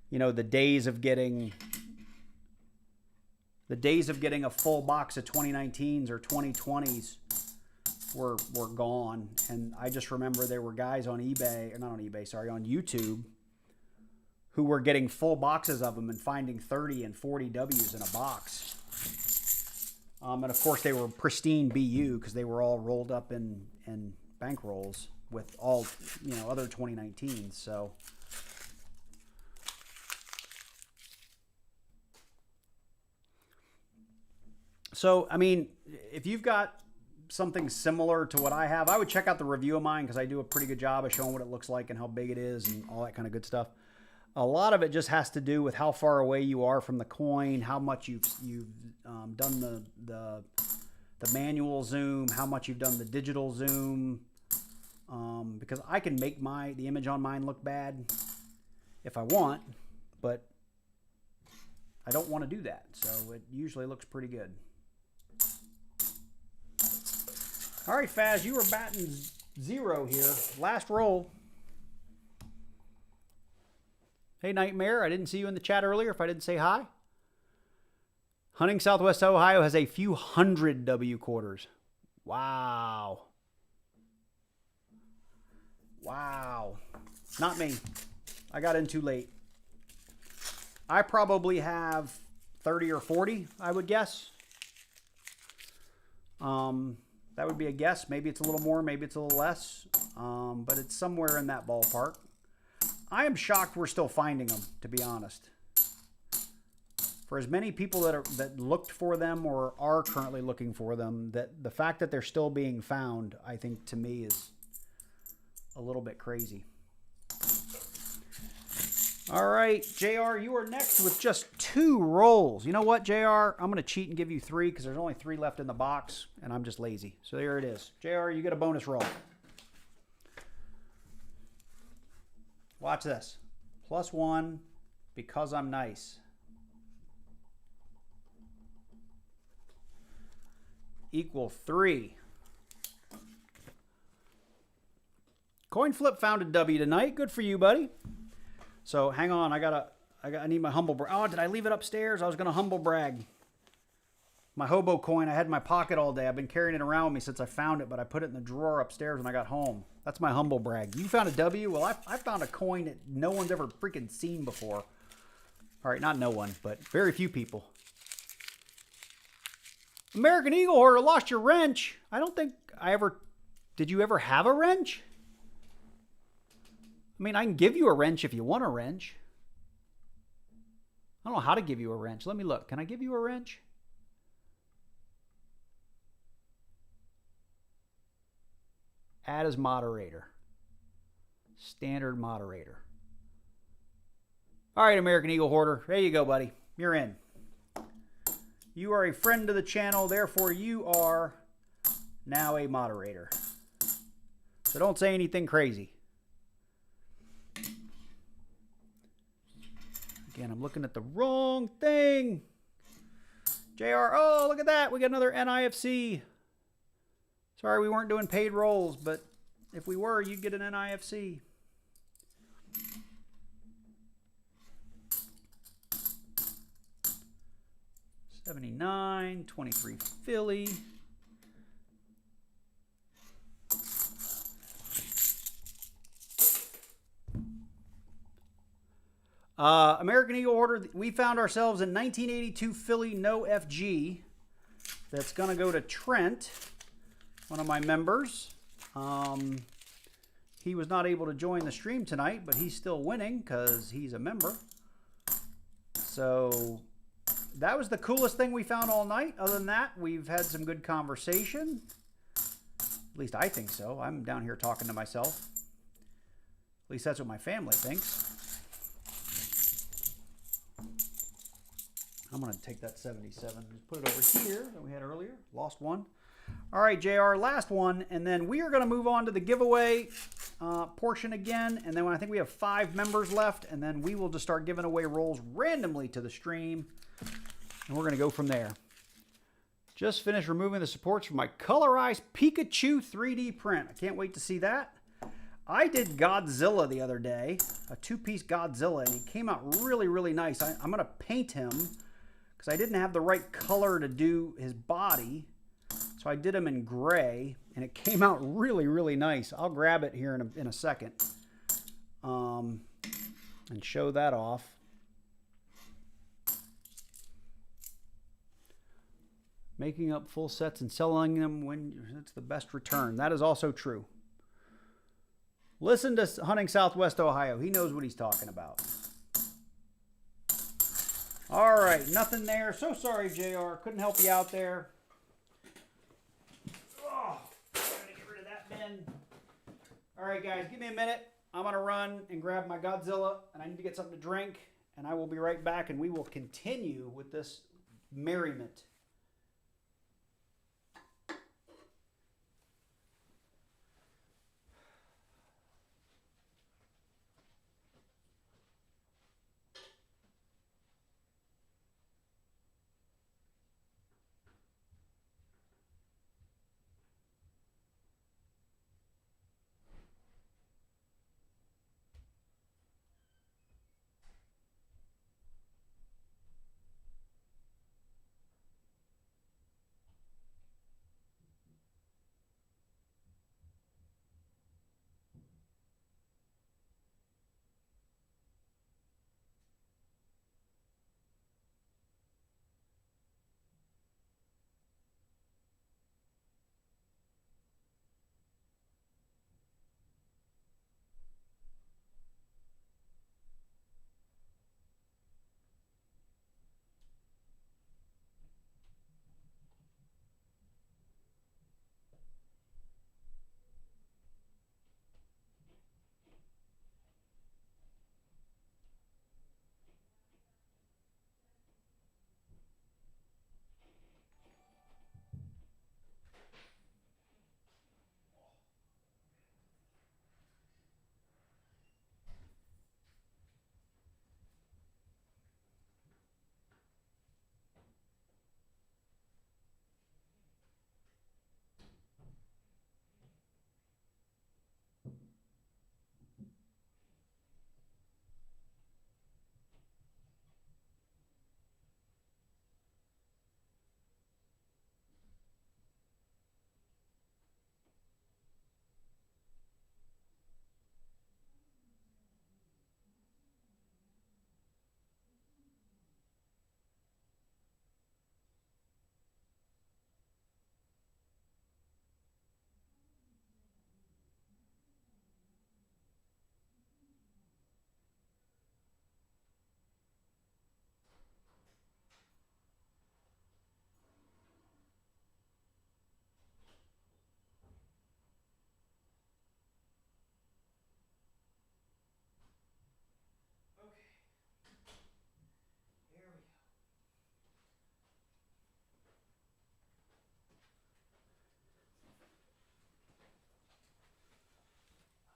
you know, the days of getting a full box of 2019s or 2020s were gone. And I just remember there were guys on eBay, or not on eBay, sorry, on YouTube, who were getting full boxes of them and finding 30 and 40 W's in a box. And of course they were pristine BU because they were all rolled up in bank rolls with all, you know, other 2019s. So I mean, if you've got something similar to what I have, I would check out the review of mine because I do a pretty good job of showing what it looks like and how big it is and all that kind of good stuff. A lot of it just has to do with how far away you are from the coin, how much you've done the manual zoom, how much you've done the digital zoom, because I can make the image on mine look bad if I want, but I don't want to do that, so it usually looks pretty good. All right, Faz, you were batting 0 here. Last roll. Hey, Nightmare, I didn't see you in the chat earlier if I didn't say hi. Hunting Southwest Ohio has a few hundred W quarters. Wow. Wow. Not me. I got in too late. I probably have 30 or 40, I would guess. That would be a guess. Maybe it's a little more, maybe it's a little less, but it's somewhere in that ballpark. I am shocked we're still finding them, to be honest. For as many people that looked for them or are currently looking for them, that the fact that they're still being found, I think to me is a little bit crazy. All right, JR, you are next with just 2 rolls. You know what, JR? I'm going to cheat and give you 3 because there's only 3 left in the box, and I'm just lazy. So there it is. JR, you get a bonus roll. Watch this. +1 because I'm nice. Equal 3. Coin flip found a W tonight. Good for you, buddy. So hang on, I need my humble brag. Oh, did I leave it upstairs? I was gonna humble brag. My hobo coin I had in my pocket all day. I've been carrying it around with me since I found it, but I put it in the drawer upstairs when I got home. That's my humble brag. You found a W? Well, I found a coin that no one's ever freaking seen before. All right, not no one, but very few people. American Eagle Hoarder, lost your wrench. I don't think I ever... Did you ever have a wrench? I mean, I can give you a wrench if you want a wrench. I don't know how to give you a wrench. Let me look. Can I give you a wrench? Add as moderator. Standard moderator. All right, American Eagle Hoarder. There you go, buddy. You're in. You are a friend of the channel, therefore you are now a moderator. So don't say anything crazy. Again, I'm looking at the wrong thing. JR, oh, look at that. We got another NIFC. Sorry we weren't doing paid rolls, but if we were, you'd get an NIFC. $79, 23 Philly. American Eagle Hoarder, we found ourselves in 1982 Philly no FG. That's going to go to Trent, one of my members. He was not able to join the stream tonight, but he's still winning because he's a member. So that was the coolest thing we found all night. Other than that, we've had some good conversation. At least I think so. I'm down here talking to myself. least that's what my family thinks. I'm going to take that 77, just put it over here that we had earlier. Lost one. All right, JR, last one, and then we are going to move on to the giveaway portion again, and then I think we have 5 members left, and then we will just start giving away rolls randomly to the stream, and we're going to go from there. Just finished removing the supports from my colorized Pikachu 3D print. I can't wait to see that. I did Godzilla the other day, a 2-piece Godzilla, and he came out really, really nice. I'm going to paint him because I didn't have the right color to do his body. So I did him in gray, and it came out really, really nice. I'll grab it here in a second and show that off. Making up full sets and selling them when it's the best return. That is also true. Listen to Hunting Southwest Ohio. He knows what he's talking about. All right, nothing there. So sorry, JR. Couldn't help you out there. Oh, trying to get rid of that bin. All right, guys, give me a minute. I'm going to run and grab my Godzilla, and I need to get something to drink, and I will be right back, and we will continue with this merriment.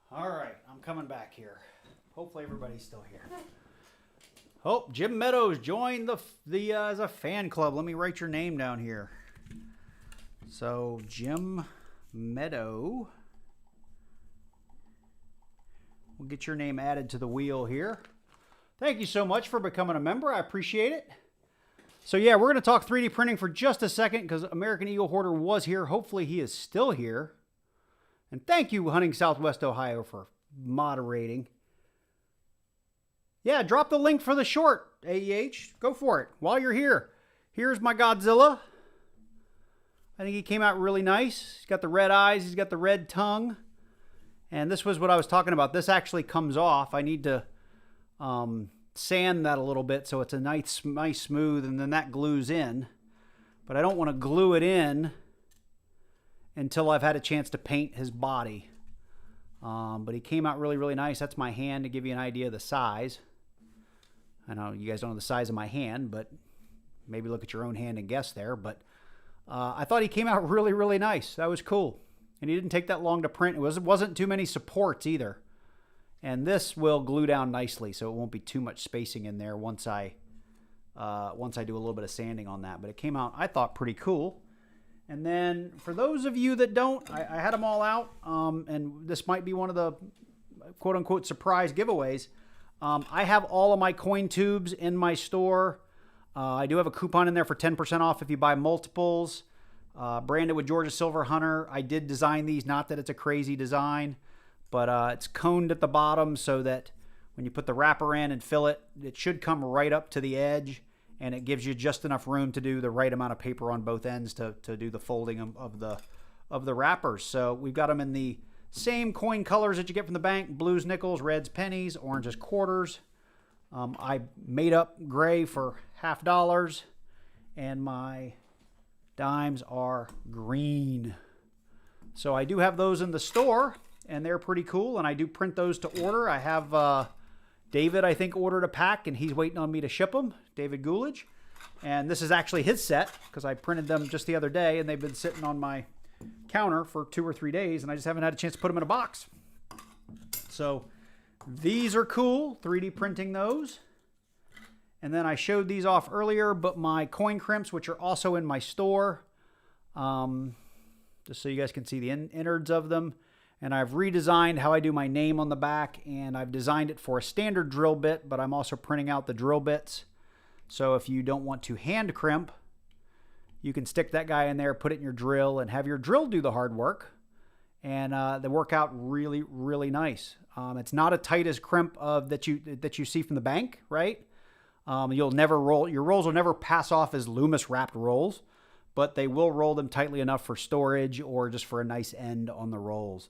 All right, I'm coming back here. Hopefully everybody's still here. Oh, Jim Meadows joined the as a fan club. Let me write your name down here. So Jim Meadow. We'll get your name added to the wheel here. Thank you so much for becoming a member. I appreciate it. So yeah, we're going to talk 3D printing for just a second because American Eagle Hoarder was here. Hopefully he is still here. And thank you, Hunting Southwest Ohio, for moderating. Yeah, drop the link for the short, AEH. Go for it while you're here. Here's my Godzilla. I think he came out really nice. He's got the red eyes. He's got the red tongue. And this was what I was talking about. This actually comes off. I need to sand that a little bit so it's a nice smooth, and then that glues in. But I don't want to glue it in until I've had a chance to paint his body. But he came out really, really nice. That's my hand to give you an idea of the size. I know you guys don't know the size of my hand, but maybe look at your own hand and guess there. But I thought he came out really, really nice. That was cool. And he didn't take that long to print. It wasn't too many supports either. And this will glue down nicely, so it won't be too much spacing in there once I do a little bit of sanding on that. But it came out, I thought, pretty cool. And then for those of you that don't, I had them all out, and this might be one of the quote-unquote surprise giveaways. I have all of my coin tubes in my store. I do have a coupon in there for 10% off if you buy multiples. Branded with Georgia Silver Hunter. I did design these, not that it's a crazy design, but it's coned at the bottom so that when you put the wrapper in and fill it, it should come right up to the edge, and it gives you just enough room to do the right amount of paper on both ends to do the folding of the wrappers. So we've got them in the same coin colors that you get from the bank: blues, nickels, reds, pennies, oranges, quarters. I made up gray for $50, and my dimes are green. So I do have those in the store, and they're pretty cool, and I do print those to order. I have David, I think, ordered a pack, and he's waiting on me to ship them, David Goolage. And this is actually his set, because I printed them just the other day, and they've been sitting on my counter for 2 or 3 days, and I just haven't had a chance to put them in a box. So these are cool, 3D printing those. And then I showed these off earlier, but my coin crimps, which are also in my store, just so you guys can see the innards of them. And I've redesigned how I do my name on the back, and I've designed it for a standard drill bit, but I'm also printing out the drill bits. So if you don't want to hand crimp, you can stick that guy in there, put it in your drill, and have your drill do the hard work. And they work out really, really nice. It's not as tight as crimp that you see from the bank, right? You'll never roll, your rolls will never pass off as Loomis wrapped rolls, but they will roll them tightly enough for storage or just for a nice end on the rolls.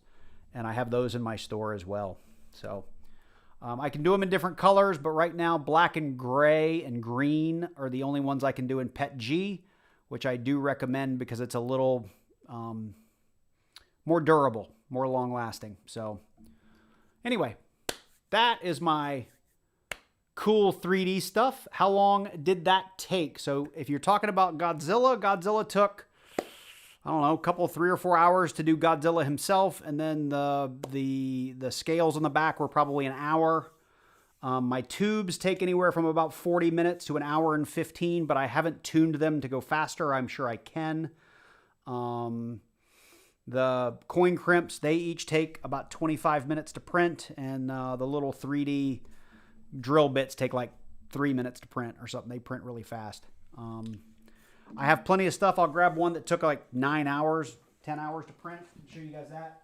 And I have those in my store as well. So I can do them in different colors, but right now black and gray and green are the only ones I can do in PET G, which I do recommend because it's a little more durable, more long lasting. So anyway, that is my cool 3D stuff. How long did that take? So if you're talking about Godzilla took, I don't know, a couple, 3 or 4 hours to do Godzilla himself, and then the scales on the back were probably an hour. My tubes take anywhere from about 40 minutes to an hour and 15, but I haven't tuned them to go faster. I'm sure I can. The coin crimps, they each take about 25 minutes to print, and the little 3D drill bits take like 3 minutes to print or something. They print really fast. I have plenty of stuff. I'll grab one that took like 9 hours, 10 hours to print. I'll show you guys that.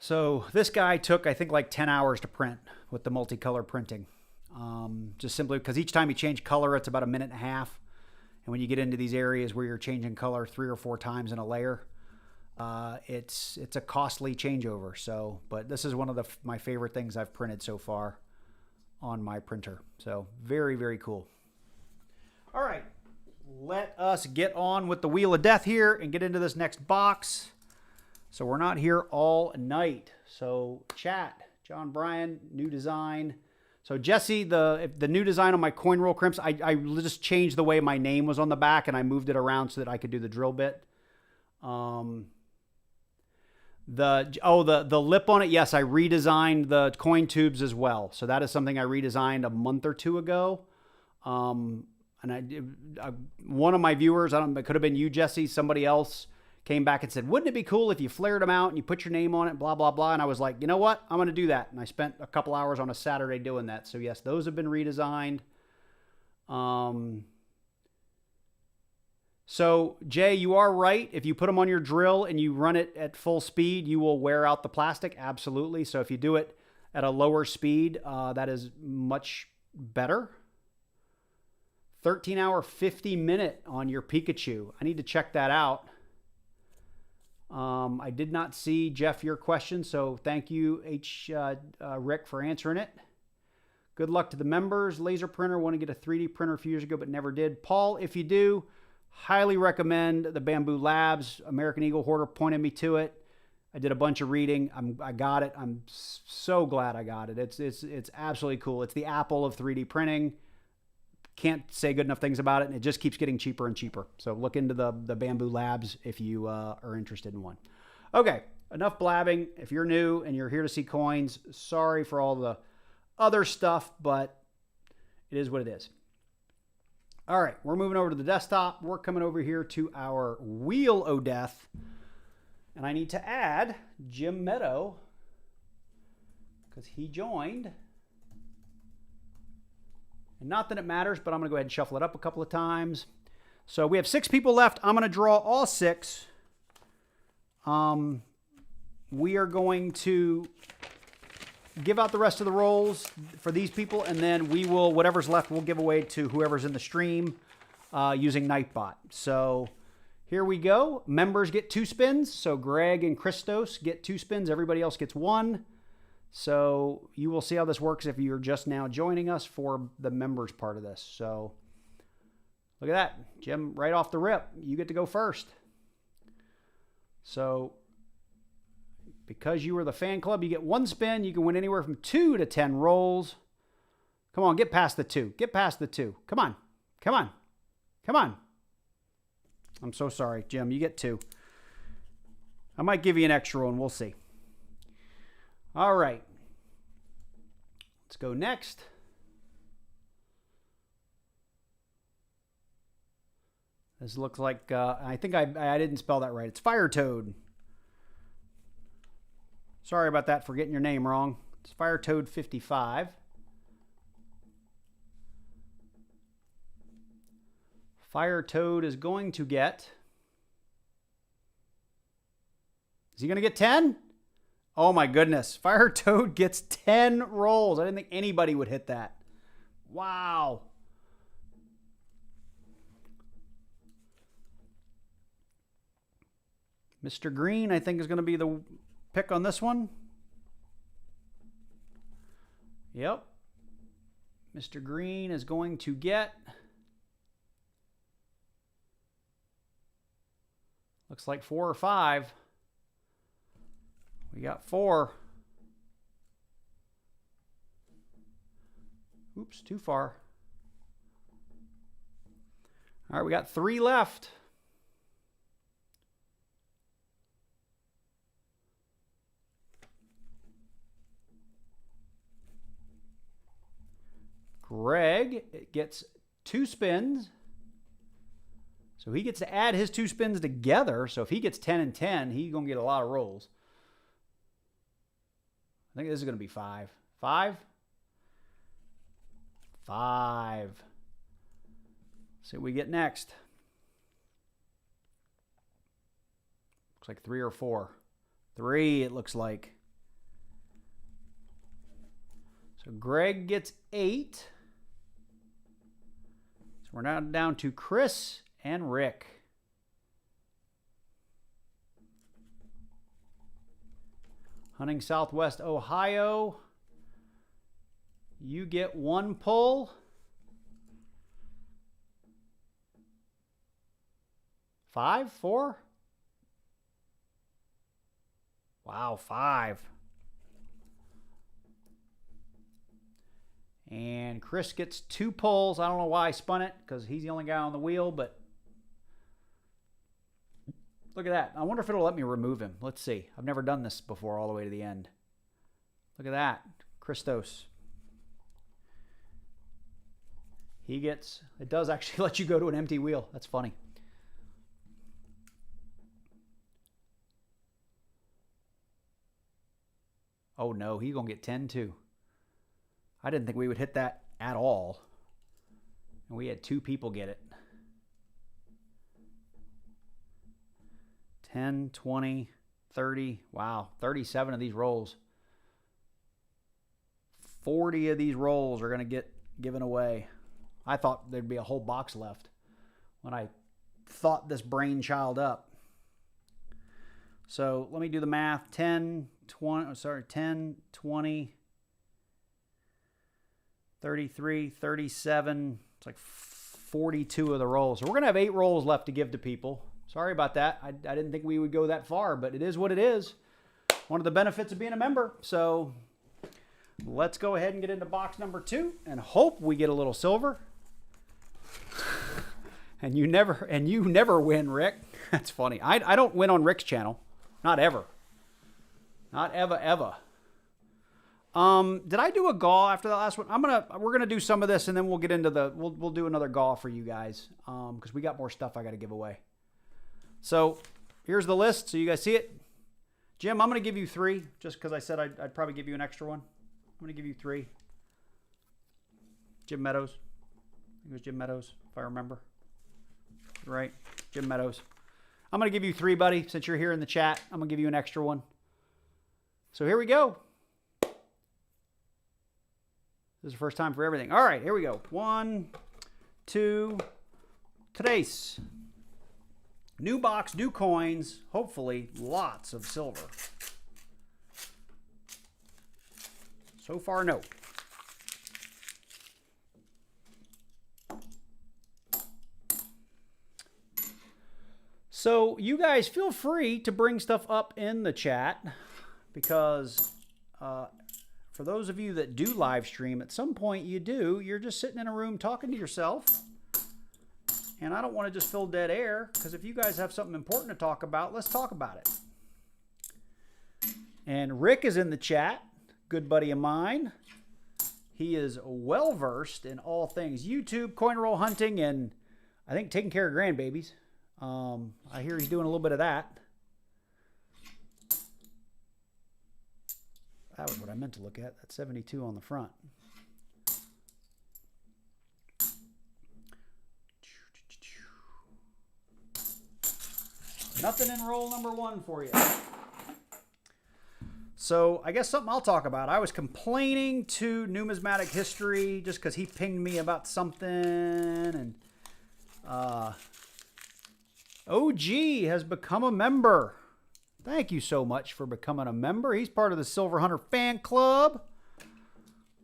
So this guy took, I think, like 10 hours to print with the multicolor printing. Just simply because each time you change color, it's about 1.5 minutes. And when you get into these areas where you're changing color 3 or 4 times in a layer, it's a costly changeover. So, but this is one of my favorite things I've printed so far on my printer. So very, very cool. All right, let us get on with the Wheel of Death here and get into this next box. So we're not here all night. So chat, John Bryan, new design. So Jesse, the new design on my coin roll crimps, I just changed the way my name was on the back, and I moved it around so that I could do the drill bit. The lip on it, yes, I redesigned the coin tubes as well. So that is something I redesigned a month or 2 ago. And one of my viewers, it could have been you, Jesse, somebody else, came back and said, wouldn't it be cool if you flared them out and you put your name on it, blah, blah, blah. And I was like, you know what? I'm going to do that. And I spent a couple hours on a Saturday doing that. So yes, those have been redesigned. So Jay, you are right. If you put them on your drill and you run it at full speed, you will wear out the plastic. Absolutely. So if you do it at a lower speed, that is much better. 13-hour, 50-minute on your Pikachu. I need to check that out. I did not see, Jeff, your question, so thank you, Rick, for answering it. Good luck to the members. Laser printer, want to get a 3D printer a few years ago, but never did. Paul, if you do, highly recommend the Bamboo Labs. American Eagle Hoarder pointed me to it. I did a bunch of reading. I got it. I'm so glad I got it. It's absolutely cool. It's the Apple of 3D printing. Can't say good enough things about it, and it just keeps getting cheaper and cheaper. So look into the Bamboo Labs if you are interested in one. Okay, enough blabbing. If you're new and you're here to see coins, sorry for all the other stuff, but it is what it is. All right, we're moving over to the desktop. We're coming over here to our Wheel o' Death, and I need to add Jim Meadow because he joined. And not that it matters, but I'm going to go ahead and shuffle it up a couple of times. So we have 6 people left. I'm going to draw all 6. We are going to give out the rest of the rolls for these people, and then we will, whatever's left, we'll give away to whoever's in the stream using Nightbot. So here we go. Members get 2 spins. So Greg and Christos get 2 spins. Everybody else gets 1. So you will see how this works if you're just now joining us for the members part of this. So look at that. Jim, right off the rip, you get to go first. So because you were the fan club, you get 1 spin. You can win anywhere from 2 to 10 rolls. Come on, get past the 2. Get past the 2. Come on. Come on. Come on. I'm so sorry, Jim. You get 2. I might give you an extra one. We'll see. All right. Let's go next. This looks like, I think I didn't spell that right. It's Fire Toad. Sorry about that for getting your name wrong. It's Fire Toad 55. Fire Toad is going to get... Is he going to get 10? Oh my goodness. Fire Toad gets 10 rolls. I didn't think anybody would hit that. Wow. Mr. Green, I think, is going to be the pick on this one. Yep. Mr. Green is going to get... Looks like 4 or 5. We got 4. Oops, too far. All right, we got 3 left. Greg gets 2 spins. So he gets to add his 2 spins together. So if he gets 10 and 10, he's going to get a lot of rolls. I think this is going to be 5. 5? 5. See what we get next. Looks like 3 or 4. 3, it looks like. So Greg gets 8. So we're now down to Chris and Rick. Hunting Southwest Ohio. You get 1 pull. 5? 4? Wow, 5. And Chris gets 2 pulls. I don't know why I spun it, because he's the only guy on the wheel, but look at that. I wonder if it'll let me remove him. Let's see. I've never done this before all the way to the end. Look at that. Christos. He gets... It does actually let you go to an empty wheel. That's funny. Oh, no. He's going to get 10, too. I didn't think we would hit that at all. And we had 2 people get it. 10, 20, 30. Wow, 37 of these rolls. 40 of these rolls are going to get given away. I thought there'd be a whole box left when I thought this brainchild up. So let me do the math. 10, 20, sorry, 10, 20, 33, 37. It's like 42 of the rolls. So we're going to have 8 rolls left to give to people. Sorry about that. I didn't think we would go that far, but it is what it is. One of the benefits of being a member. So let's go ahead and get into box number 2 and hope we get a little silver. And you never win, Rick. That's funny. I don't win on Rick's channel. Not ever. Not ever. Did I do a GAW after the last one? We're gonna do some of this and then we'll get into we'll do another GAW for you guys. Because we got more stuff I gotta give away. So here's the list so you guys see it. Jim, I'm gonna give you 3 just because I said I'd probably give you an extra one. I'm gonna give you 3. Jim Meadows. I think it was Jim Meadows, if I remember. Right, Jim Meadows. I'm gonna give you 3, buddy, since you're here in the chat. I'm gonna give you an extra one. So here we go. This is the first time for everything. All right, here we go. 1, 2, 3. New box, new coins. Hopefully, lots of silver. So far, no. So you guys feel free to bring stuff up in the chat because for those of you that do live stream, at some point you're just sitting in a room talking to yourself. And I don't want to just fill dead air because if you guys have something important to talk about, let's talk about it. And Rick is in the chat, good buddy of mine. He is well versed in all things YouTube, coin roll hunting, and I think taking care of grandbabies. I hear he's doing a little bit of that. That was what I meant to look at. That 72 on the front. Nothing in roll number 1 for you. So I guess something I'll talk about. I was complaining to Numismatic History just because he pinged me about something, and OG has become a member. Thank you so much for becoming a member. He's part of the Silver Hunter fan club.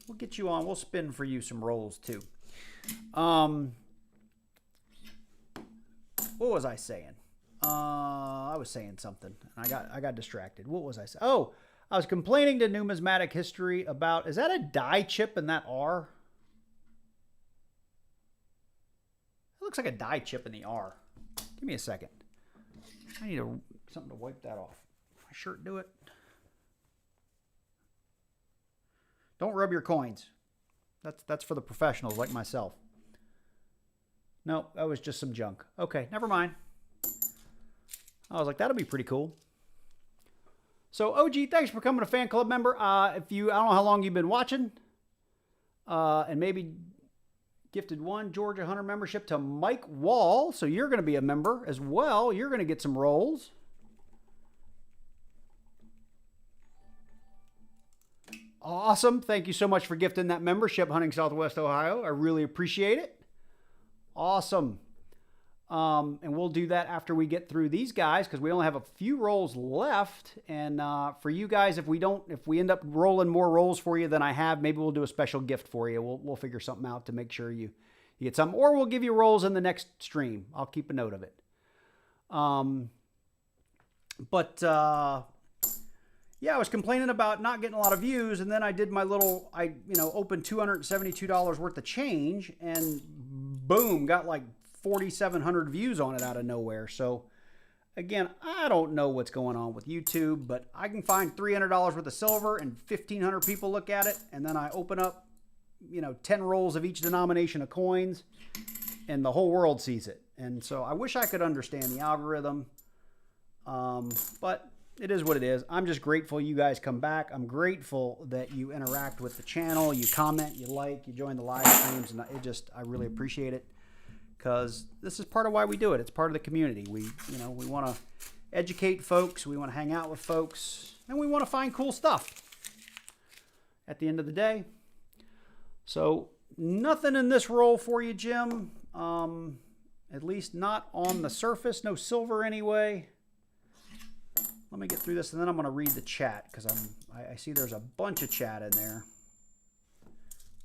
We'll get you on. We'll spin for you some rolls too. What was I saying? I was saying something. I got distracted. What was I saying? Oh, I was complaining to Numismatic History about, is that a die chip in that R? It looks like a die chip in the R. Give me a second. I need something to wipe that off. My shirt do it. Don't rub your coins. That's for the professionals like myself. No, that was just some junk. Okay, never mind. I was like, that'll be pretty cool. So OG, thanks for becoming a fan club member. I don't know how long you've been watching, and maybe gifted 1 Georgia Hunter membership to Mike Wall. So you're going to be a member as well. You're going to get some rolls. Awesome. Thank you so much for gifting that membership, Hunting Southwest Ohio. I really appreciate it. Awesome. And we'll do that after we get through these guys because we only have a few rolls left. And for you guys, if we end up rolling more rolls for you than I have, maybe we'll do a special gift for you. We'll figure something out to make sure you get something, or we'll give you rolls in the next stream. I'll keep a note of it. Yeah, I was complaining about not getting a lot of views, and then I did my little, opened $272 worth of change, and boom, got like 4,700 views on it out of nowhere. So again, I don't know what's going on with YouTube, but I can find $300 worth of silver and 1,500 people look at it, and then I open up, 10 rolls of each denomination of coins, and the whole world sees it. And so I wish I could understand the algorithm, but it is what it is. I'm just grateful you guys come back. I'm grateful that you interact with the channel, you comment, you like, you join the live streams, and I really appreciate it. Because this is part of why we do it. It's part of the community. We want to educate folks. We want to hang out with folks. And we want to find cool stuff at the end of the day. So nothing in this roll for you, Jim. At least not on the surface. No silver anyway. Let me get through this, and then I'm going to read the chat, because I see there's a bunch of chat in there.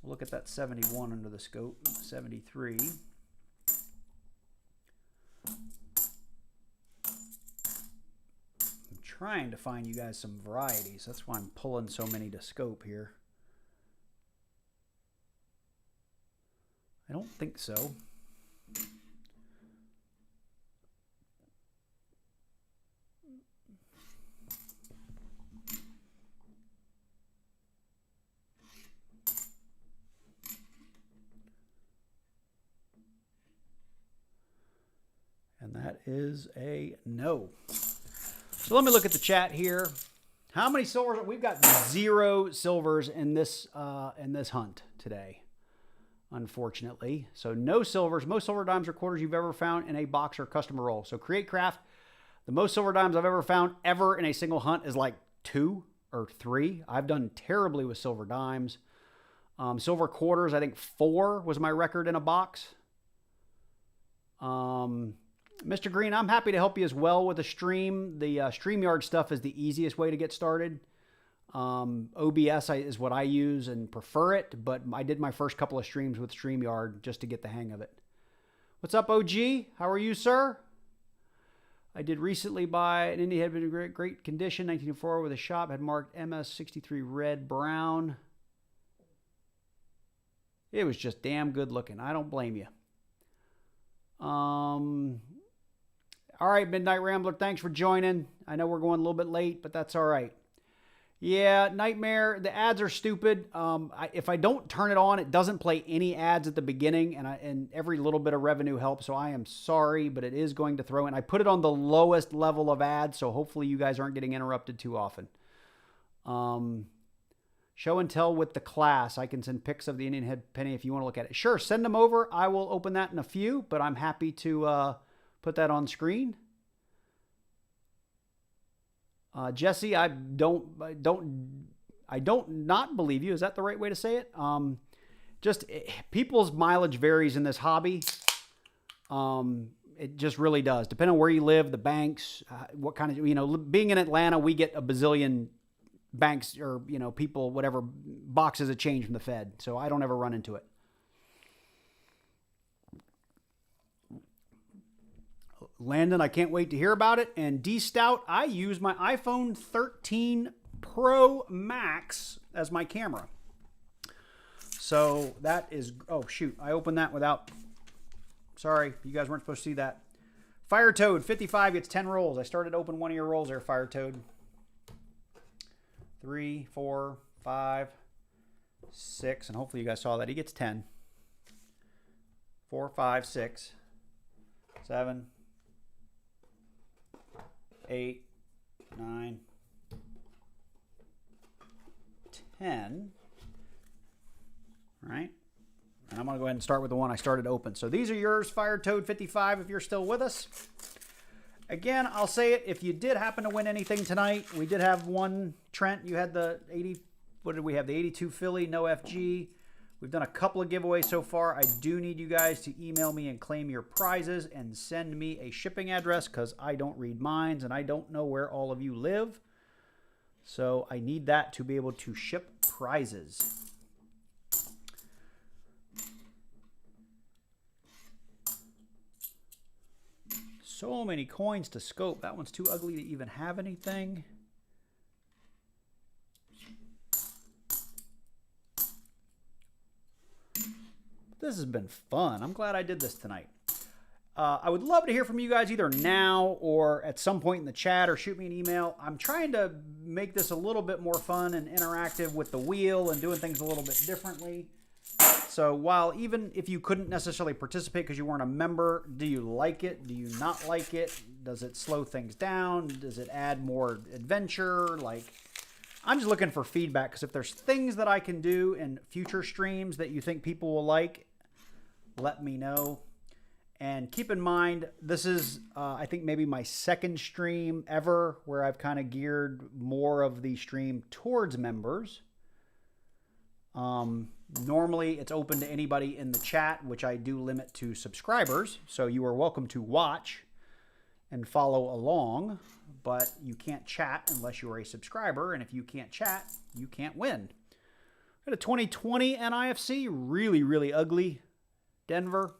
We'll look at that 71 under the scope, 73. I'm trying to find you guys some varieties. That's why I'm pulling so many to scope here. I don't think so. And that is a no. So let me look at the chat here. How many silvers? We've got 0 silvers in this hunt today, unfortunately. So no silvers. Most silver dimes or quarters you've ever found in a box or customer roll. So Create Craft, the most silver dimes I've ever found ever in a single hunt is like 2 or 3. I've done terribly with silver dimes. Silver quarters, I think 4 was my record in a box. Mr. Green, I'm happy to help you as well with the stream. The StreamYard stuff is the easiest way to get started. OBS is what I use and prefer it, but I did my first couple of streams with StreamYard just to get the hang of it. What's up, OG? How are you, sir? I did recently buy an Indy, had been in great condition, 1904 with a shop, had marked MS63 red brown. It was just damn good looking. I don't blame you. All right, Midnight Rambler, thanks for joining. I know we're going a little bit late, but that's all right. Yeah, Nightmare, the ads are stupid. If I don't turn it on, it doesn't play any ads at the beginning, and every little bit of revenue helps, so I am sorry, but it is going to throw in. I put it on the lowest level of ads, so hopefully you guys aren't getting interrupted too often. Show and tell with the class. I can send pics of the Indian head penny if you want to look at it. Sure, send them over. I will open that in a few, but I'm happy to put that on screen. Jesse, I don't not believe you. Is that the right way to say it? People's mileage varies in this hobby. It just really does. Depending on where you live, the banks, what kind of, being in Atlanta, we get a bazillion banks or, people, whatever, boxes of change from the Fed. So I don't ever run into it. Landon, I can't wait to hear about it. And D Stout, I use my iPhone 13 Pro Max as my camera. So that is, oh shoot, I opened that without, sorry, you guys weren't supposed to see that. Fire Toad, 55 gets 10 rolls. I started to open one of your rolls there, Fire Toad. 3, 4, 5, 6, and hopefully you guys saw that. He gets 10. 4, 5, 6, 7, 8, 9, 10. All right. And I'm going to go ahead and start with the one I started to open. So these are yours, Fire Toad 55, if you're still with us. Again, I'll say it, if you did happen to win anything tonight, we did have one, Trent, you had the 80, what did we have? The 82 Philly, no FG. We've done a couple of giveaways so far. I do need you guys to email me and claim your prizes and send me a shipping address because I don't read minds and I don't know where all of you live. So I need that to be able to ship prizes. So many coins to scope. That one's too ugly to even have anything. This has been fun. I'm glad I did this tonight. I would love to hear from you guys either now or at some point in the chat or shoot me an email. I'm trying to make this a little bit more fun and interactive with the wheel and doing things a little bit differently. So while even if you couldn't necessarily participate because you weren't a member, do you like it? Do you not like it? Does it slow things down? Does it add more adventure? I'm just looking for feedback because if there's things that I can do in future streams that you think people will like, let me know. And keep in mind, this is, I think, maybe my second stream ever where I've kind of geared more of the stream towards members. Normally, it's open to anybody in the chat, which I do limit to subscribers. So you are welcome to watch and follow along. but you can't chat unless you're a subscriber, and if you can't chat, you can't win. Got a 2020 NIFC, really, really ugly Denver,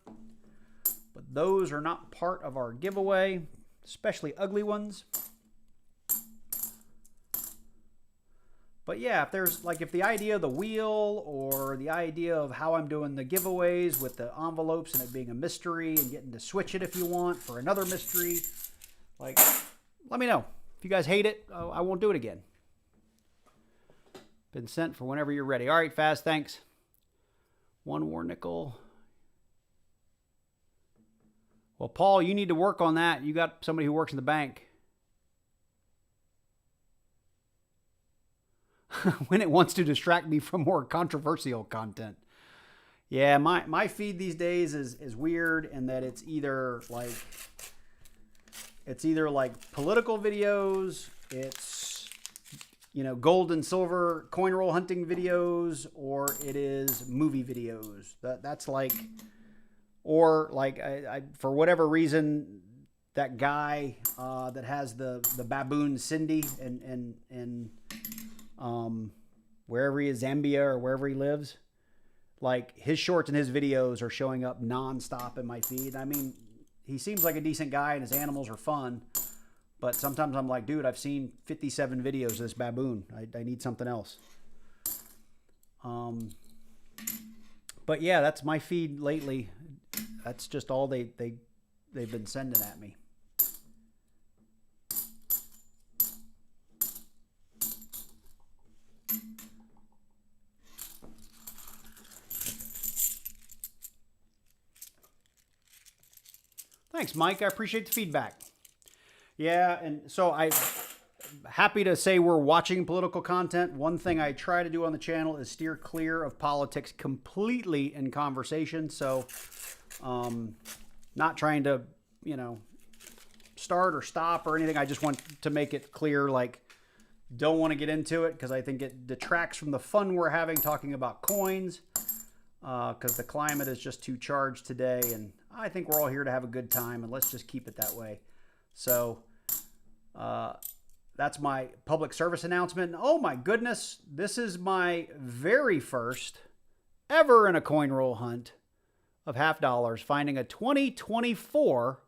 but those are not part of our giveaway, especially ugly ones. But yeah, if the idea of the wheel or the idea of how I'm doing the giveaways with the envelopes and it being a mystery and getting to switch it if you want for another mystery, like, let me know. If you guys hate it, I won't do it again. Been sent for whenever you're ready. All right, Faz, thanks. One more nickel. Well, Paul, you need to work on that. You got somebody who works in the bank. When it wants to distract me from more controversial content. Yeah, my feed these days is weird in that it's either like political videos, it's gold and silver coin roll hunting videos, or it is movie videos. That's like, or like I for whatever reason, that guy that has the baboon Cindy and wherever he is, Zambia or wherever he lives, like his shorts and his videos are showing up nonstop in my feed. I mean, he seems like a decent guy and his animals are fun, but sometimes I'm like, dude, I've seen 57 videos of this baboon. I need something else. But yeah, that's my feed lately. That's just all they've been sending at me. Thanks, Mike. I appreciate the feedback. Yeah, and so I'm happy to say we're watching political content. One thing I try to do on the channel is steer clear of politics completely in conversation. So not trying to, start or stop or anything. I just want to make it clear, like, don't want to get into it because I think it detracts from the fun we're having talking about coins because the climate is just too charged today, and I think we're all here to have a good time, and let's just keep it that way. So that's my public service announcement. Oh my goodness, this is my very first ever in a coin roll hunt of $50, finding a 2024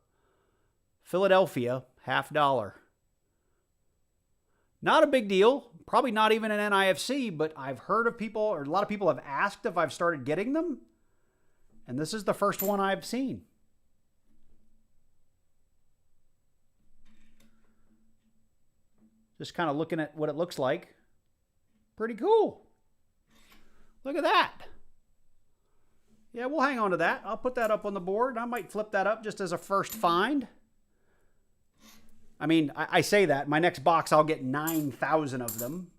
Philadelphia $50. Not a big deal, probably not even an NIFC, but I've heard of people, or a lot of people have asked if I've started getting them. And this is the first one I've seen. Just kind of looking at what it looks like. Pretty cool. Look at that. Yeah, we'll hang on to that. I'll put that up on the board. I might flip that up just as a first find. I mean, I say that. My next box, I'll get 9,000 of them.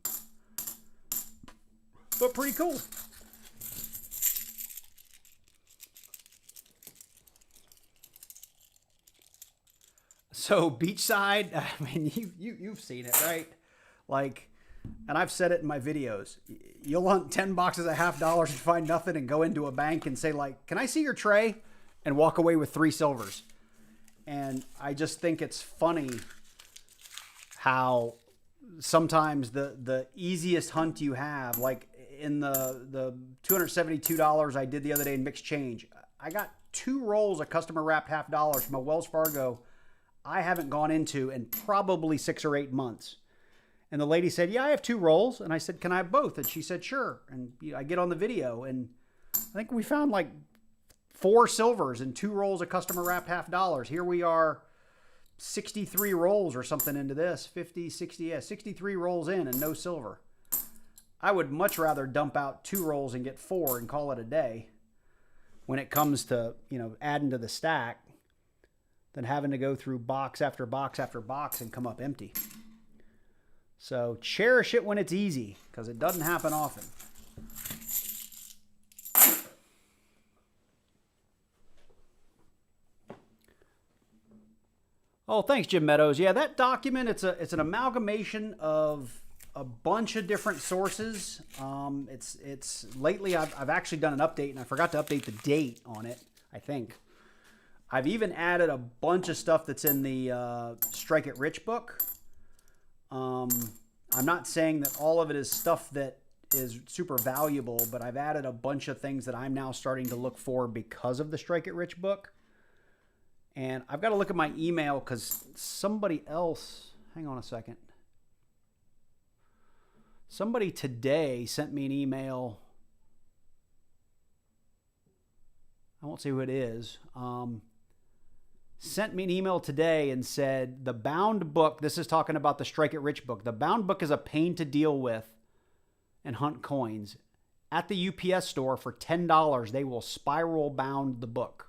But pretty cool. So beachside, I mean, you've seen it, right? Like, and I've said it in my videos. You'll hunt 10 boxes at $50 and find nothing and go into a bank and say, like, can I see your tray? And walk away with 3 silvers. And I just think it's funny how sometimes the easiest hunt you have, like in the $272 I did the other day in mixed change, I got 2 rolls of customer wrapped $50 from a Wells Fargo I haven't gone into in probably 6 or 8 months. And the lady said, yeah, I have 2 rolls. And I said, can I have both? And she said, sure. And I get on the video, and I think we found like 4 silvers and 2 rolls of customer wrapped $50. Here we are 63 rolls or something into this, 50, 60, yeah, 63 rolls in and no silver. I would much rather dump out 2 rolls and get 4 and call it a day when it comes to, adding to the stack than having to go through box after box after box and come up empty. So cherish it when it's easy, because it doesn't happen often. Oh, thanks, Jim Meadows. Yeah, that document, it's an amalgamation of a bunch of different sources. It's lately I've actually done an update, and I forgot to update the date on it, I think. I've even added a bunch of stuff that's in the Strike It Rich book. I'm not saying that all of it is stuff that is super valuable, but I've added a bunch of things that I'm now starting to look for because of the Strike It Rich book. And I've got to look at my email because somebody else, hang on a second. Somebody today sent me an email. I won't say who it is. Sent me an email today and said, the bound book, this is talking about the Strike It Rich book. The bound book is a pain to deal with and hunt coins. At the UPS store for $10, they will spiral bound the book.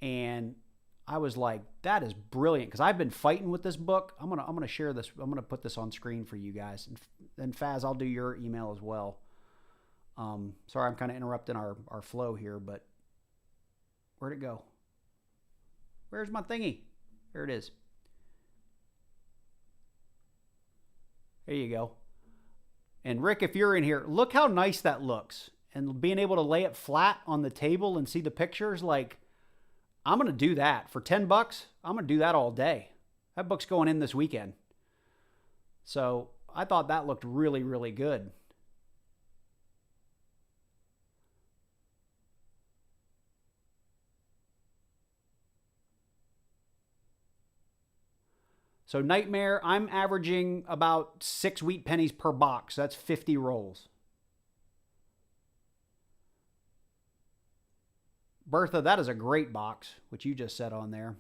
And I was like, that is brilliant, because I've been fighting with this book. I'm gonna share this. I'm gonna put this on screen for you guys. And Faz, I'll do your email as well. Sorry, I'm kind of interrupting our flow here, but where'd it go? Where's my thingy? There it is. There you go. And Rick, if you're in here, look how nice that looks. And being able to lay it flat on the table and see the pictures, like, I'm going to do that. For $10, I'm going to do that all day. That book's going in this weekend. So I thought that looked really, really good. So Nightmare, I'm averaging about 6 wheat pennies per box. That's 50 rolls. Bertha, that is a great box, which you just said on there.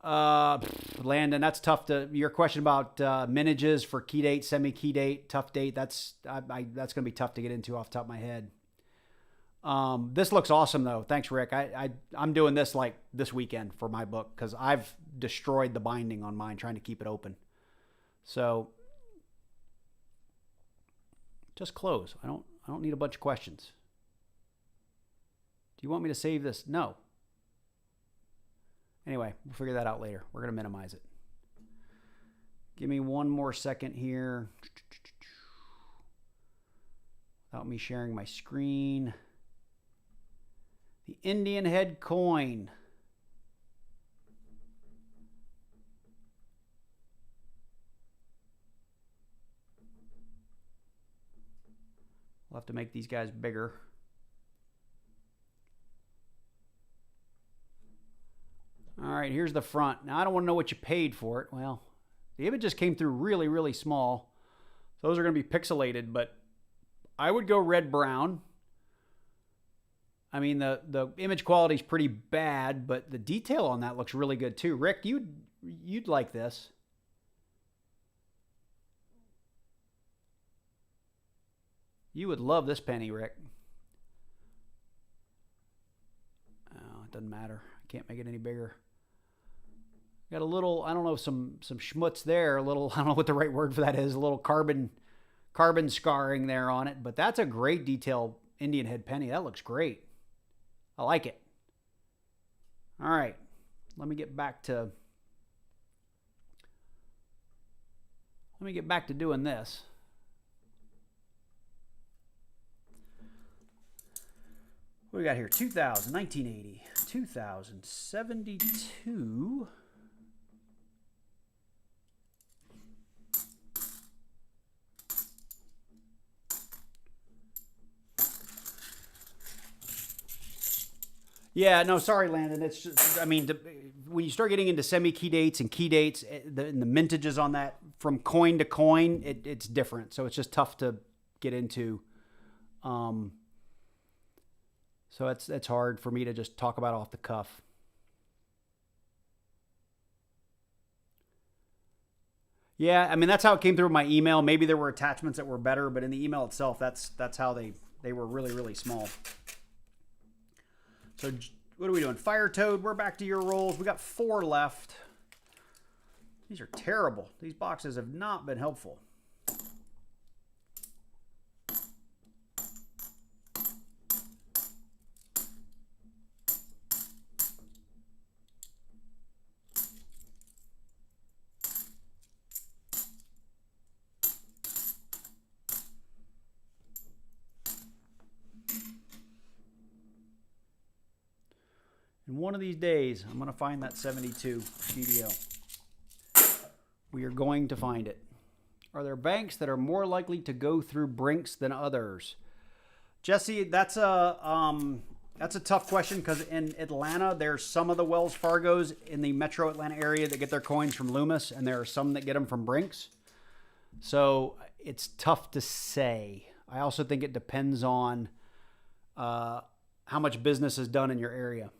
Landon, that's tough to, your question about mintages for key date, semi-key date, tough date, that's going to be tough to get into off the top of my head. This looks awesome though. Thanks, Rick. I'm doing this like this weekend for my book because I've destroyed the binding on mine trying to keep it open. So just close. I don't need a bunch of questions. Do you want me to save this? No. Anyway, we'll figure that out later. We're going to minimize it. Give me one more second here. Without me sharing my screen. The Indian head coin. We'll have to make these guys bigger. All right, here's the front. Now, I don't want to know what you paid for it. Well, the images came through really, really small. Those are going to be pixelated, but I would go red-brown. I mean, the image quality is pretty bad, but the detail on that looks really good too. Rick, you'd like this. You would love this penny, Rick. Oh, it doesn't matter. I can't make it any bigger. Got a little, I don't know, some schmutz there. A little, I don't know what the right word for that is. A little carbon scarring there on it. But that's a great detail Indian head penny. That looks great. I like it. All right. Let me get back to doing this. What do we got here? 2000, 1980, 2072. Yeah, no, sorry, Landon. It's just, I mean, when you start getting into semi-key dates and key dates, and the mintages on that from coin to coin, it's different. So it's just tough to get into. So it's hard for me to just talk about off the cuff. Yeah, I mean, that's how it came through my email. Maybe there were attachments that were better, but in the email itself, that's how they were really, really small. So what are we doing? Fire Toad, we're back to your rolls. We got 4 left. These are terrible. These boxes have not been helpful. And one of these days, I'm going to find that 72 GDO. We are going to find it. Are there banks that are more likely to go through Brinks than others? Jesse, that's a tough question because in Atlanta, there's some of the Wells Fargos in the metro Atlanta area that get their coins from Loomis, and there are some that get them from Brinks. So it's tough to say. I also think it depends on how much business is done in your area.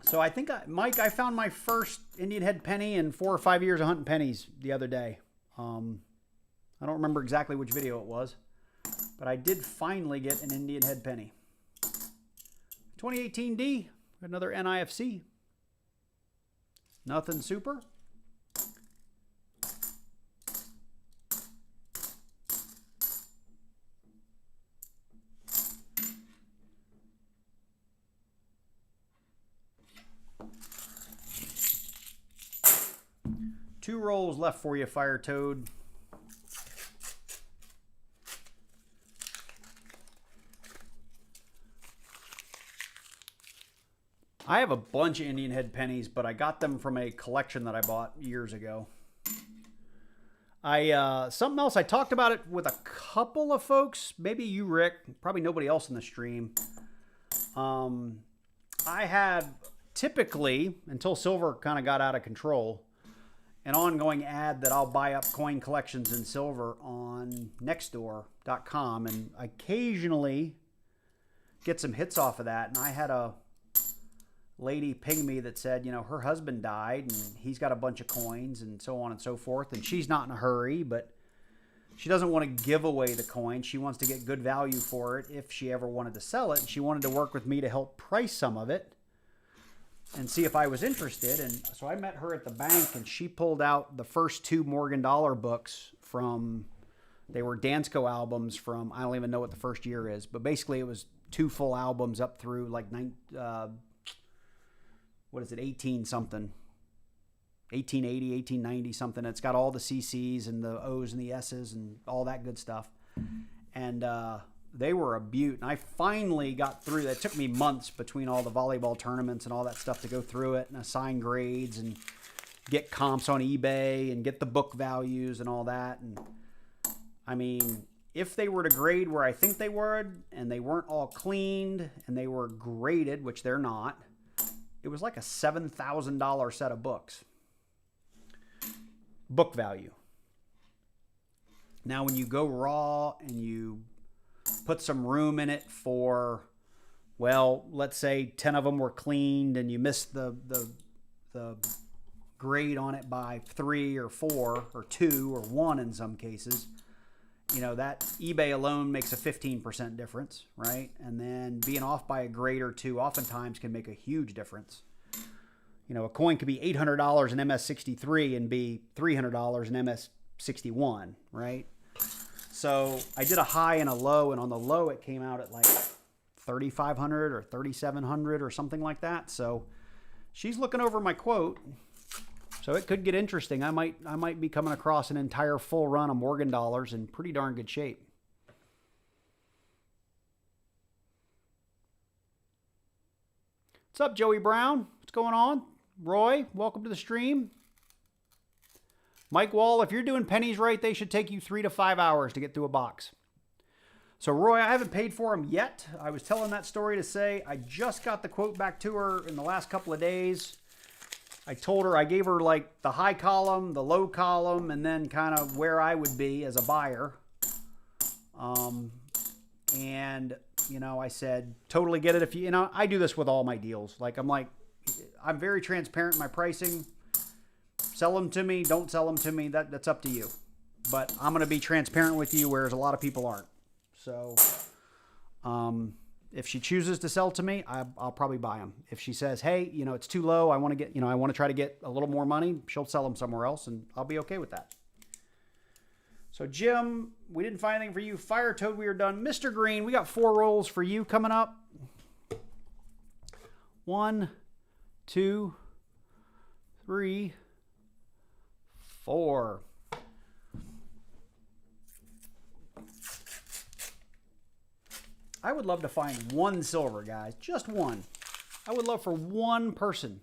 So I think, Mike, I found my first Indian head penny in 4 or 5 years of hunting pennies the other day. I don't remember exactly which video it was, but I did finally get an Indian head penny. 2018D, another NIFC. Nothing super. Two rolls left for you, Fire Toad. I have a bunch of Indian head pennies, but I got them from a collection that I bought years ago. Something else, I talked about it with a couple of folks, maybe you, Rick, probably nobody else in the stream. I had typically, until silver kind of got out of control, an ongoing ad that I'll buy up coin collections in silver on nextdoor.com, and occasionally get some hits off of that. And I had a lady ping me that said, you know, her husband died and he's got a bunch of coins and so on and so forth, and she's not in a hurry, but she doesn't want to give away the coin. She wants to get good value for it if she ever wanted to sell it, and she wanted to work with me to help price some of it and see if I was interested. And so I met her at the bank, and she pulled out the first 2 Morgan Dollar books from, they were Dansko albums from, I don't even know what the first year is, but basically it was 2 full albums up through like 18 something, 1880, 1890 something. It's got all the CCs and the O's and the S's and all that good stuff. And they were a beaut. And I finally got through that. It took me months between all the volleyball tournaments and all that stuff to go through it and assign grades and get comps on eBay and get the book values and all that. And I mean, if they were to grade where I think they would, and they weren't all cleaned and they were graded, which they're not, it was like a $7,000 set of books. Book value. Now, when you go raw and you put some room in it for, well, let's say 10 of them were cleaned and you missed the grade on it by 3 or 4 or 2 or 1 in some cases, you know, that eBay alone makes a 15% difference, right? And then being off by a grade or 2 oftentimes can make a huge difference. You know, a coin could be $800 in MS63 and be $300 in MS61, right? So I did a high and a low, and on the low it came out at like 3,500 or 3,700 or something like that. So she's looking over my quote, so it could get interesting. I might be coming across an entire full run of Morgan dollars in pretty darn good shape. What's up, Joey Brown? What's going on? Roy, welcome to the stream. Mike Wall, if you're doing pennies right, they should take you 3 to 5 hours to get through a box. So Roy, I haven't paid for them yet. I was telling that story to say I just got the quote back to her in the last couple of days. I told her, I gave her like the high column, the low column, and then kind of where I would be as a buyer. And, you know, I said, totally get it if you know, I do this with all my deals. I'm very transparent in my pricing. Sell them to me, don't sell them to me, that's up to you. But I'm going to be transparent with you, whereas a lot of people aren't. So if she chooses to sell to me, I'll probably buy them. If she says, hey, you know, it's too low, I want to try to get a little more money, she'll sell them somewhere else, and I'll be okay with that. So Jim, we didn't find anything for you. Fire Toad, we are done. Mr. Green, we got 4 rolls for you coming up. 1, 2, 3, 4. I would love to find one silver, guys. Just one. I would love for one person.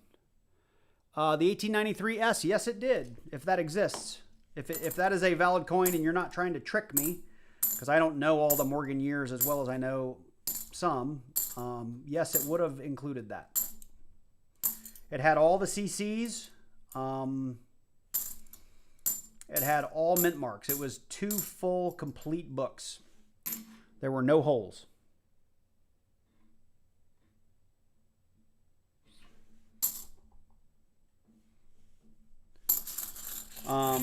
The 1893S, yes, it did, if that exists. If that is a valid coin and you're not trying to trick me, because I don't know all the Morgan years as well as I know some, yes, it would have included that. It had all the CCs. It had all mint marks. It was 2 full, complete books. There were no holes.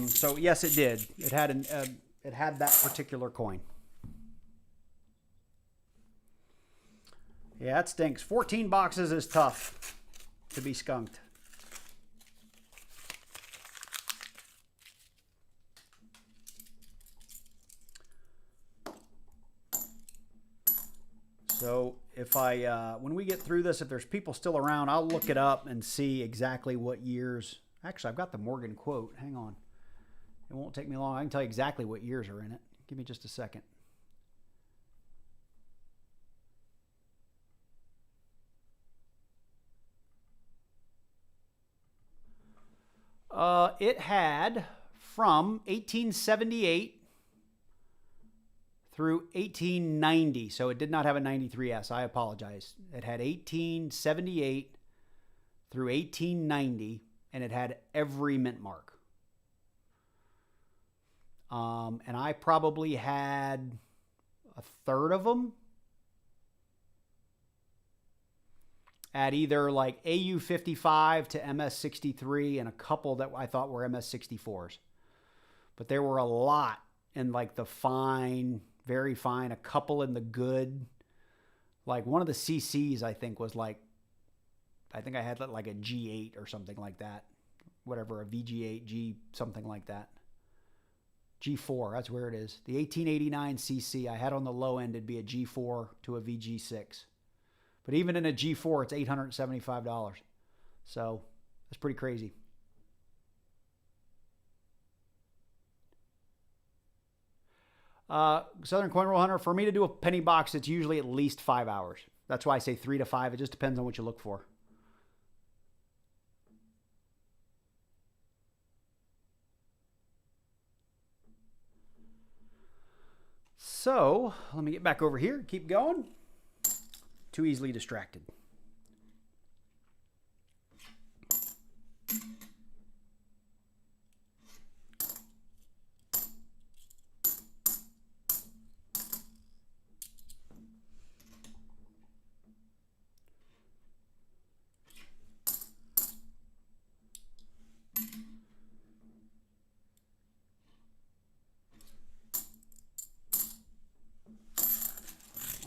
So yes, it did. It had that particular coin. Yeah, it stinks. 14 boxes is tough to be skunked. So if when we get through this, if there's people still around, I'll look it up and see exactly what years. Actually, I've got the Morgan quote. Hang on. It won't take me long. I can tell you exactly what years are in it. Give me just a second. It had from 1878 through 1890. So it did not have a 93S. I apologize. It had 1878 through 1890, and it had every mint mark. And I probably had a third of them at either like AU55 to MS63 and a couple that I thought were MS64s. But there were a lot in like the fine, very fine, a couple in the good. Like one of the CCs I think was like, I think I had like a G8 or something like that. Whatever, a VG8, G something like that. G4, that's where it is. The 1889 CC I had on the low end, it'd be a G4 to a VG6. But even in a G4, it's $875. So that's pretty crazy. Southern Coin Roll Hunter, for me to do a penny box, it's usually at least 5 hours. That's why I say 3 to 5. It just depends on what you look for. So let me get back over here. Keep going. Too easily distracted.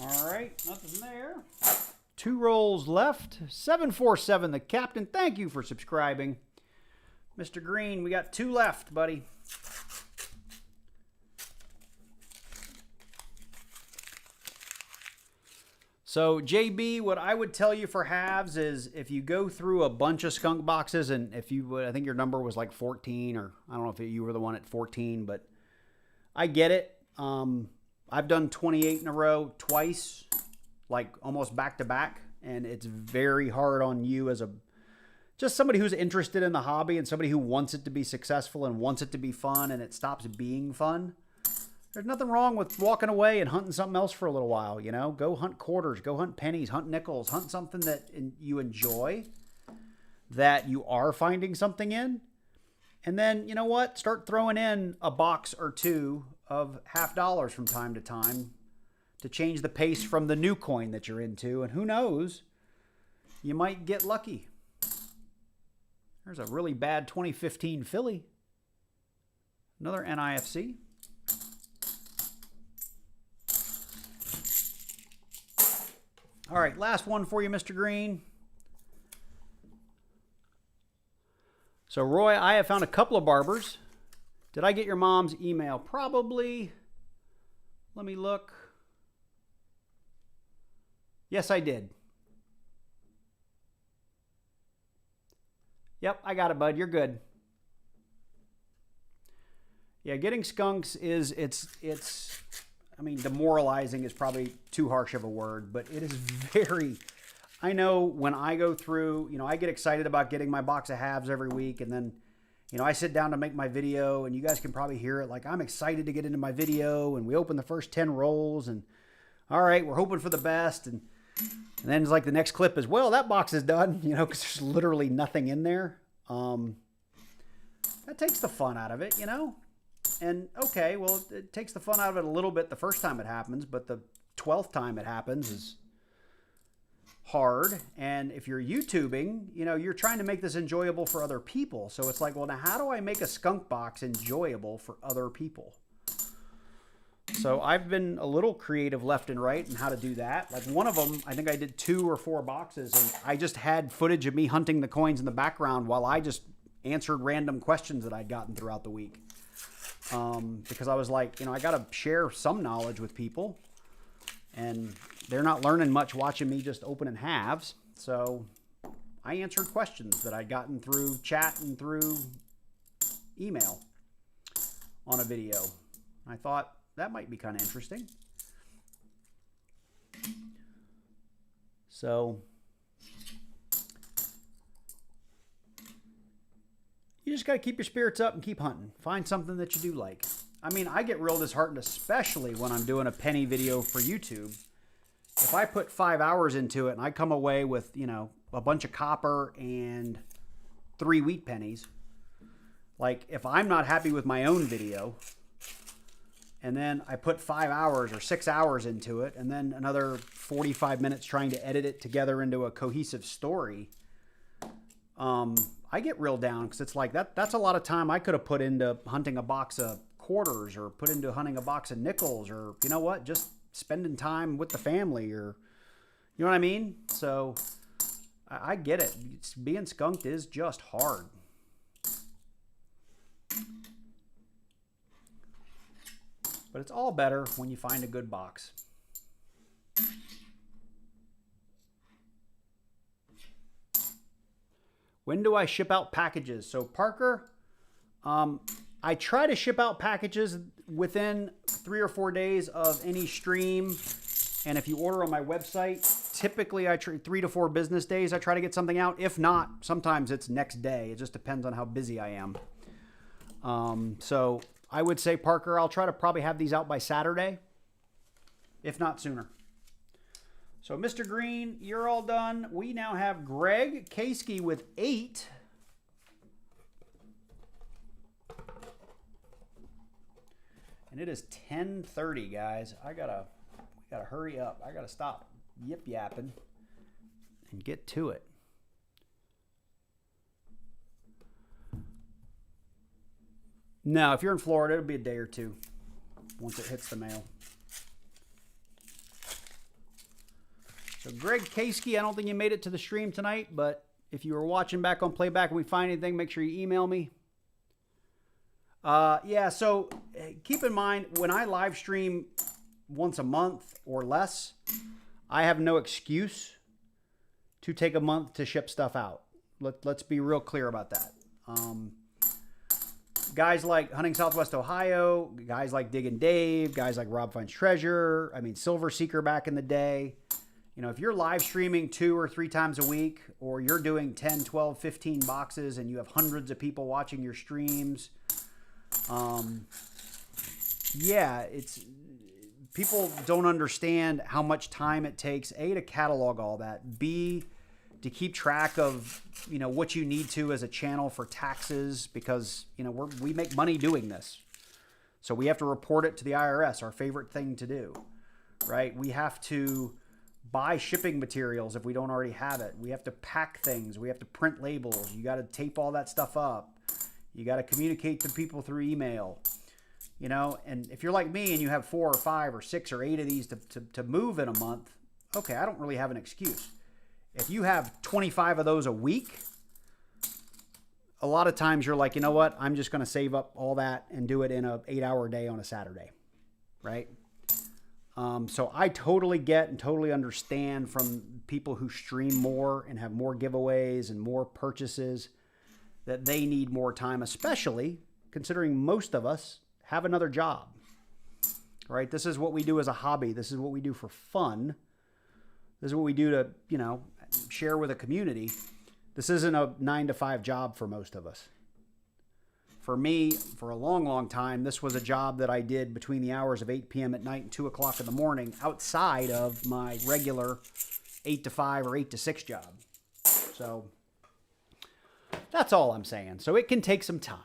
All right, nothing there. 2 rolls left. 747, the captain. Thank you for subscribing. Mr. Green, we got 2 left, buddy. So, JB, what I would tell you for halves is if you go through a bunch of skunk boxes, and if you would, I think your number was like 14, or I don't know if you were the one at 14, but I get it. I've done 28 in a row twice, like almost back to back, and it's very hard on you as just somebody who's interested in the hobby and somebody who wants it to be successful and wants it to be fun, and it stops being fun. There's nothing wrong with walking away and hunting something else for a little while, you know? Go hunt quarters, go hunt pennies, hunt nickels, hunt something that you enjoy, that you are finding something in. And then, you know what? Start throwing in a box or two of $50 from time to time to change the pace from the new coin that you're into. And who knows, you might get lucky. There's a really bad 2015 Philly. Another NIFC. All right, last one for you, Mr. Green. So, Roy, I have found a couple of barbers. Did I get your mom's email? Probably. Let me look. Yes, I did. Yep, I got it, bud. You're good. Yeah, getting skunks is, it's I mean, demoralizing is probably too harsh of a word, but it is very, I know when I go through, I get excited about getting my box of halves every week, and then, I sit down to make my video, and you guys can probably hear it, like I'm excited to get into my video, and we open the first 10 rolls, and all right, we're hoping for the best, and then it's like the next clip is, well, that box is done, because there's literally nothing in there. That takes the fun out of it, And okay, well, it takes the fun out of it a little bit the first time it happens, but the 12th time it happens is hard. And if you're YouTubing, you're trying to make this enjoyable for other people. So it's like, well, now how do I make a skunk box enjoyable for other people? So I've been a little creative left and right in how to do that. Like one of them, I think I did 2 or 4 boxes, and I just had footage of me hunting the coins in the background while I just answered random questions that I'd gotten throughout the week. Because I was like, I got to share some knowledge with people, and they're not learning much watching me just opening halves. So I answered questions that I'd gotten through chat and through email on a video. I thought that might be kind of interesting. So you just got to keep your spirits up and keep hunting. Find something that you do like. I mean, I get real disheartened, especially when I'm doing a penny video for YouTube. If I put 5 hours into it and I come away with, a bunch of copper and 3 wheat pennies, like if I'm not happy with my own video, and then I put 5 hours or 6 hours into it, and then another 45 minutes trying to edit it together into a cohesive story, I get real down because it's like that's a lot of time I could have put into hunting a box of quarters, or put into hunting a box of nickels, or just spending time with the family, or you know what I mean? So I get it. Being skunked is just hard. But it's all better when you find a good box. When do I ship out packages? So Parker, I try to ship out packages within 3 or 4 days of any stream. And if you order on my website, typically I try 3 to 4 business days. I try to get something out. If not, sometimes it's next day. It just depends on how busy I am. So I would say, Parker, I'll try to probably have these out by Saturday, if not sooner. So, Mr. Green, you're all done. We now have Greg Kasky with 8. And it is 10:30, guys. We gotta hurry up. I gotta stop yip-yapping and get to it. No, if you're in Florida, it'll be a day or 2 once it hits the mail. So Greg Kasky, I don't think you made it to the stream tonight, but if you were watching back on playback and we find anything, make sure you email me. Yeah, so keep in mind, when I live stream once a month or less, I have no excuse to take a month to ship stuff out. Let's be real clear about that. Guys like Hunting Southwest Ohio, guys like Diggin' Dave, guys like Rob Finds Treasure, Silver Seeker back in the day. If you're live streaming 2 or 3 times a week, or you're doing 10, 12, 15 boxes and you have hundreds of people watching your streams, yeah, people don't understand how much time it takes, A, to catalog all that, B, to keep track of, what you need to as a channel for taxes, because, we make money doing this. So we have to report it to the IRS, our favorite thing to do, right? We have to buy shipping materials if we don't already have it. We have to pack things. We have to print labels. You got to tape all that stuff up. You got to communicate to people through email, and if you're like me and you have 4 or 5 or 6 or 8 of these to move in a month, okay, I don't really have an excuse. If you have 25 of those a week, a lot of times you're like, you know what? I'm just going to save up all that and do it in a 8-hour day on a Saturday, right? So I totally get and totally understand from people who stream more and have more giveaways and more purchases that they need more time, especially considering most of us have another job. right? This is what we do as a hobby. This is what we do for fun. This is what we do to, you know, share with a community. This isn't a 9-to-5 job for most of us. For me, for a long, long time, this was a job that I did between the hours of 8 p.m. at night and 2 o'clock in the morning outside of my regular 8-to-5 or 8-to-6 job. So that's all I'm saying. So it can take some time.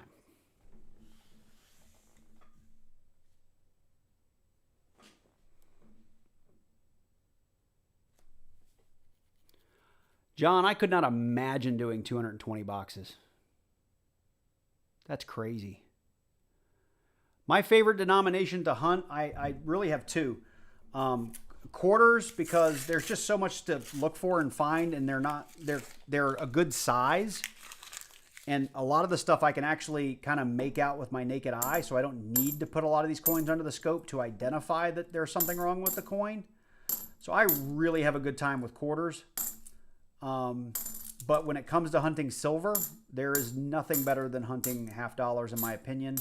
John, I could not imagine doing 220 boxes. That's crazy. My favorite denomination to hunt, I really have two. Quarters, because there's just so much to look for and find, and they're a good size. And a lot of the stuff I can actually kind of make out with my naked eye, so I don't need to put a lot of these coins under the scope to identify that there's something wrong with the coin. So I really have a good time with quarters. But when it comes to hunting silver, there is nothing better than hunting $half in my opinion.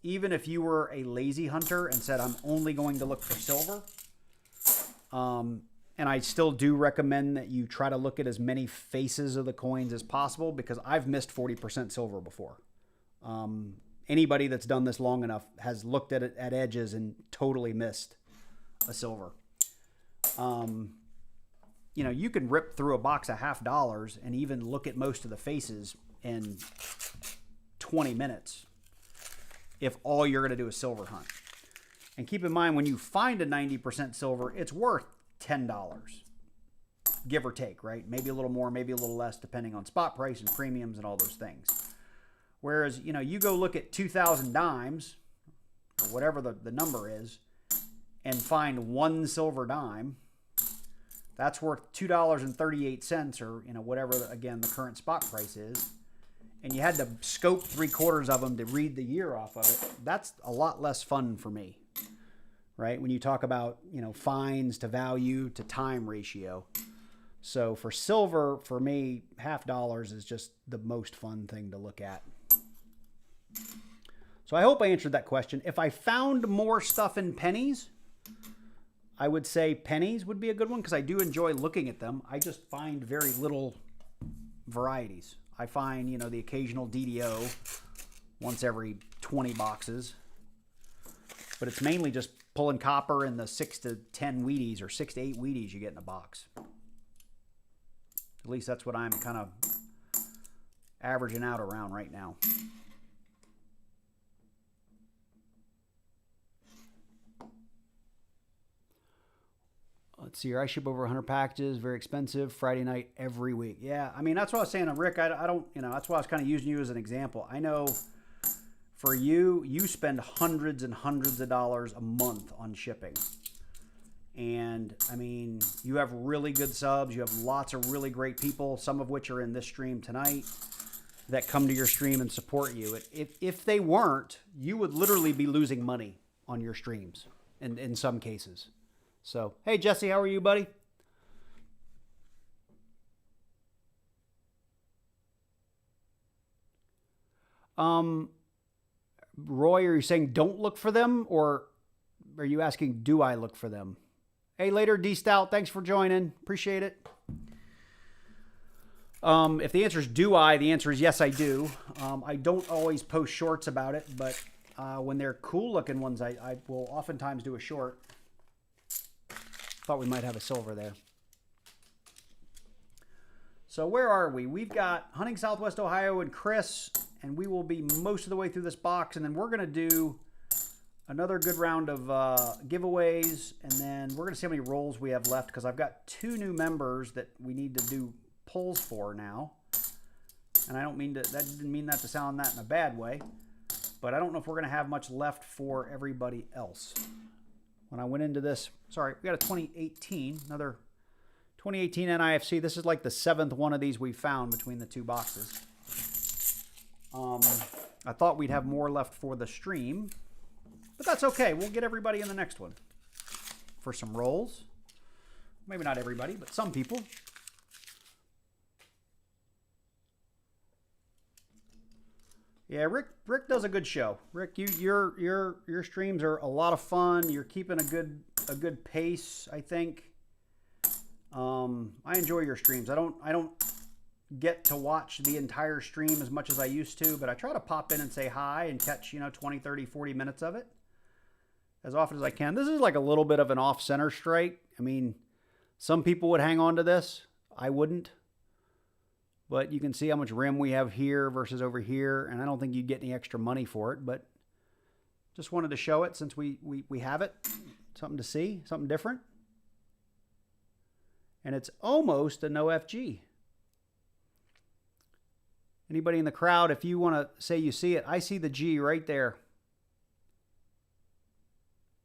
Even if you were a lazy hunter and said, I'm only going to look for silver, and I still do recommend that you try to look at as many faces of the coins as possible, because I've missed 40% silver before. Anybody that's done this long enough has looked at it at edges and totally missed a silver. You know, you can rip through a box of $half and even look at most of the faces in 20 minutes if all you're going to do is silver hunt. And keep in mind, when you find a 90% silver, it's worth $10, give or take, right? Maybe a little more, maybe a little less, depending on spot price and premiums and all those things. Whereas, you know, you go look at 2,000 dimes, or whatever the number is, and find one silver dime, that's worth $2.38, or, you know, whatever, again, the current spot price is. And you had to scope 3/4 of them to read the year off of it. That's a lot less fun for me, right? When you talk about, you know, finds to value to time ratio. So for silver, for me, $half is just the most fun thing to look at. So I hope I answered that question. If I found more stuff in pennies, I would say pennies would be a good one, because I do enjoy looking at them. I just find very little varieties. I find, you know, the occasional DDO once every 20 boxes. But it's mainly just pulling copper and the 6 to 10 Wheaties, or 6 to 8 Wheaties you get in a box. At least that's what I'm kind of averaging out around right now. Let's see here. I ship over 100 packages. Very expensive. Friday night every week. Yeah, I mean, that's what I was saying. Rick, I don't, you know, that's why I was kind of using you as an example. I know for you, you spend hundreds and hundreds of dollars a month on shipping. And, I mean, you have really good subs. You have lots of really great people, some of which are in this stream tonight, that come to your stream and support you. If they weren't, you would literally be losing money on your streams in some cases. So, hey, Jesse, how are you, buddy? Roy, are you saying don't look for them, or are you asking do I look for them? Hey, later, D-Stout, thanks for joining. Appreciate it. If the answer is do I, the answer is yes, I do. I don't always post shorts about it, but when they're cool-looking ones, I will oftentimes do a short. Thought we might have a silver there. So where are we? We've got Hunting Southwest Ohio and Chris, and we will be most of the way through this box, and then we're going to do another good round of giveaways, and then we're going to see how many rolls we have left, because I've got 2 new members that we need to do pulls for now. And I don't mean to, that didn't mean that to sound that in a bad way, but I don't know if we're going to have much left for everybody else. When I went into this, sorry, we got a 2018, another 2018 NIFC. This is like the 7th one of these we found between the 2 boxes. I thought we'd have more left for the stream, but that's okay. We'll get everybody in the next one for some rolls. Maybe not everybody, but some people. Yeah, Rick does a good show. Rick, your streams are a lot of fun. You're keeping a good pace, I think. I enjoy your streams. I don't get to watch the entire stream as much as I used to, but I try to pop in and say hi and catch, 20, 30, 40 minutes of it as often as I can. This is like a little bit of an off-center strike. I mean, some people would hang on to this. I wouldn't. But you can see how much rim we have here versus over here, and I don't think you'd get any extra money for it, but just wanted to show it since we have it. Something to see, something different. And it's almost a no FG. Anybody in the crowd, if you want to say you see it, I see the G right there.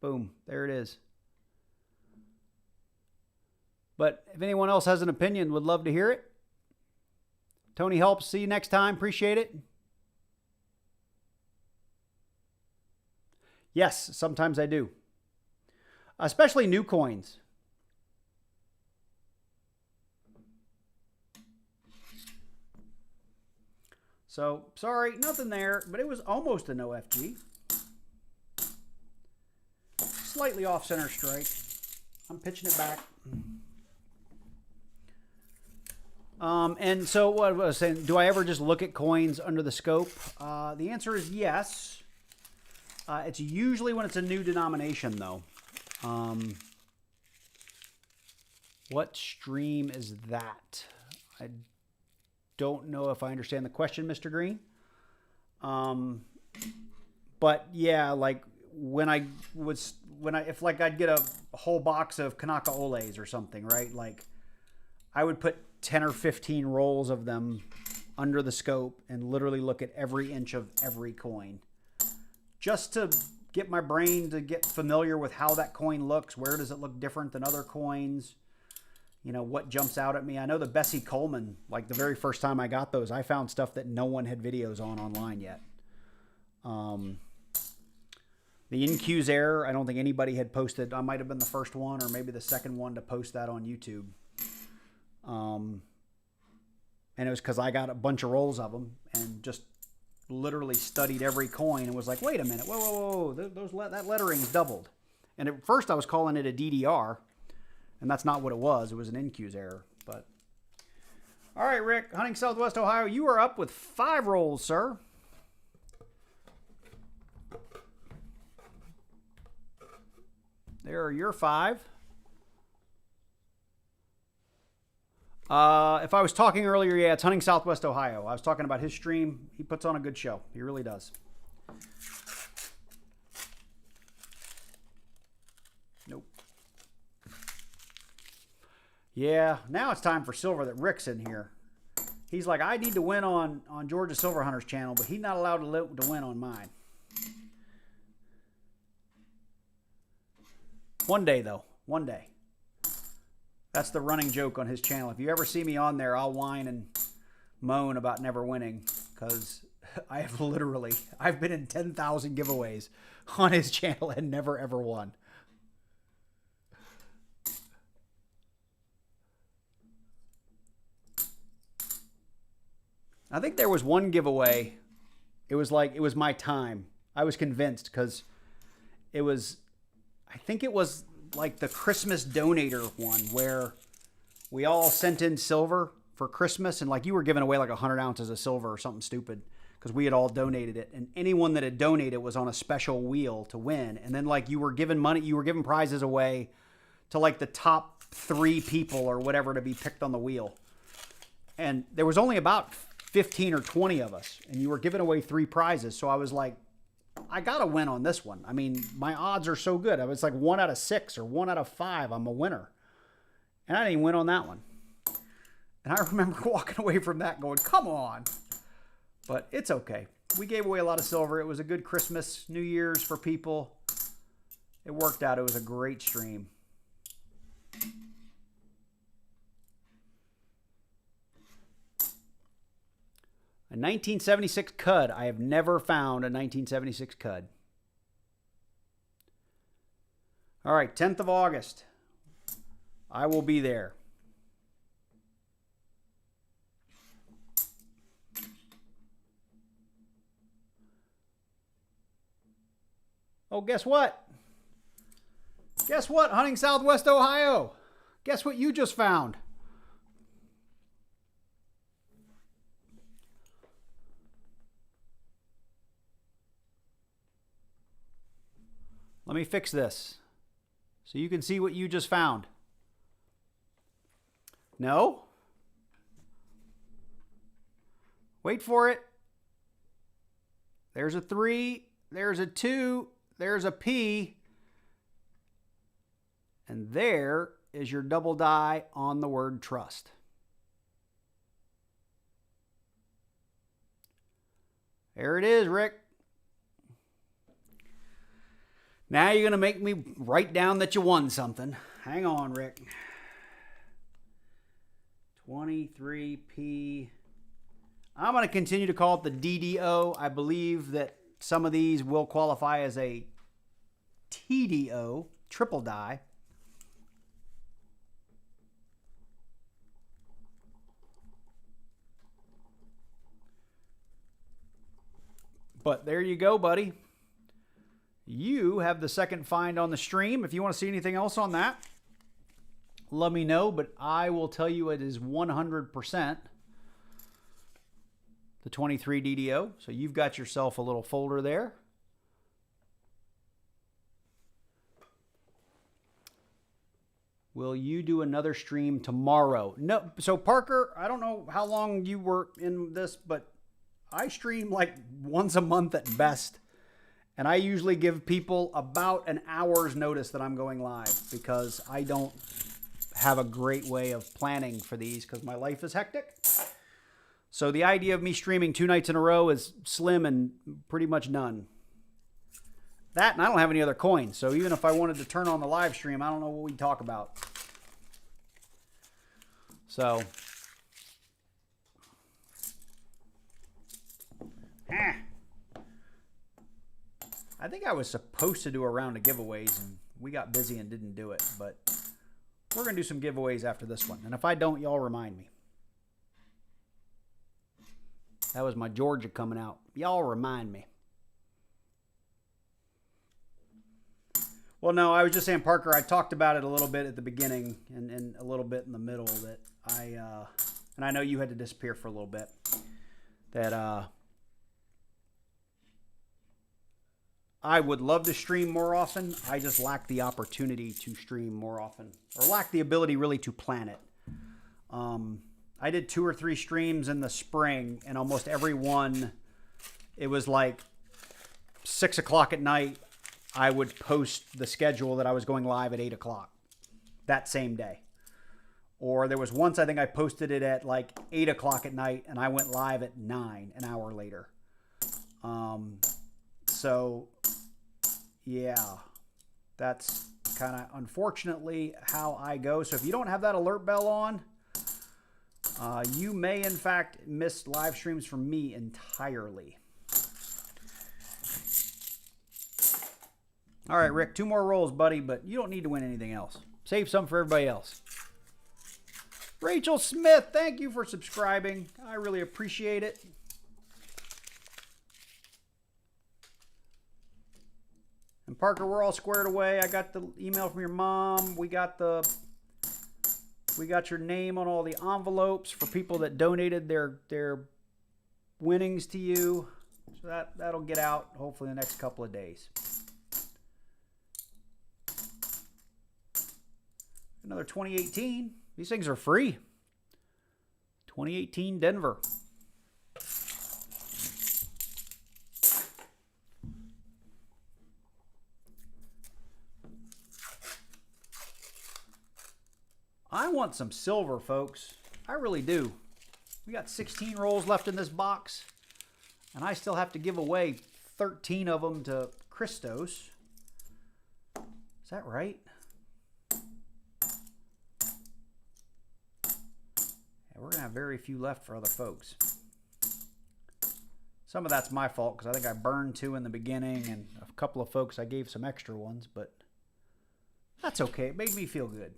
Boom, there it is. But if anyone else has an opinion, would love to hear it. Tony helps. See you next time. Appreciate it. Yes, sometimes I do. Especially new coins. So, sorry, nothing there, but it was almost a no FG. Slightly off center strike. I'm pitching it back. And so what I was saying, do I ever just look at coins under the scope? The answer is yes. It's usually when it's a new denomination, though. What stream is that? I don't know if I understand the question, Mr. Green. But yeah, like if I'd get a whole box of Kanaka Oles or something, right? Like I would put 10 or 15 rolls of them under the scope and literally look at every inch of every coin just to get my brain to get familiar with how that coin looks. Where does it look different than other coins? What jumps out at me. I know the Bessie Coleman, like the very first time I got those, I found stuff that no one had videos on online yet. The NQ's error, I don't think anybody had posted. I might have been the first one or maybe the second one to post that on YouTube. And it was because I got a bunch of rolls of them and just literally studied every coin and was like, wait a minute, whoa, that lettering's doubled. And at first I was calling it a DDR, and that's not what it was. It was an NQ's error. But all right, Rick, Hunting Southwest Ohio, you are up with 5 rolls, sir. There are your 5. If I was talking earlier, yeah, it's Hunting Southwest Ohio. I was talking about his stream. He puts on a good show. He really does. Nope. Yeah, now it's time for silver that Rick's in here. He's like, I need to win on Georgia Silver Hunter's channel, but he's not allowed to win on mine. One day, though. One day. That's the running joke on his channel. If you ever see me on there, I'll whine and moan about never winning because I've been in 10,000 giveaways on his channel and never ever won. I think there was one giveaway. It was my time. I was convinced because I think it was like the Christmas donator one where we all sent in silver for Christmas and like you were giving away like 100 ounces of silver or something stupid because we had all donated it, and anyone that had donated was on a special wheel to win. And then like you were giving money, you were giving prizes away to like the top 3 people or whatever to be picked on the wheel. And there was only about 15 or 20 of us and you were giving away 3 prizes. So I was like, I got to win on this one. I mean, my odds are so good. It's like 1 out of 6 or 1 out of 5. I'm a winner. And I didn't win on that one. And I remember walking away from that going, come on. But it's okay. We gave away a lot of silver. It was a good Christmas, New Year's for people. It worked out. It was a great stream. A 1976 Cud. I have never found a 1976 Cud. All right, 10th of August. I will be there. Oh, guess what? Guess what, hunting Southwest Ohio? Guess what you just found? Let me fix this so you can see what you just found. No? Wait for it. There's a 3, there's a 2, there's a P, and there is your double die on the word trust. There it is, Rick. Now you're going to make me write down that you won something. Hang on, Rick. 23P. I'm going to continue to call it the DDO. I believe that some of these will qualify as a TDO, triple die. But there you go, buddy. You have the second find on the stream. If you want to see anything else on that, let me know. But I will tell you it is 100% the 23 DDO. So you've got yourself a little folder there. Will you do another stream tomorrow? No. So Parker, I don't know how long you were in this, but I stream like once a month at best. And I usually give people about an hour's notice that I'm going live because I don't have a great way of planning for these because my life is hectic. So the idea of me streaming 2 nights in a row is slim and pretty much none. That, and I don't have any other coins. So even if I wanted to turn on the live stream, I don't know what we talk about. So, I think I was supposed to do a round of giveaways, and we got busy and didn't do it. But we're going to do some giveaways after this one. And if I don't, y'all remind me. That was my Georgia coming out. Y'all remind me. Well, no, I was just saying, Parker, I talked about it a little bit at the beginning and a little bit in the middle that and I know you had to disappear for a little bit, that I would love to stream more often. I just lack the opportunity to stream more often, or lack the ability really to plan it. I did 2 or 3 streams in the spring, and almost every one, it was like 6 o'clock at night. I would post the schedule that I was going live at 8 o'clock that same day. Or there was once I think I posted it at like 8 o'clock at night, and I went live at 9, an hour later. So, yeah, that's kind of unfortunately how I go. So if you don't have that alert bell on, you may, in fact, miss live streams from me entirely. All right, Rick, 2 more rolls, buddy, but you don't need to win anything else. Save some for everybody else. Rachel Smith, thank you for subscribing. I really appreciate it. And Parker, we're all squared away. I got the email from your mom. We got your name on all the envelopes for people that donated their winnings to you. So that'll get out hopefully in the next couple of days. Another 2018. These things are free. 2018 Denver. I want some silver, folks. I really do. We got 16 rolls left in this box, and I still have to give away 13 of them to Christos. Is that right? We're going to have very few left for other folks. Some of that's my fault because I think I burned 2 in the beginning, and a couple of folks I gave some extra ones, but that's okay. It made me feel good.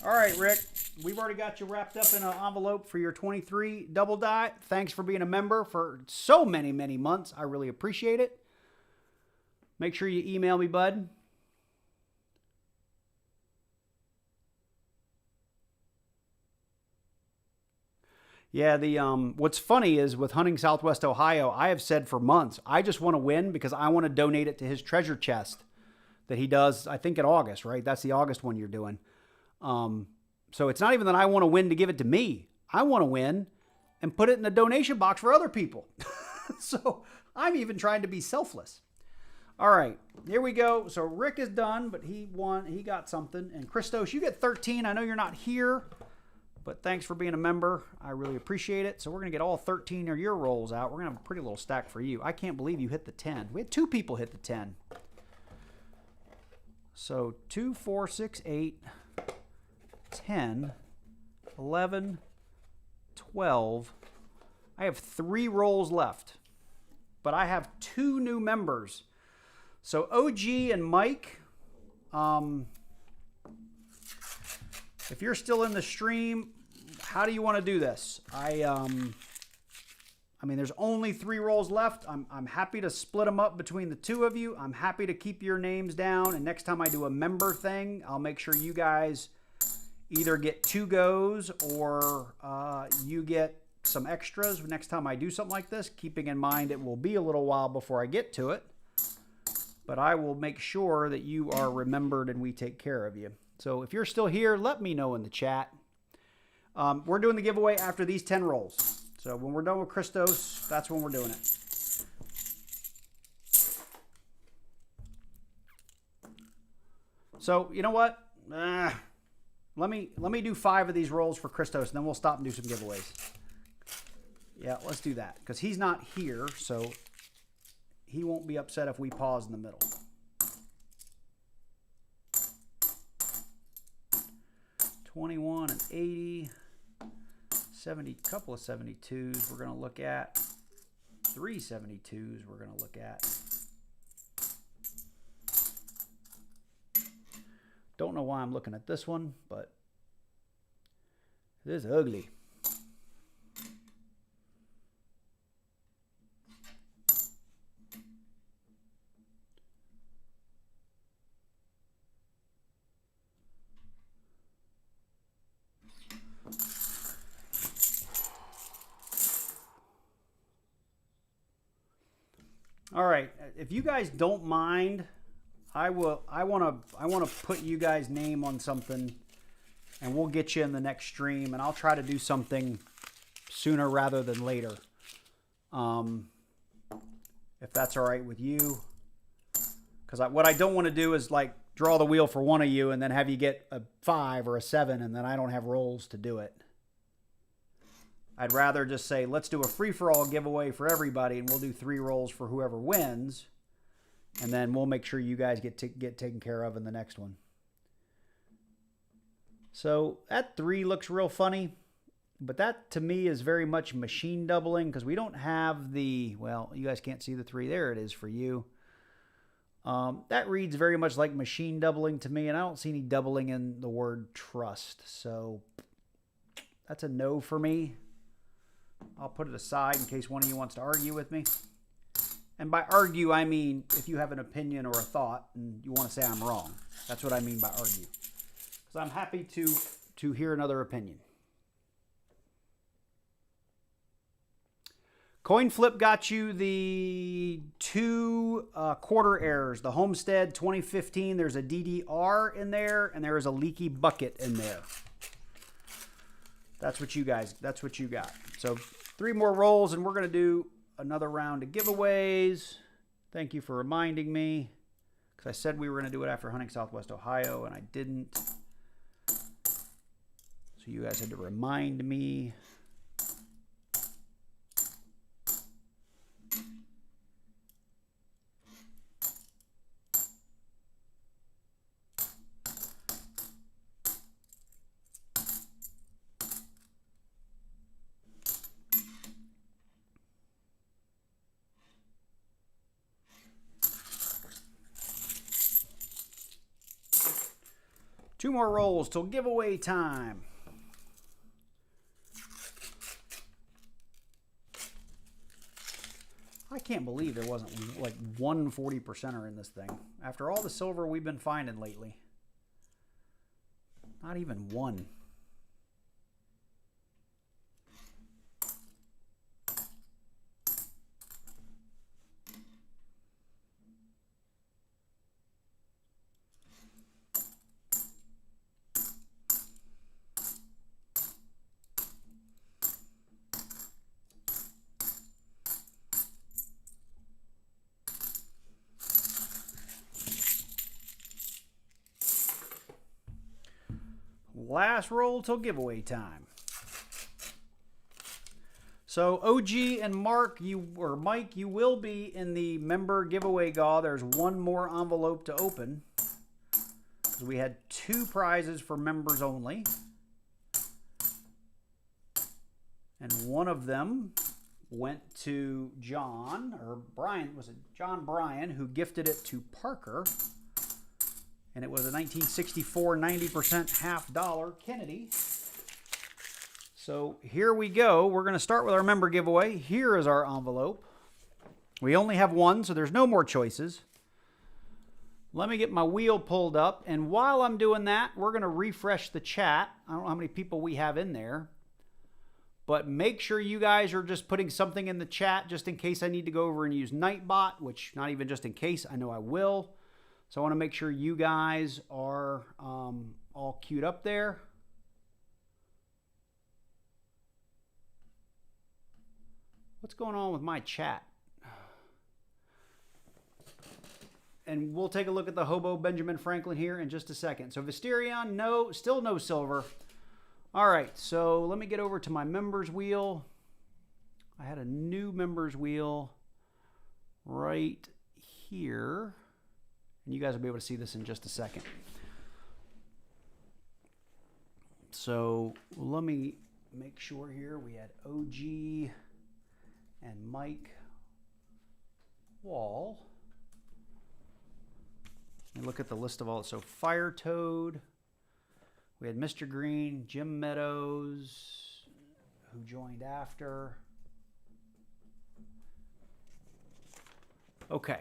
All right, Rick. we've already got you wrapped up in an envelope for your 23 double die. Thanks for being a member for so many, many months. I really appreciate it. Make sure you email me, bud. Yeah, what's funny is with hunting Southwest Ohio, I have said for months, I just want to win because I want to donate it to his treasure chest that he does, I think in August, right? That's the August one you're doing. So it's not even that I want to win to give it to me. I want to win and put it in a donation box for other people. So I'm even trying to be selfless. All right, here we go. So Rick is done, but he won. He got something. And Christos, you get 13. I know you're not here, but thanks for being a member. I really appreciate it. So we're going to get all 13 of your rolls out. We're going to have a pretty little stack for you. I can't believe you hit the 10. We had 2 people hit the 10. So 2, 4, 6, 8, 10, 11, 12. I have 3 rolls left, but I have 2 new members. So OG and Mike, if you're still in the stream, how do you want to do this? I mean, there's only 3 rolls left. I'm happy to split them up between the 2 of you. I'm happy to keep your names down. And next time I do a member thing, I'll make sure you guys either get 2 goes or you get some extras next time I do something like this, keeping in mind it will be a little while before I get to it. But I will make sure that you are remembered and we take care of you. So if you're still here, let me know in the chat. We're doing the giveaway after these 10 rolls. So when we're done with Christos, that's when we're doing it. So you know what? Let me do 5 of these rolls for Christos, and then we'll stop and do some giveaways. Yeah, let's do that because he's not here, so he won't be upset if we pause in the middle. 21 and 80, 70, couple of 72s we're going to look at, 3 72s we're going to look at. Don't know why I'm looking at this one, but it is ugly. All right, if you guys don't mind, I want to put you guys' name on something, and we'll get you in the next stream, and I'll try to do something sooner rather than later, if that's all right with you. Because what I don't want to do is like draw the wheel for one of you and then have you get a 5 or a 7, and then I don't have rolls to do it. I'd rather just say, let's do a free-for-all giveaway for everybody, and we'll do 3 rolls for whoever wins, and then we'll make sure you guys get taken care of in the next one. So that 3 looks real funny, but that to me is very much machine doubling because we don't have the, well, you guys can't see the 3. There it is for you. That reads very much like machine doubling to me, and I don't see any doubling in the word trust. So that's a no for me. I'll put it aside in case one of you wants to argue with me. And by argue, I mean if you have an opinion or a thought and you want to say I'm wrong. That's what I mean by argue. Because I'm happy to hear another opinion. Coin Flip got you the 2 quarter errors. The Homestead 2015, there's a DDR in there, and there is a leaky bucket in there. That's what you got. So 3 more rolls, and we're going to do another round of giveaways. Thank you for reminding me, because I said we were going to do it after hunting Southwest Ohio, and I didn't. So you guys had to remind me. Two more rolls till giveaway time. I can't believe there wasn't like one 40%er in this thing. After all the silver we've been finding lately. Not even one. Last roll till giveaway time. So OG and Mike, you will be in the member giveaway GAW. There's one more envelope to open. So we had 2 prizes for members only. And one of them went to John, or Brian, was it John Bryan, who gifted it to Parker. And it was a 1964 90% half-dollar Kennedy. So here we go. We're going to start with our member giveaway. Here is our envelope. We only have one, so there's no more choices. Let me get my wheel pulled up. And while I'm doing that, we're going to refresh the chat. I don't know how many people we have in there. But make sure you guys are just putting something in the chat just in case I need to go over and use Nightbot, which not even just in case, I know I will. So I want to make sure you guys are all queued up there. What's going on with my chat? And we'll take a look at the Hobo Benjamin Franklin here in just a second. So Visterion, no, still no silver. All right, so let me get over to my members wheel. I had a new members wheel right here. And you guys will be able to see this in just a second. So let me make sure here we had OG and Mike Wall. And look at the list of all. So Fire Toad. We had Mr. Green, Jim Meadows, who joined after. Okay.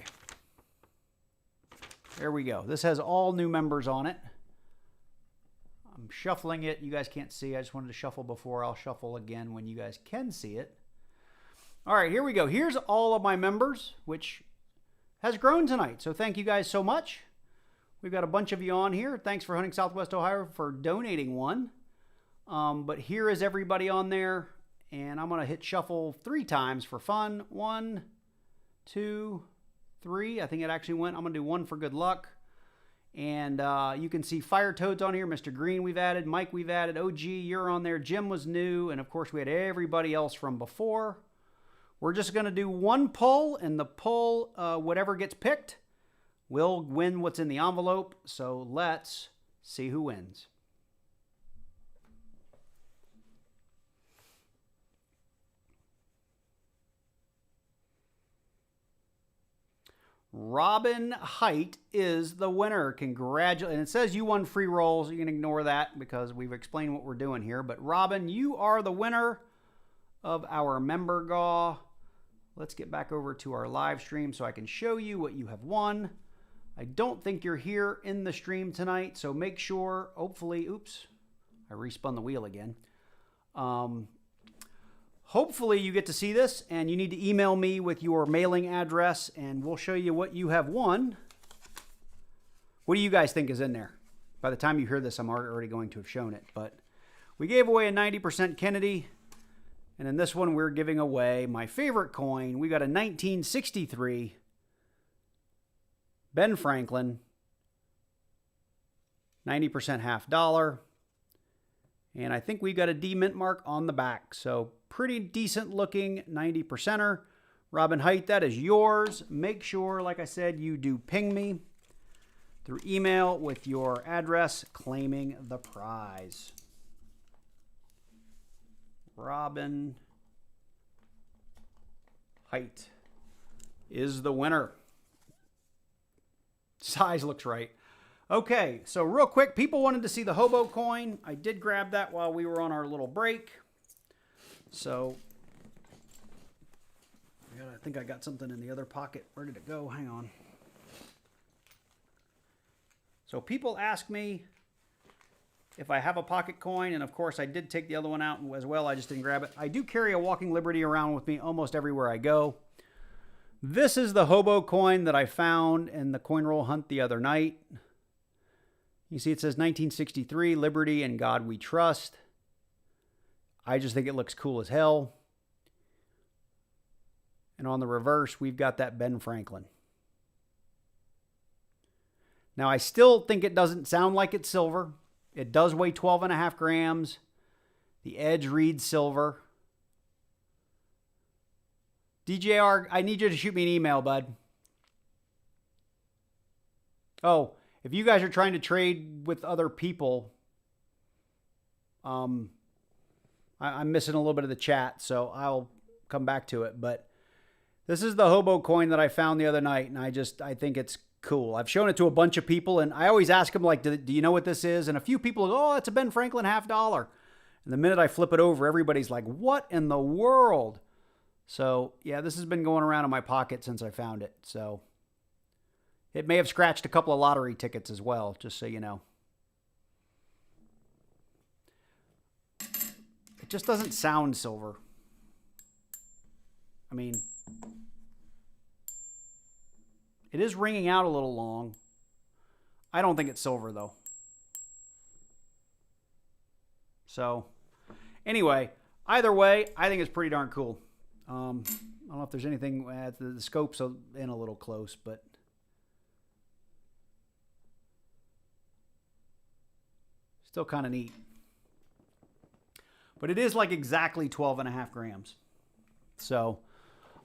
There we go. This has all new members on it. I'm shuffling it. You guys can't see. I just wanted to shuffle before. I'll shuffle again when you guys can see it. All right, here we go. Here's all of my members, which has grown tonight. So thank you guys so much. We've got a bunch of you on here. Thanks for Hunting Southwest Ohio for donating one. But here is everybody on there. And I'm going to hit shuffle 3 times for fun. 1, 2, 3. I think it actually went. I'm going to do 1 for good luck. And you can see Fire Toad's on here. Mr. Green we've added. Mike we've added. OG, you're on there. Jim was new. And, of course, we had everybody else from before. We're just going to do 1 pull. And the pull, whatever gets picked, will win what's in the envelope. So let's see who wins. Robin Height is the winner. Congratulations. And it says you won free rolls. You can ignore that because we've explained what we're doing here. But Robin, you are the winner of our member GAW. Let's get back over to our live stream so I can show you what you have won. I don't think you're here in the stream tonight, so make sure, hopefully, oops, I respun the wheel again. Hopefully you get to see this, and you need to email me with your mailing address, and we'll show you what you have won. What do you guys think is in there? By the time you hear this, I'm already going to have shown it, but we gave away a 90% Kennedy, and in this one, we're giving away my favorite coin. We got a 1963 Ben Franklin, 90% half dollar. And I think we got a D mint mark on the back. So pretty decent looking 90%er. Robin Height, that is yours. Make sure, like I said, you do ping me through email with your address claiming the prize. Robin Height is the winner. Size looks right. Okay, so real quick, people wanted to see the Hobo coin. I did grab that while we were on our little break. So, I gotta think I got something in the other pocket. Where did it go? Hang on. So people ask me if I have a pocket coin, and of course I did take the other one out as well. I just didn't grab it. I do carry a Walking Liberty around with me almost everywhere I go. This is the hobo coin that I found in the coin roll hunt the other night. You see it says 1963, Liberty and God We Trust. I just think it looks cool as hell. And on the reverse, we've got that Ben Franklin. Now, I still think it doesn't sound like it's silver. It does weigh 12.5 grams. The edge reads silver. DJR, I need you to shoot me an email, bud. Oh, if you guys are trying to trade with other people, I'm missing a little bit of the chat, so I'll come back to it. But this is the hobo coin that I found the other night, and I think it's cool. I've shown it to a bunch of people, and I always ask them, like, do you know what this is? And a few people go, oh, it's a Ben Franklin $50. And the minute I flip it over, everybody's like, what in the world? So, yeah, this has been going around in my pocket since I found it. So, it may have scratched a couple of lottery tickets as well, just so you know. It just doesn't sound silver. I mean, it is ringing out a little long. I don't think it's silver, though. So, anyway, either way, I think it's pretty darn cool. I don't know if there's anything, the scope's in a little close, but still kind of neat. But it is like exactly 12.5 grams. So,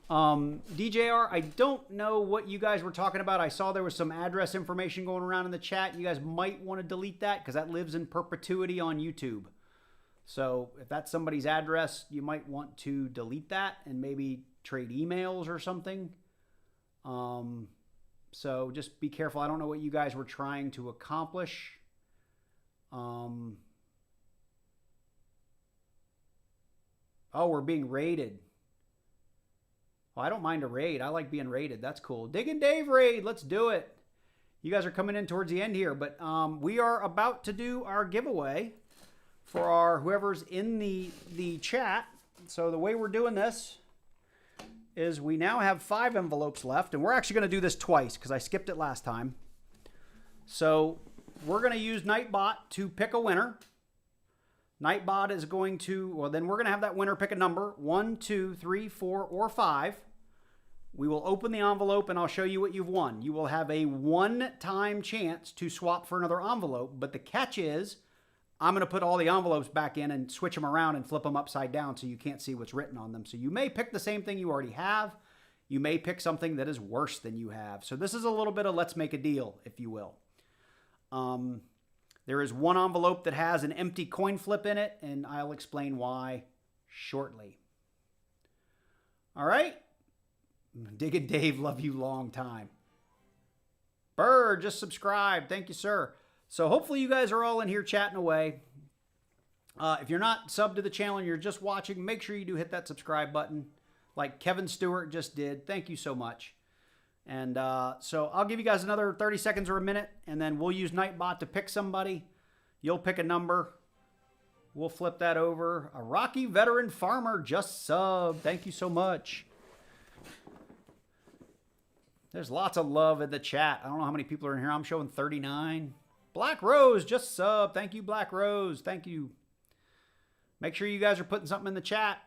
DJR, I don't know what you guys were talking about. I saw there was some address information going around in the chat. You guys might want to delete that because that lives in perpetuity on YouTube. So if that's somebody's address, you might want to delete that and maybe trade emails or something. So just be careful. I don't know what you guys were trying to accomplish. Oh, we're being raided. Well, I don't mind a raid. I like being raided. That's cool. Diggin' Dave raid. Let's do it. You guys are coming in towards the end here, but we are about to do our giveaway for our whoever's in the chat. So the way we're doing this is we now have 5 envelopes left, and we're actually going to do this twice because I skipped it last time. So we're going to use Nightbot to pick a winner. Nightbot is going to, well, then we're going to have that winner pick a number, 1, 2, 3, 4, or 5. We will open the envelope and I'll show you what you've won. You will have a one-time chance to swap for another envelope, but the catch is I'm going to put all the envelopes back in and switch them around and flip them upside down so you can't see what's written on them. So you may pick the same thing you already have. You may pick something that is worse than you have. So this is a little bit of let's make a deal, if you will. There is one envelope that has an empty coin flip in it, and I'll explain why shortly. All right? Diggin' Dave, love you long time. Bird, just subscribe. Thank you, sir. So hopefully you guys are all in here chatting away. If you're not subbed to the channel and you're just watching, make sure you do hit that subscribe button like Kevin Stewart just did. Thank you so much. And so I'll give you guys another 30 seconds or a minute, and then we'll use Nightbot to pick somebody. You'll pick a number. We'll flip that over. A Rocky Veteran Farmer just subbed. Thank you so much. There's lots of love in the chat. I don't know how many people are in here. I'm showing 39. Black Rose just subbed. Thank you, Black Rose. Thank you. Make sure you guys are putting something in the chat.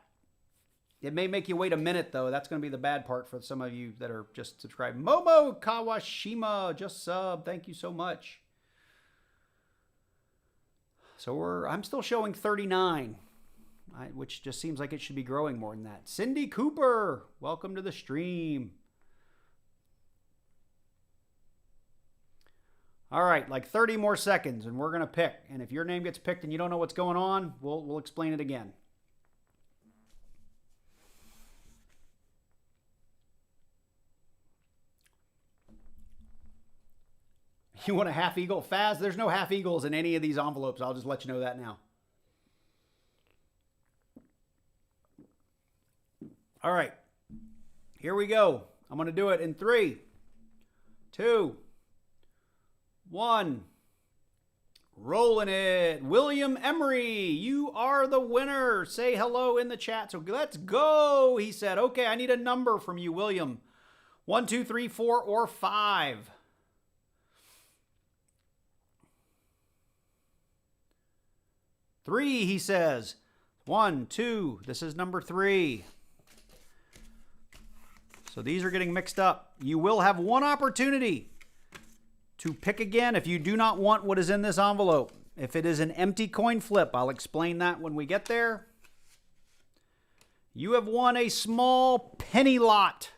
It may make you wait a minute, though. That's going to be the bad part for some of you that are just subscribed. Momo Kawashima just sub. Thank you so much. So I'm still showing 39, which just seems like it should be growing more than that. Cindy Cooper, welcome to the stream. All right, like 30 more seconds, and we're going to pick. And if your name gets picked and you don't know what's going on, we'll explain it again. You want a half eagle? Faz, there's no half eagles in any of these envelopes. I'll just let you know that now. All right. Here we go. I'm going to do it in 3, 2, 1. Rolling it. William Emery, you are the winner. Say hello in the chat. So let's go. He said, okay, I need a number from you, William. 1, 2, 3, 4, or 5. Three, he says. 1, 2. This is number 3. So these are getting mixed up. You will have one opportunity to pick again if you do not want what is in this envelope. If it is an empty coin flip, I'll explain that when we get there. You have won a small penny lot.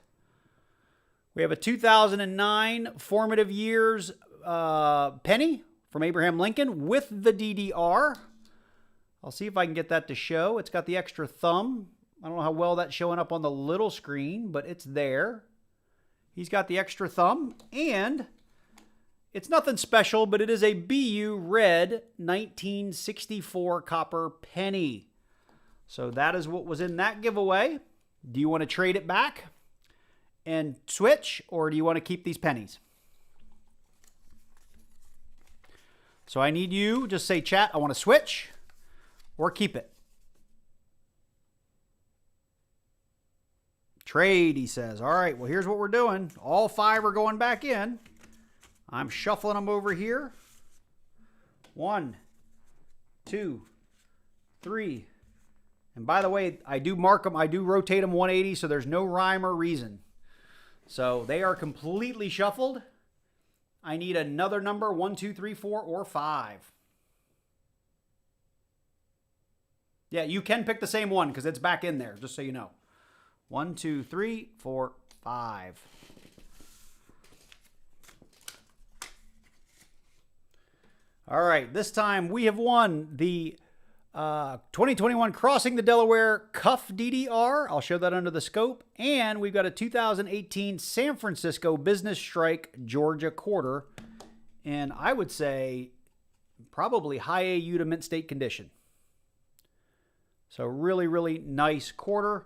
We have a 2009 formative years penny from Abraham Lincoln with the DDR. I'll see if I can get that to show. It's got the extra thumb. I don't know how well that's showing up on the little screen, but it's there. He's got the extra thumb, and it's nothing special, but it is a BU red 1964 copper penny. So that is what was in that giveaway. Do you want to trade it back and switch, or do you want to keep these pennies? So I need you, just say chat, I want to switch or keep it. Trade, he says. All right, well, here's what we're doing. All 5 are going back in. I'm shuffling them over here. 1, 2, 3. And by the way, I do mark them. I do rotate them 180, so there's no rhyme or reason. So they are completely shuffled. I need another number, 1, 2, 3, 4, or 5. Yeah, you can pick the same one because it's back in there, just so you know. 1, 2, 3, 4, 5. All right, this time we have won the 2021 Crossing the Delaware Cuff DDR. I'll show that under the scope. And we've got a 2018 San Francisco Business Strike Georgia quarter. And I would say probably high AU to mint state condition. So really, really nice quarter.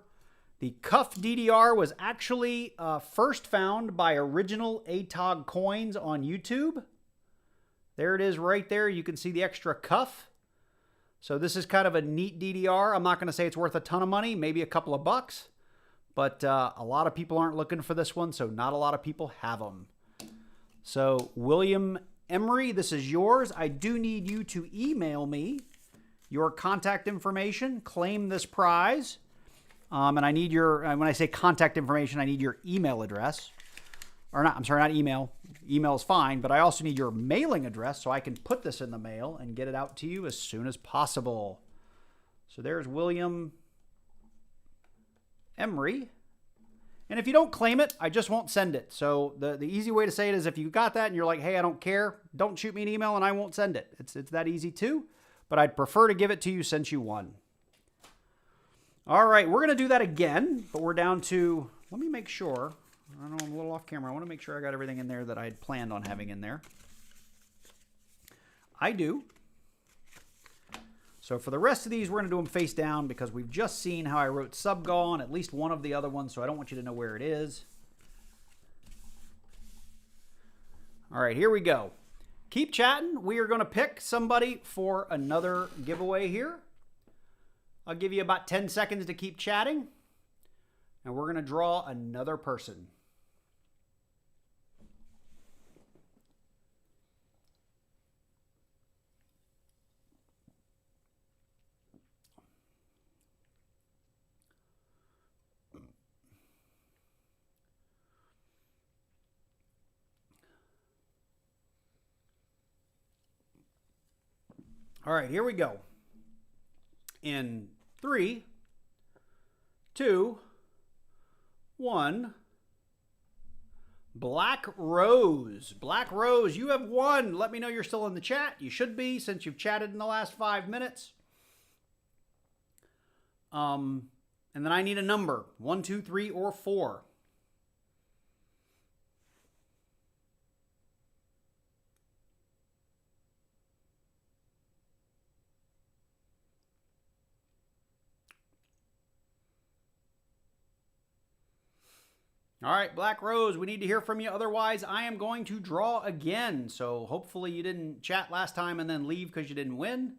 The Cuff DDR was actually first found by Original ATOG Coins on YouTube. There it is right there. You can see the extra cuff. So this is kind of a neat DDR. I'm not going to say it's worth a ton of money, maybe a couple of bucks. But a lot of people aren't looking for this one, so not a lot of people have them. So William Emery, this is yours. I do need you to email me your contact information, claim this prize. And I need your, when I say contact information, I need your email address. Or not, I'm sorry, not email. Email is fine, but I also need your mailing address so I can put this in the mail and get it out to you as soon as possible. So there's William Emery. And if you don't claim it, I just won't send it. So the easy way to say it is if you got that and you're like, hey, I don't care, don't shoot me an email and I won't send it. It's that easy too, but I'd prefer to give it to you since you won. All right, we're going to do that again, but we're down to, let me make sure. I know I'm a little off camera. I want to make sure I got everything in there that I had planned on having in there. I do. So for the rest of these, we're going to do them face down because we've just seen how I wrote subgaw on at least one of the other ones, so I don't want you to know where it is. All right, here we go. Keep chatting. We are going to pick somebody for another giveaway here. I'll give you about 10 seconds to keep chatting, and we're going to draw another person. All right, here we go. In 3, 2, 1. Black Rose. Black Rose, you have won. Let me know you're still in the chat. You should be since you've chatted in the last 5 minutes. And then I need a number. 1, 2, 3, or 4. All right, Black Rose, we need to hear from you. Otherwise, I am going to draw again. So hopefully you didn't chat last time and then leave because you didn't win.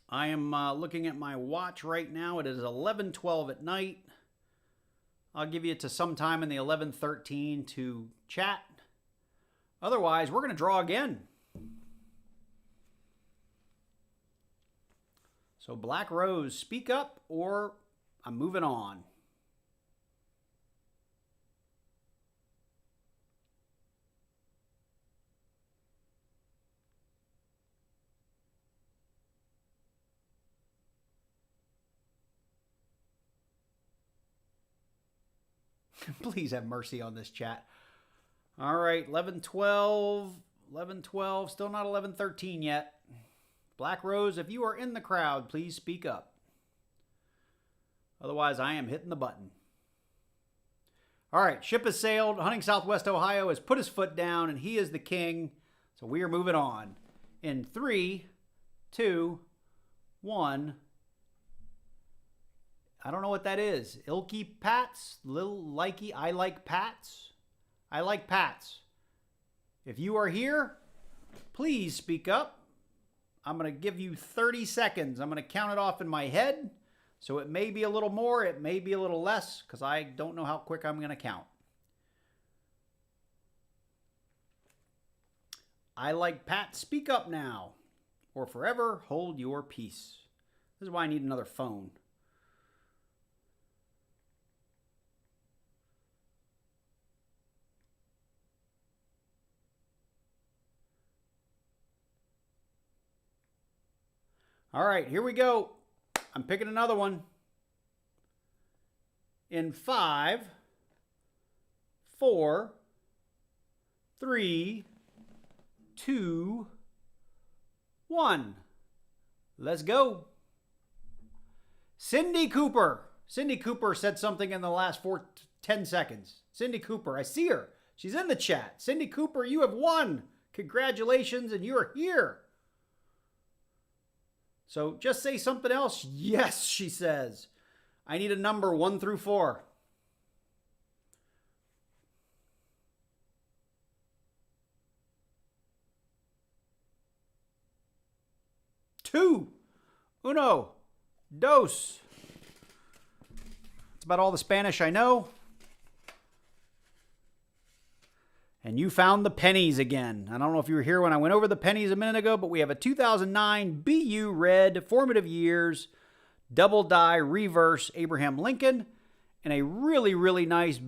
I am looking at my watch right now. It is 11:12 at night. I'll give you to sometime in the 11:13 to chat. Otherwise, we're going to draw again. So Black Rose, speak up or I'm moving on. Please have mercy on this chat. All right, 11:12, 11:12, still not 11:13 yet. Black Rose, if you are in the crowd, please speak up. Otherwise, I am hitting the button. All right, ship has sailed. Hunting Southwest Ohio has put his foot down, and he is the king. So we are moving on. In 3, 2, 1. I don't know what that is. Ilky Pats? Little likey, I like Pats? I like Pats. If you are here, please speak up. I'm going to give you 30 seconds. I'm going to count it off in my head. So it may be a little more, it may be a little less, because I don't know how quick I'm going to count. I like Pat, speak up now, or forever hold your peace. This is why I need another phone. All right, here we go. I'm picking another one. In 5, 4, 3, 2, 1. Let's go. Cindy Cooper. Cindy Cooper said something in the last 10 seconds. Cindy Cooper, I see her. She's in the chat. Cindy Cooper, you have won. Congratulations, and you're here. So just say something else. Yes, she says. I need a number 1 through 4. Two. Uno. Dos. That's about all the Spanish I know. And you found the pennies again. I don't know if you were here when I went over the pennies a minute ago, but we have a 2009 BU Red Formative Years double die reverse Abraham Lincoln and a really, really nice,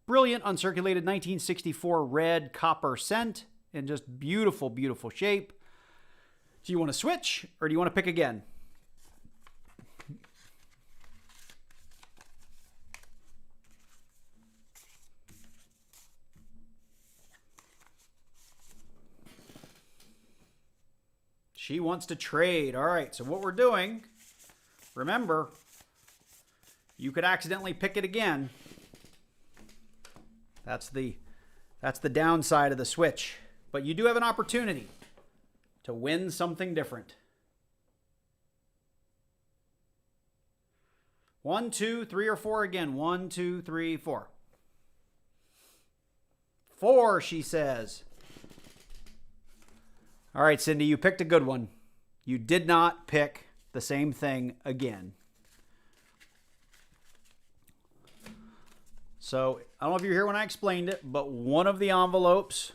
brilliant uncirculated 1964 red copper cent in just beautiful, beautiful shape. Do you want to switch or do you want to pick again? She wants to trade. All right, so what we're doing, remember, you could accidentally pick it again. That's the downside of the switch. But you do have an opportunity to win something different. 1, 2, 3, or 4 again. 1, 2, 3, 4. 4, she says. All right, Cindy, you picked a good one. You did not pick the same thing again. So, I don't know if you were here when I explained it, but one of the envelopes,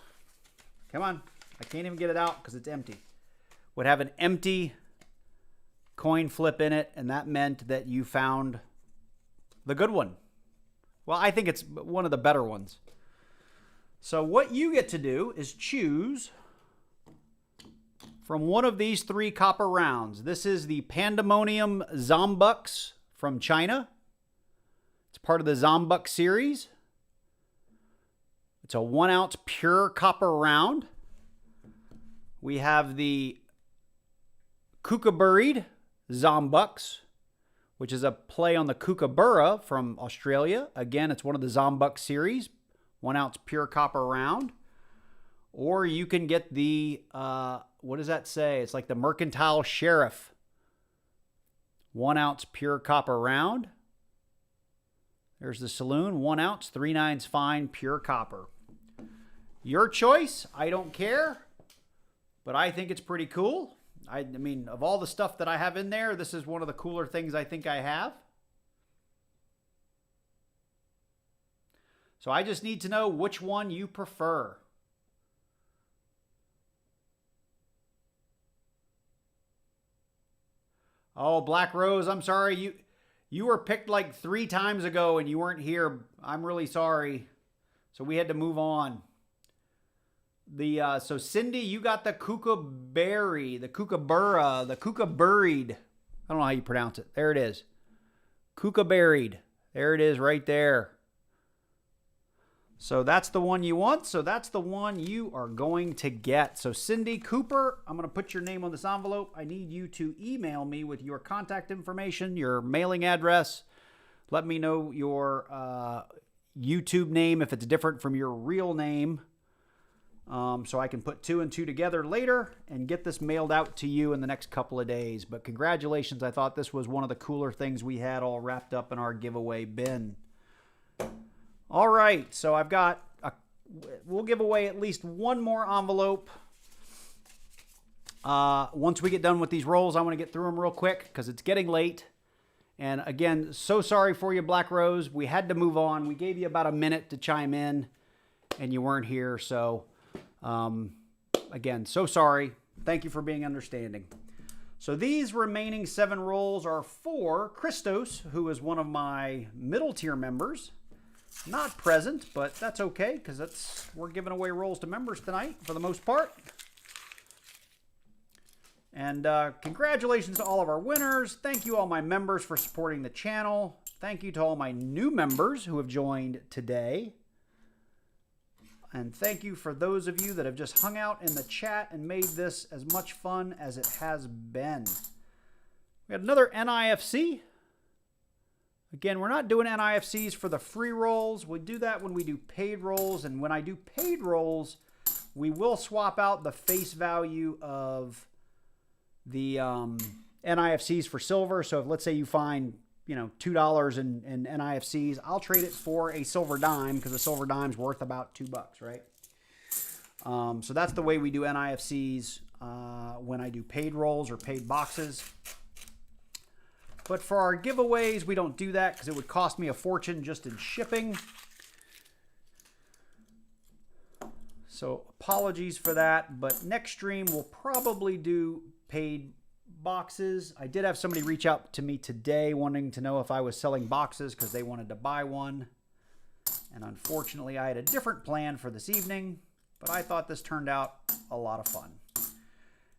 come on, I can't even get it out because it's empty, would have an empty coin flip in it, and that meant that you found the good one. Well, I think it's one of the better ones. So what you get to do is choose from one of these 3 copper rounds. This is the Pandemonium Zombux from China. It's part of the Zombux series. It's a 1 ounce pure copper round. We have the Kookaburried Zombux, which is a play on the Kookaburra from Australia. Again, it's one of the Zombux series, 1 ounce pure copper round. Or you can get the, what does that say? It's like the Mercantile Sheriff, 1 ounce pure copper round. There's the Saloon, 1 ounce, 3/9 fine, pure copper. Your choice. I don't care, but I think it's pretty cool. I mean, of all the stuff that I have in there, this is one of the cooler things I think I have. So I just need to know which one you prefer. Oh, Black Rose, I'm sorry. You were picked like 3 times ago and you weren't here. I'm really sorry. So we had to move on. So Cindy, you got the kookaberry, the kookaburra, the kookaburried. I don't know how you pronounce it. There it is. Kookaberried. There it is right there. So that's the one you want. So that's the one you are going to get. So Cindy Cooper, I'm going to put your name on this envelope. I need you to email me with your contact information, your mailing address. Let me know your YouTube name if it's different from your real name. So I can put 2 and 2 together later and get this mailed out to you in the next couple of days. But congratulations. I thought this was one of the cooler things we had all wrapped up in our giveaway bin. All right. So we'll give away at least one more envelope. Once we get done with these rolls, I want to get through them real quick because it's getting late. And again, so sorry for you, Black Rose. We had to move on. We gave you about a minute to chime in and you weren't here. So again, so sorry. Thank you for being understanding. So these remaining 7 rolls are for Christos, who is one of my middle tier members. Not present, but that's okay because we're giving away rolls to members tonight for the most part. And congratulations to all of our winners. Thank you all my members for supporting the channel. Thank you to all my new members who have joined today. And thank you for those of you that have just hung out in the chat and made this as much fun as it has been. We had another NIFC. Again, we're not doing NIFCs for the free rolls. We do that when we do paid rolls. And when I do paid rolls, we will swap out the face value of the NIFCs for silver. So if, let's say you find, $2 in NIFCs, I'll trade it for a silver dime because a silver dime's worth about $2, right? So that's the way we do NIFCs when I do paid rolls or paid boxes. But for our giveaways, we don't do that because it would cost me a fortune just in shipping. So apologies for that, but next stream we'll probably do paid boxes. I did have somebody reach out to me today wanting to know if I was selling boxes because they wanted to buy one. And unfortunately, I had a different plan for this evening, but I thought this turned out a lot of fun.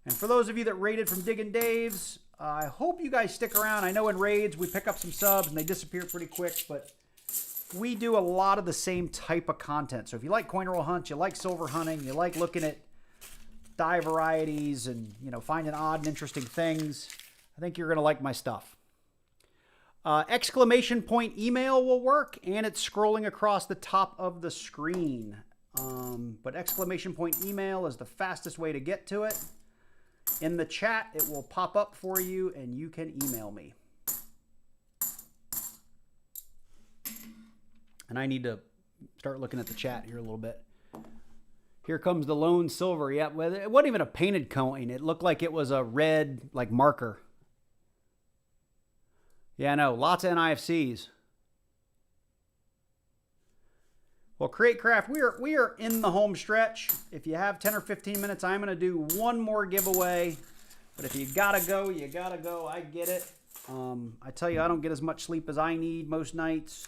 And for those of you that raided from Diggin' Dave's, I hope you guys stick around. I know in raids we pick up some subs and they disappear pretty quick, but we do a lot of the same type of content. So if you like coin roll hunts, you like silver hunting, you like looking at die varieties and finding odd and interesting things, I think you're going to like my stuff. Exclamation point email will work, and it's scrolling across the top of the screen. But exclamation point email is the fastest way to get to it. In the chat, it will pop up for you, and you can email me. And I need to start looking at the chat here a little bit. Here comes the lone silver. Yeah, well, it wasn't even a painted coin. It looked like it was a red, marker. Yeah, no, lots of NIFCs. Well, Create Craft, we are in the home stretch. If you have 10 or 15 minutes, I'm going to do one more giveaway. But if you got to go, you got to go. I get it. I tell you, I don't get as much sleep as I need most nights.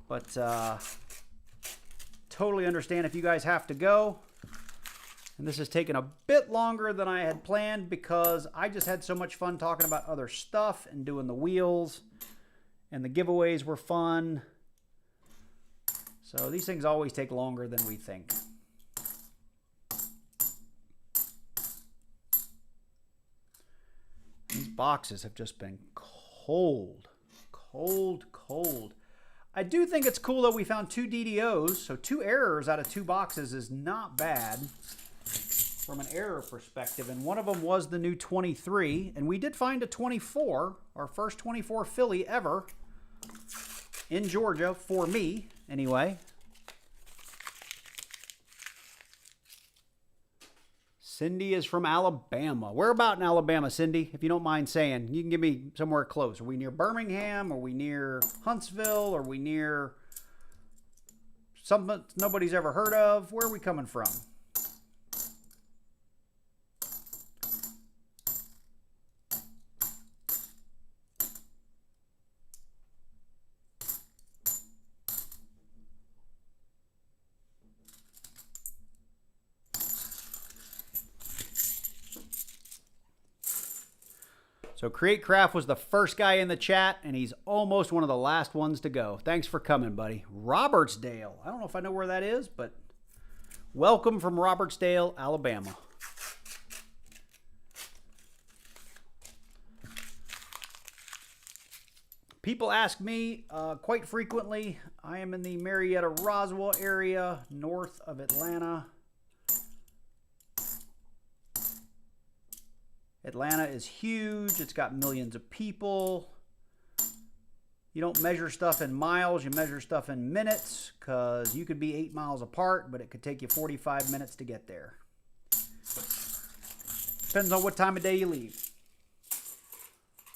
But totally understand if you guys have to go. And this has taken a bit longer than I had planned because I just had so much fun talking about other stuff and doing the wheels. And the giveaways were fun. So these things always take longer than we think. These boxes have just been cold. Cold. I do think it's cool that we found 2 DDOs, so 2 errors out of 2 boxes is not bad from an error perspective. And one of them was the new 23, and we did find a 24, our first 24 Philly ever. in Georgia for me, anyway. Cindy is from Alabama. Where about in Alabama, Cindy? If you don't mind saying, you can give me somewhere close. Are we near Birmingham? Are we near Huntsville? Are we near something nobody's ever heard of? Where are we coming from? So Create Craft was the first guy in the chat, and he's almost one of the last ones to go. Thanks for coming, buddy. Robertsdale. I don't know if I know where that is, but welcome from Robertsdale, Alabama. People ask me quite frequently. I am in the Marietta, Roswell area, north of Atlanta. Atlanta is huge. It's got millions of people. You don't measure stuff in miles. You measure stuff in minutes, because you could be 8 miles apart, but it could take you 45 minutes to get there. Depends on what time of day you leave.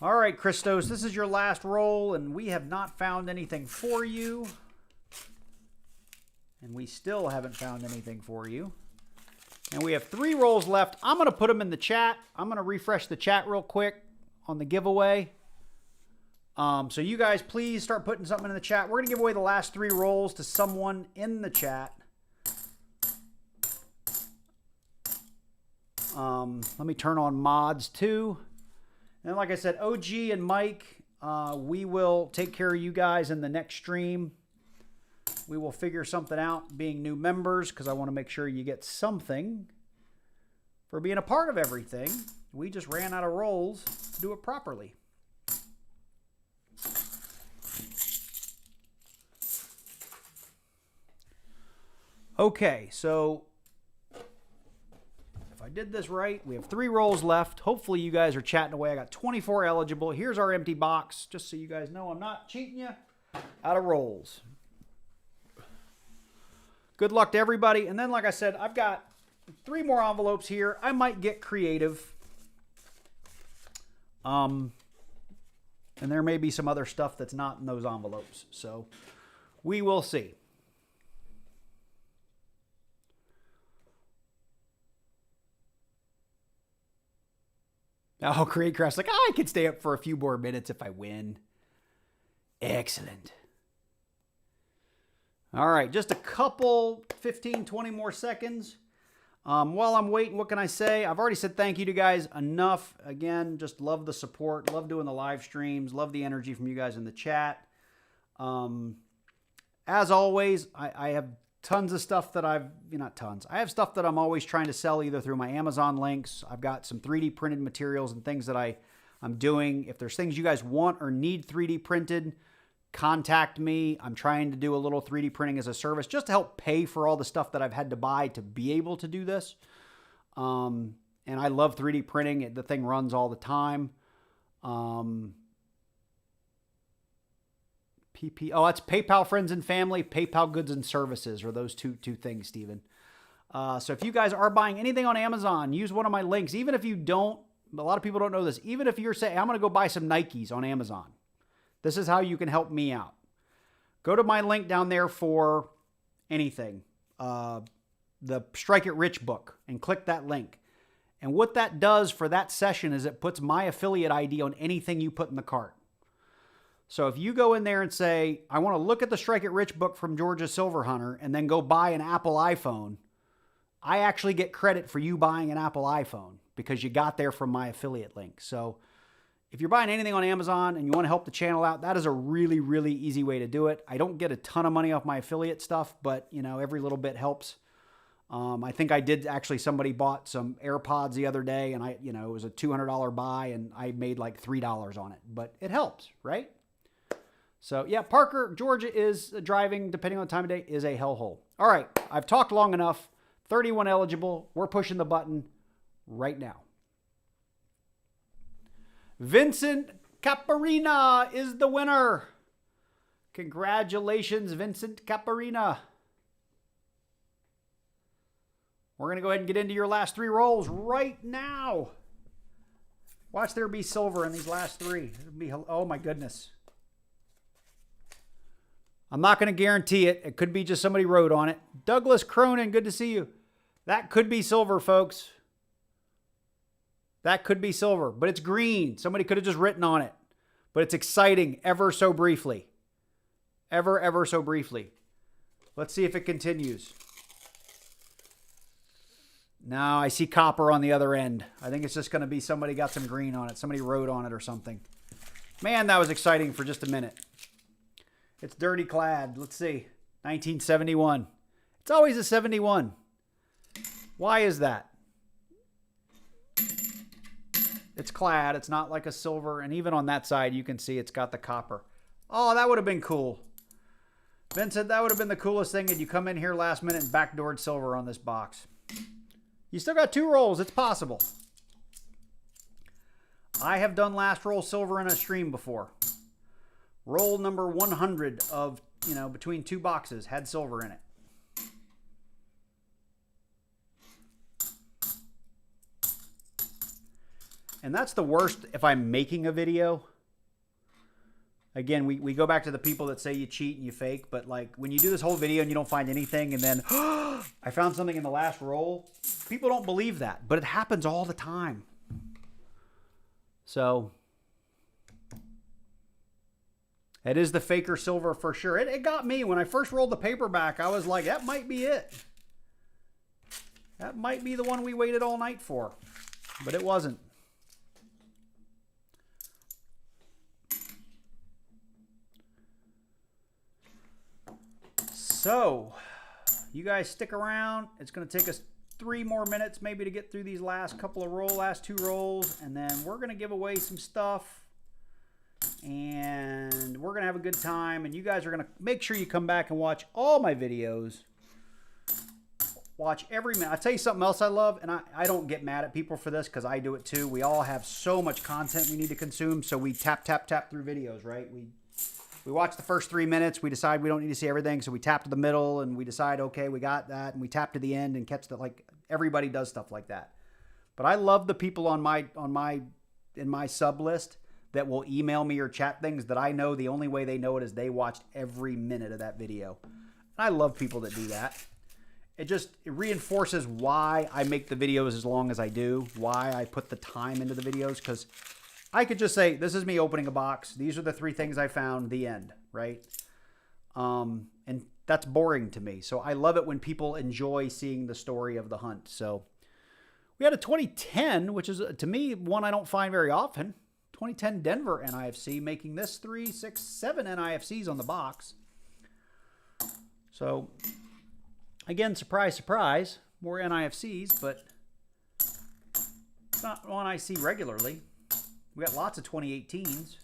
All right, Christos, this is your last roll, and we have not found anything for you. And we still haven't found anything for you. And we have 3 rolls left. I'm going to put them in the chat. I'm going to refresh the chat real quick on the giveaway. So you guys, please start putting something in the chat. We're going to give away the last 3 rolls to someone in the chat. Let me turn on mods too. And like I said, OG and Mike, we will take care of you guys in the next stream. We will figure something out being new members, because I want to make sure you get something for being a part of everything. We just ran out of rolls to do it properly. Okay, so if I did this right, we have 3 rolls left. Hopefully you guys are chatting away. I got 24 eligible. Here's our empty box, just so you guys know I'm not cheating you out of rolls. Good luck to everybody. And then, like I said, I've got 3 more envelopes here. I might get creative. And there may be some other stuff that's not in those envelopes. So we will see. Oh, Create Craft's like, I could stay up for a few more minutes if I win. Excellent. All right, just a couple, 15, 20 more seconds. While I'm waiting, what can I say? I've already said thank you to you guys enough. Again, just love the support, love doing the live streams, love the energy from you guys in the chat. As always, I have tons of stuff that I have stuff that I'm always trying to sell either through my Amazon links. I've got some 3D printed materials and things that I'm doing. If there's things you guys want or need 3D printed, contact me. I'm trying to do a little 3D printing as a service just to help pay for all the stuff that I've had to buy to be able to do this. And I love 3D printing. The thing runs all the time. Oh, that's PayPal Friends and Family, PayPal Goods and Services, or those two things, Steven. So if you guys are buying anything on Amazon, use one of my links. Even if you don't, a lot of people don't know this. Even if you're saying, I'm going to go buy some Nikes on Amazon, this is how you can help me out. Go to my link down there for anything, the Strike It Rich book, and click that link. And what that does for that session is it puts my affiliate ID on anything you put in the cart. So if you go in there and say, I want to look at the Strike It Rich book from Georgia Silver Hunter and then go buy an Apple iPhone, I actually get credit for you buying an Apple iPhone because you got there from my affiliate link. So if you're buying anything on Amazon and you want to help the channel out, that is a really, really easy way to do it. I don't get a ton of money off my affiliate stuff, but every little bit helps. I think I did actually, somebody bought some AirPods the other day and it was a $200 buy and I made like $3 on it, but it helps, right? So yeah, Parker, Georgia is driving, depending on the time of day, is a hellhole. All right, I've talked long enough. 31 eligible. We're pushing the button right now. Vincent Caparina is the winner. Congratulations, Vincent Caparina. We're going to go ahead and get into your last 3 rolls right now. Watch there be silver in these last 3. It'll be, oh my goodness. I'm not going to guarantee it. It could be just somebody wrote on it. Douglas Cronin, good to see you. That could be silver, folks. That could be silver, but it's green. Somebody could have just written on it. But it's exciting ever so briefly. Ever so briefly. Let's see if it continues. No, I see copper on the other end. I think it's just going to be somebody got some green on it. Somebody wrote on it or something. Man, that was exciting for just a minute. It's dirty clad. Let's see. 1971. It's always a 71. Why is that? It's clad. It's not like a silver. And even on that side, you can see it's got the copper. Oh, that would have been cool. Vincent, that would have been the coolest thing if you come in here last minute and backdoored silver on this box. You still got 2 rolls. It's possible. I have done last roll silver in a stream before. Roll number 100 of, between 2 boxes had silver in it. And that's the worst if I'm making a video. Again, we go back to the people that say you cheat and you fake, but like when you do this whole video and you don't find anything and then, I found something in the last roll, people don't believe that, but it happens all the time. So, it is the faker silver for sure. It got me. When I first rolled the paperback, I was like, that might be it. That might be the one we waited all night for, but it wasn't. So, you guys stick around. It's going to take us 3 more minutes maybe to get through these last 2 rolls, and then we're going to give away some stuff, and we're going to have a good time, and you guys are going to make sure you come back and watch all my videos. Watch every minute. I'll tell you something else I love, and I don't get mad at people for this because I do it too. We all have so much content we need to consume, so we tap through videos, right? We watch the first 3 minutes. We decide we don't need to see everything, so we tap to the middle, and we decide, okay, we got that, and we tap to the end and catch the, like, everybody does stuff like that. But I love the people in my sub list that will email me or chat things that I know the only way they know it is they watched every minute of that video. And I love people that do that. It reinforces why I make the videos as long as I do, why I put the time into the videos, because I could just say, this is me opening a box. These are the 3 things I found, the end, right? And that's boring to me. So I love it when people enjoy seeing the story of the hunt. So we had a 2010, which is, to me, one I don't find very often. 2010 Denver NIFC, making this 3, 6, 7 NIFCs on the box. So, again, surprise, surprise, more NIFCs, but it's not one I see regularly. We got lots of 2018s.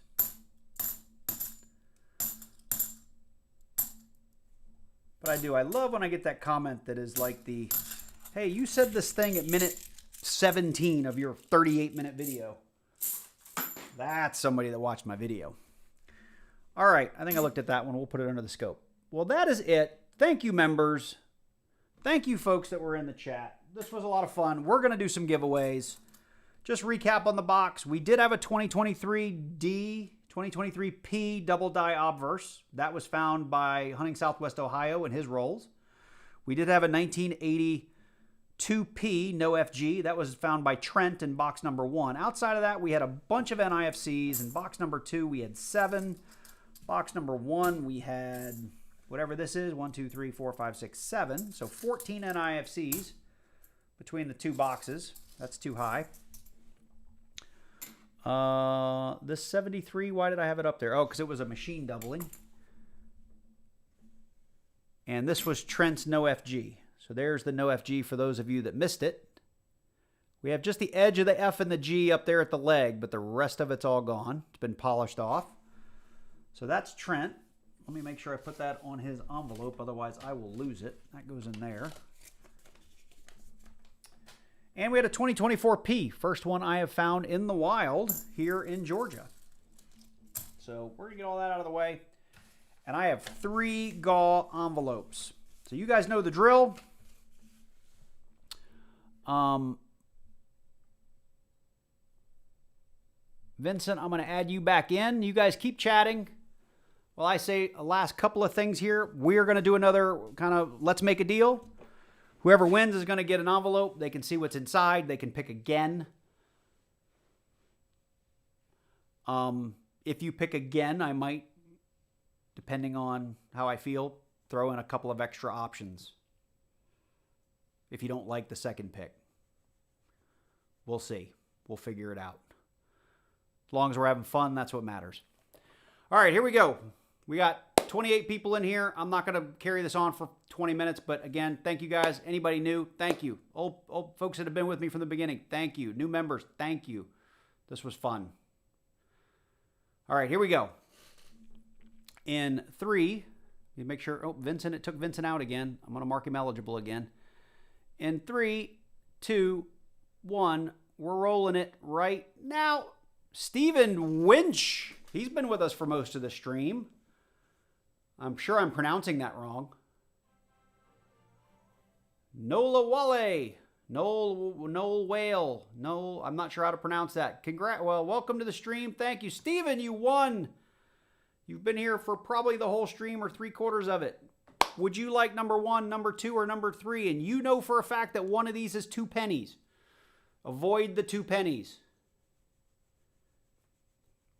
But I love when I get that comment that is like hey, you said this thing at minute 17 of your 38-minute video. That's somebody that watched my video. All right, I think I looked at that one. We'll put it under the scope. Well, that is it. Thank you, members. Thank you, folks that were in the chat. This was a lot of fun. We're going to do some giveaways. Just recap on the box. We did have a 2023D, 2023P double die obverse. That was found by Hunting Southwest Ohio in his rolls. We did have a 1982P no FG. That was found by Trent in box number 1. Outside of that, we had a bunch of NIFCs. In box number 2, we had 7. Box number 1, we had whatever this is, 1, 2, 3, 4, 5, 6, 7. So 14 NIFCs between the 2 boxes. That's too high. This 73, why did I have it up there? Oh, because it was a machine doubling. And this was Trent's no FG. So there's the no FG for those of you that missed it. We have just the edge of the F and the G up there at the leg, but the rest of it's all gone. It's been polished off. So that's Trent. Let me make sure I put that on his envelope, otherwise I will lose it. That goes in there. And we had a 2024P, first one I have found in the wild here in Georgia. So we're going to get all that out of the way. And I have 3 GAW envelopes. So you guys know the drill. Vincent, I'm going to add you back in. You guys keep chatting. Well, I say the last couple of things here. We're going to do another kind of let's make a deal. Whoever wins is going to get an envelope. They can see what's inside. They can pick again. If you pick again, I might, depending on how I feel, throw in a couple of extra options. If you don't like the second pick. We'll see. We'll figure it out. As long as we're having fun, that's what matters. All right, here we go. We got 28 people in here. I'm not going to carry this on for 20 minutes, but again, thank you guys. Anybody new, thank you. Old folks that have been with me from the beginning, thank you. New members, thank you. This was fun. All right, here we go. In 3, you make sure, oh, Vincent, it took Vincent out again. I'm going to mark him eligible again. In 3, 2, 1, we're rolling it right now. Stephen Winch. He's been with us for most of the stream. I'm sure I'm pronouncing that wrong. Nola Wale. Noel Whale. No, I'm not sure how to pronounce that. Well, welcome to the stream. Thank you. Stephen, you won. You've been here for probably the whole stream or 3/4 of it. Would you like number 1, number 2, or number 3? And you know for a fact that one of these is 2 pennies. Avoid the 2 pennies.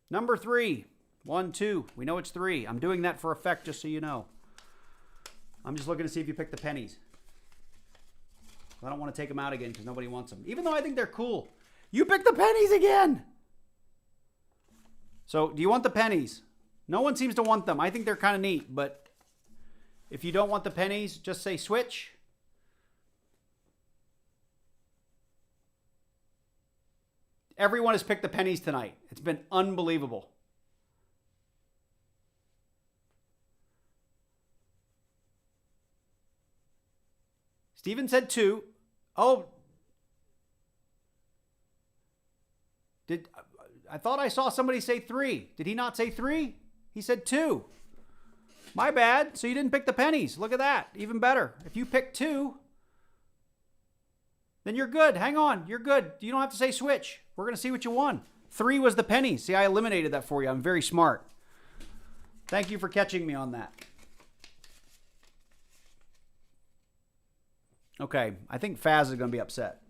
Number 3. 1, 2. We know it's 3. I'm doing that for effect, just so you know. I'm just looking to see if you pick the pennies. I don't want to take them out again because nobody wants them. Even though I think they're cool. You picked the pennies again! So, do you want the pennies? No one seems to want them. I think they're kind of neat, but if you don't want the pennies, just say switch. Everyone has picked the pennies tonight. It's been unbelievable. Steven said 2. Oh. I thought I saw somebody say 3. Did he not say 3? He said 2. My bad. So you didn't pick the pennies. Look at that. Even better. If you pick 2, then you're good. Hang on. You're good. You don't have to say switch. We're going to see what you won. 3 was the pennies. See, I eliminated that for you. I'm very smart. Thank you for catching me on that. Okay. I think Faz is going to be upset.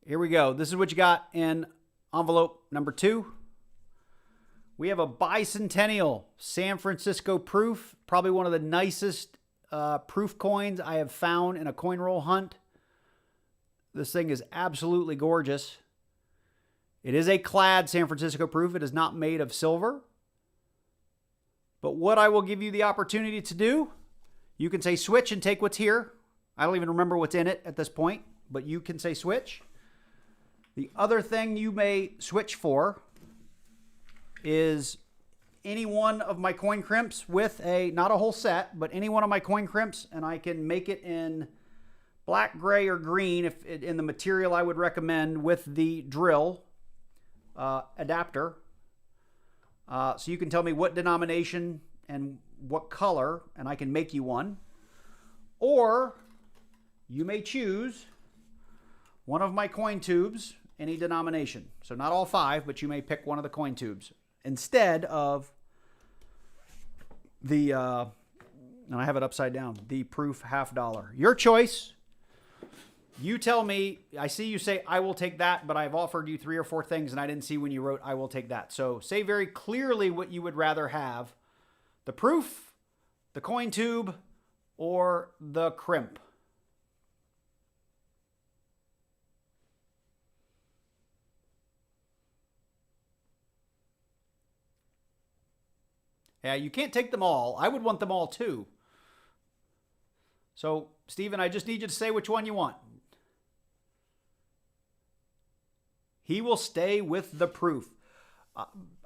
Here we go. This is what you got in envelope number 2. We have a bicentennial San Francisco proof. Probably one of the nicest proof coins I have found in a coin roll hunt. This thing is absolutely gorgeous. It is a clad San Francisco proof. It is not made of silver. But what I will give you the opportunity to do, you can say switch and take what's here. I don't even remember what's in it at this point, but you can say switch. The other thing you may switch for is any one of my coin crimps with not a whole set, but any one of my coin crimps, and I can make it in black, gray, or green in the material I would recommend with the drill adapter. So you can tell me what denomination and what color, and I can make you one. Or you may choose one of my coin tubes, any denomination. So not all 5, but you may pick one of the coin tubes instead of the, and I have it upside down, the proof $50. Your choice. You tell me. I see you say, I will take that, but I've offered you 3 or 4 things, and I didn't see when you wrote, I will take that. So say very clearly what you would rather have. The proof, the coin tube, or the crimp. Yeah, you can't take them all. I would want them all too. So, Stephen, I just need you to say which one you want. He will stay with the proof.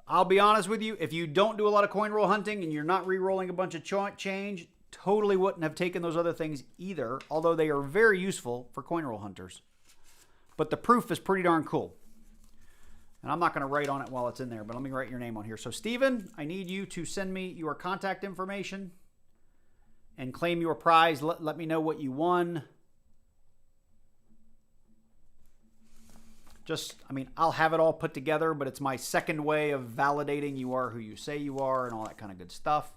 I'll be honest with you. If you don't do a lot of coin roll hunting and you're not re-rolling a bunch of change, totally wouldn't have taken those other things either, although they are very useful for coin roll hunters. But the proof is pretty darn cool. And I'm not going to write on it while it's in there, but let me write your name on here. So, Steven, I need you to send me your contact information and claim your prize. Let me know what you won. I'll have it all put together, but it's my second way of validating you are who you say you are and all that kind of good stuff.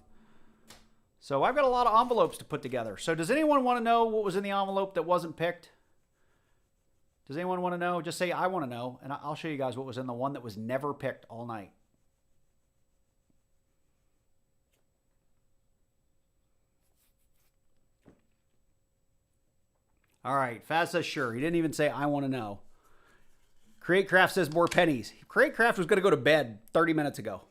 So I've got a lot of envelopes to put together. So does anyone want to know what was in the envelope that wasn't picked? Does anyone want to know? Just say, I want to know, and I'll show you guys what was in the one that was never picked all night. All right, Faz says sure. He didn't even say, I want to know. Create Craft says more pennies. Create Craft was going to go to bed 30 minutes ago.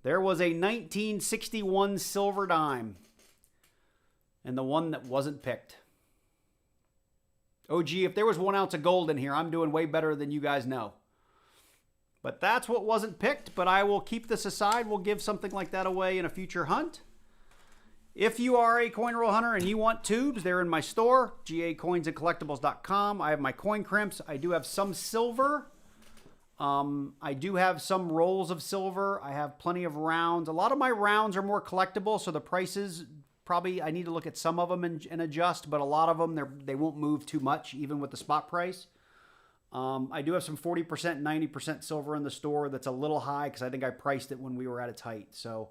There was a 1961 silver dime, and the one that wasn't picked. Oh, gee, if there was 1 ounce of gold in here, I'm doing way better than you guys know. But that's what wasn't picked, but I will keep this aside. We'll give something like that away in a future hunt. If you are a coin roll hunter and you want tubes, they're in my store, gacoinsandcollectibles.com. I have my coin crimps. I do have some silver. I do have some rolls of silver. I have plenty of rounds. A lot of my rounds are more collectible, so the prices probably, I need to look at some of them and adjust, but a lot of them, they won't move too much, even with the spot price. I do have some 40%, 90% silver in the store. That's a little high because I think I priced it when we were at its height. So,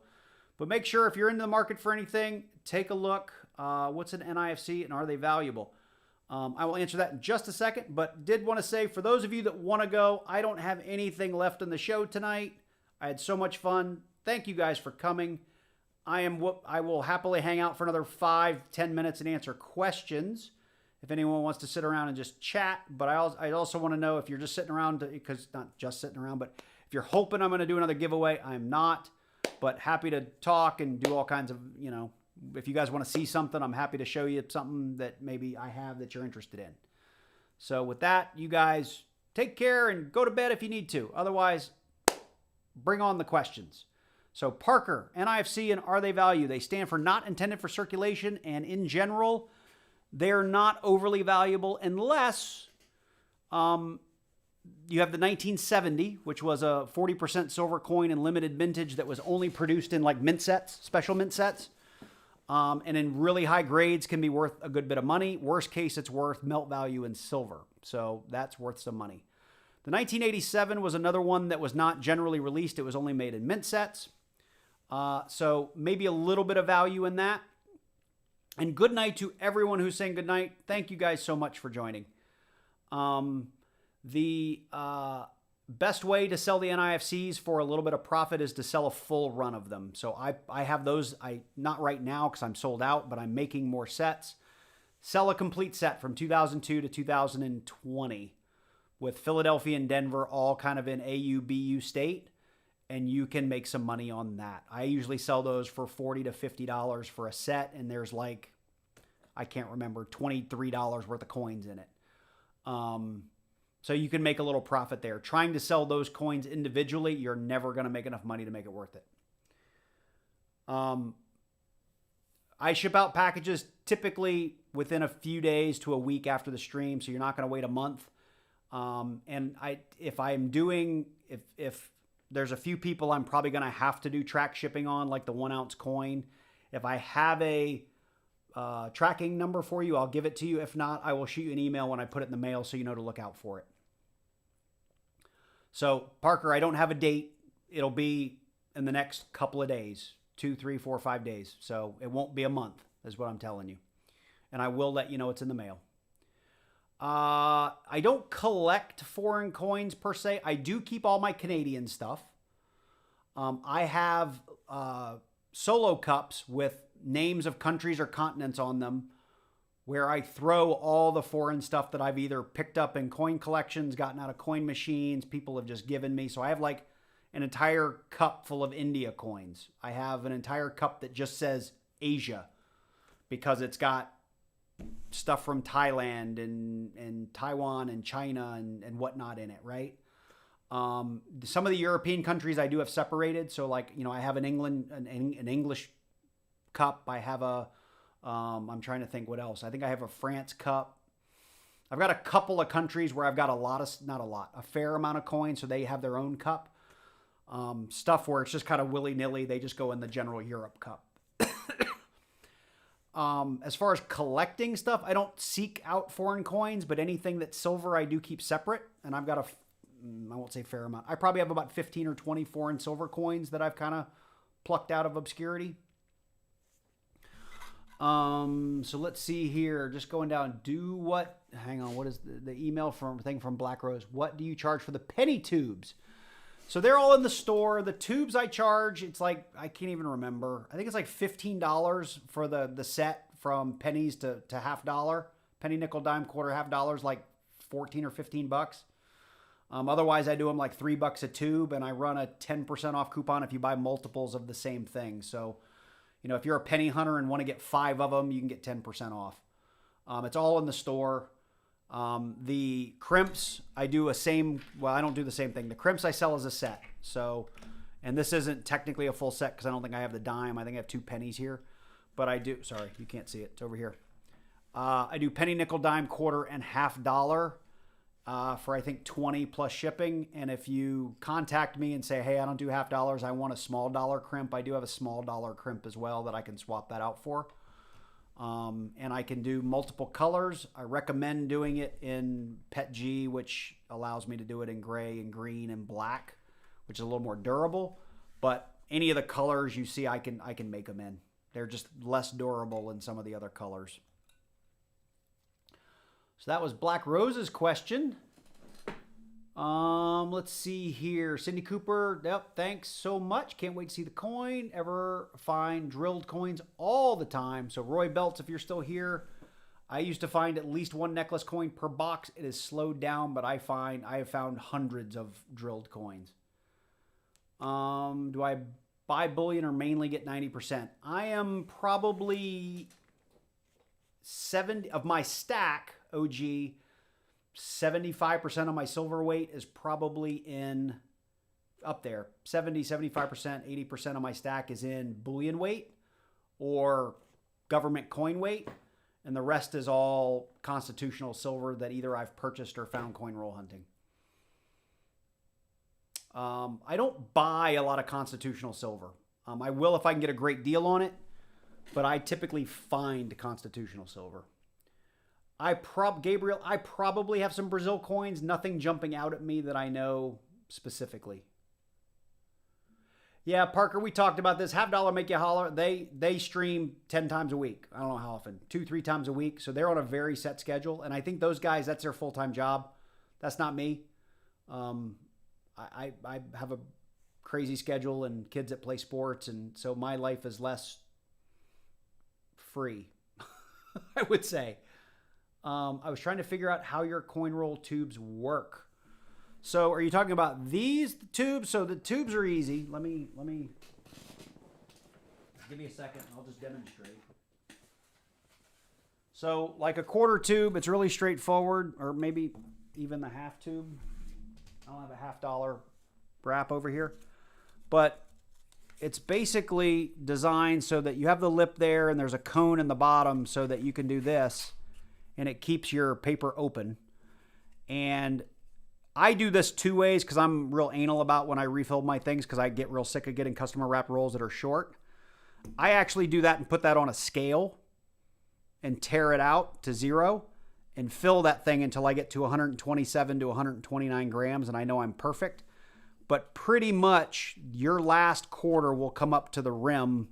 but make sure if you're in the market for anything, take a look. What's an NIFC and are they valuable? I will answer that in just a second, but did want to say for those of you that want to go, I don't have anything left in the show tonight. I had so much fun. Thank you guys for coming. I will happily hang out for another 5-10 minutes and answer questions if anyone wants to sit around and just chat. But I also want to know if you're just sitting around, because not just sitting around, but if you're hoping I'm going to do another giveaway, I'm not. But happy to talk and do all kinds of, if you guys want to see something, I'm happy to show you something that maybe I have that you're interested in. So with that, you guys take care and go to bed if you need to. Otherwise, bring on the questions. So Parker, NIFC and are they value? They stand for not intended for circulation, and in general, they're not overly valuable unless you have the 1970, which was a 40% silver coin in limited vintage that was only produced in like mint sets, special mint sets. And in really high grades can be worth a good bit of money. Worst case, it's worth melt value in silver. So that's worth some money. The 1987 was another one that was not generally released. It was only made in mint sets. So maybe a little bit of value in that. And good night to everyone who's saying good night. Thank you guys so much for joining. The best way to sell the NIFCs for a little bit of profit is to sell a full run of them. So I have those, not right now because I'm sold out, but I'm making more sets. Sell a complete set from 2002 to 2020 with Philadelphia and Denver all kind of in AU, BU state, and you can make some money on that. I usually sell those for $40 to $50 for a set, and there's like, I can't remember, $23 worth of coins in it. So you can make a little profit there. Trying to sell those coins individually, you're never going to make enough money to make it worth it. I ship out packages typically within a few days to a week after the stream, so you're not going to wait a month. And if there's a few people I'm probably going to have to do track shipping on, like the 1 ounce coin. If I have a tracking number for you, I'll give it to you. If not, I will shoot you an email when I put it in the mail so you know to look out for it. So, Parker, I don't have a date. It'll be in the next couple of days, 2, 3, 4, 5 days. So it won't be a month, is what I'm telling you. And I will let you know it's in the mail. I don't collect foreign coins per se. I do keep all my Canadian stuff. I have solo cups with names of countries or continents on them where I throw all the foreign stuff that I've either picked up in coin collections, gotten out of coin machines, people have just given me. So I have like an entire cup full of India coins. I have an entire cup that just says Asia because it's got stuff from Thailand and Taiwan and China and whatnot in it, right? Some of the European countries I do have separated. So like, I have an English cup. I have I'm trying to think what else. I think I have a France cup. I've got a couple of countries where I've got a fair amount of coins, so they have their own cup. Stuff where it's just kind of willy-nilly, they just go in the general Europe cup. As far as collecting stuff, I don't seek out foreign coins, but anything that's silver I do keep separate. And I've got I won't say fair amount. I probably have about 15 or 20 foreign silver coins that I've kind of plucked out of obscurity. So let's see here. Just going down. Hang on. What is the email from Black Rose? What do you charge for the penny tubes? So they're all in the store. The tubes I charge, it's like, I can't even remember. I think it's like $15 for the set from pennies to $50. Penny, nickel, dime, quarter, $50, like 14 or 15 bucks. Otherwise, I do them like $3 a tube, and I run a 10% off coupon if you buy multiples of the same thing. So, if you're a penny hunter and want to get 5 of them, you can get 10% off. It's all in the store. The crimps, I don't do the same thing. The crimps I sell as a set. So, and this isn't technically a full set because I don't think I have the dime. I think I have 2 pennies here, but I do. Sorry, you can't see it. It's over here. I do penny, nickel, dime, quarter, and $50 for I think 20 plus shipping. And if you contact me and say, hey, I don't do $50, I want a small dollar crimp, I do have a small dollar crimp as well that I can swap that out for. And I can do multiple colors. I recommend doing it in PET G, which allows me to do it in gray and green and black, which is a little more durable. But any of the colors you see, I can make them in. They're just less durable than some of the other colors. So that was Black Rose's question. Let's see here. Cindy Cooper, yep, thanks so much. Can't wait to see the coin. Ever find drilled coins all the time. So Roy Belts, if you're still here, I used to find at least 1 necklace coin per box. It has slowed down, but I have found hundreds of drilled coins. Do I buy bullion or mainly get 90%? I am probably 70 of my stack, OG, 75% of my silver weight is probably in up there. 70, 75%, 80% of my stack is in bullion weight or government coin weight. And the rest is all constitutional silver that either I've purchased or found coin roll hunting. I don't buy a lot of constitutional silver. I will if I can get a great deal on it, but I typically find constitutional silver. Gabriel, I probably have some Brazil coins. Nothing jumping out at me that I know specifically. Yeah, Parker, we talked about this. $50 make you holler. They stream 10 times a week. I don't know how often. 2-3 times a week. So they're on a very set schedule. And I think those guys, that's their full-time job. That's not me. I have a crazy schedule and kids that play sports. And so my life is less free, I would say. I was trying to figure out how your coin roll tubes work. So are you talking about these tubes? So the tubes are easy. Let me give me a second and I'll just demonstrate. So like a quarter tube, it's really straightforward, or maybe even the half tube. I don't have a $50 wrap over here, but it's basically designed so that you have the lip there and there's a cone in the bottom so that you can do this. And it keeps your paper open. And I do this 2 ways because I'm real anal about when I refill my things because I get real sick of getting customer wrap rolls that are short. I actually do that and put that on a scale and tear it out to 0 and fill that thing until I get to 127 to 129 grams and I know I'm perfect. But pretty much your last quarter will come up to the rim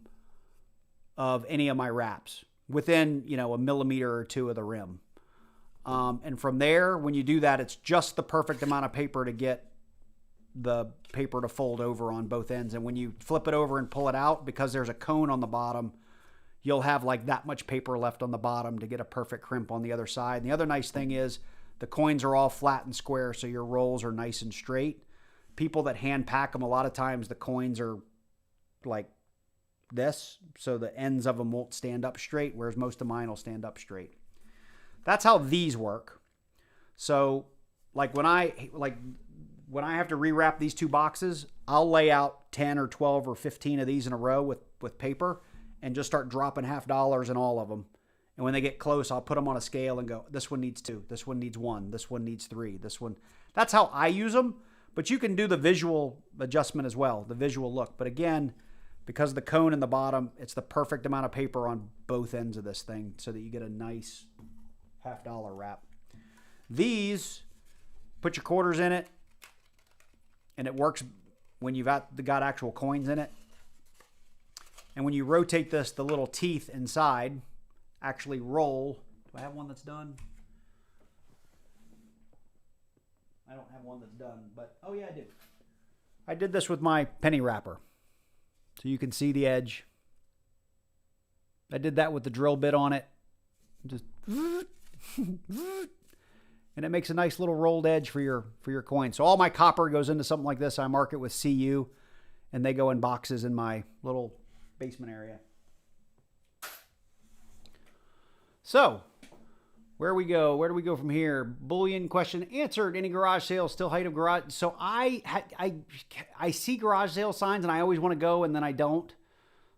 of any of my wraps. Within, a millimeter or 2 of the rim. And from there, when you do that, it's just the perfect amount of paper to get the paper to fold over on both ends. And when you flip it over and pull it out, because there's a cone on the bottom, you'll have like that much paper left on the bottom to get a perfect crimp on the other side. And the other nice thing is the coins are all flat and square, so your rolls are nice and straight. People that hand pack them, a lot of times the coins are like this, so the ends of them won't stand up straight, whereas most of mine will stand up straight. That's how these work. So like when I have to rewrap these 2 boxes, I'll lay out 10 or 12 or 15 of these in a row with paper and just start dropping $50 in all of them And when they get close, I'll put them on a scale and go, this one needs 2, this one needs 1, this one needs 3, this one. That's how I use them. But you can do the visual adjustment as well, the visual look. But again, because of the cone in the bottom, it's the perfect amount of paper on both ends of this thing so that you get a nice $50 wrap. These, put your quarters in it, and it works when you've got actual coins in it. And when you rotate this, the little teeth inside actually roll. Do I have one that's done? I don't have one that's done, but oh yeah, I do. I did this with my penny wrapper. So you can see the edge. I did that with the drill bit on it. Just and it makes a nice little rolled edge for your coin. So all my copper goes into something like this. I mark it with CU, and they go in boxes in my little basement area. So, where we go? Where do we go from here? Bullion question answered. Any garage sales? Still height of garage? So I see garage sale signs and I always want to go and then I don't.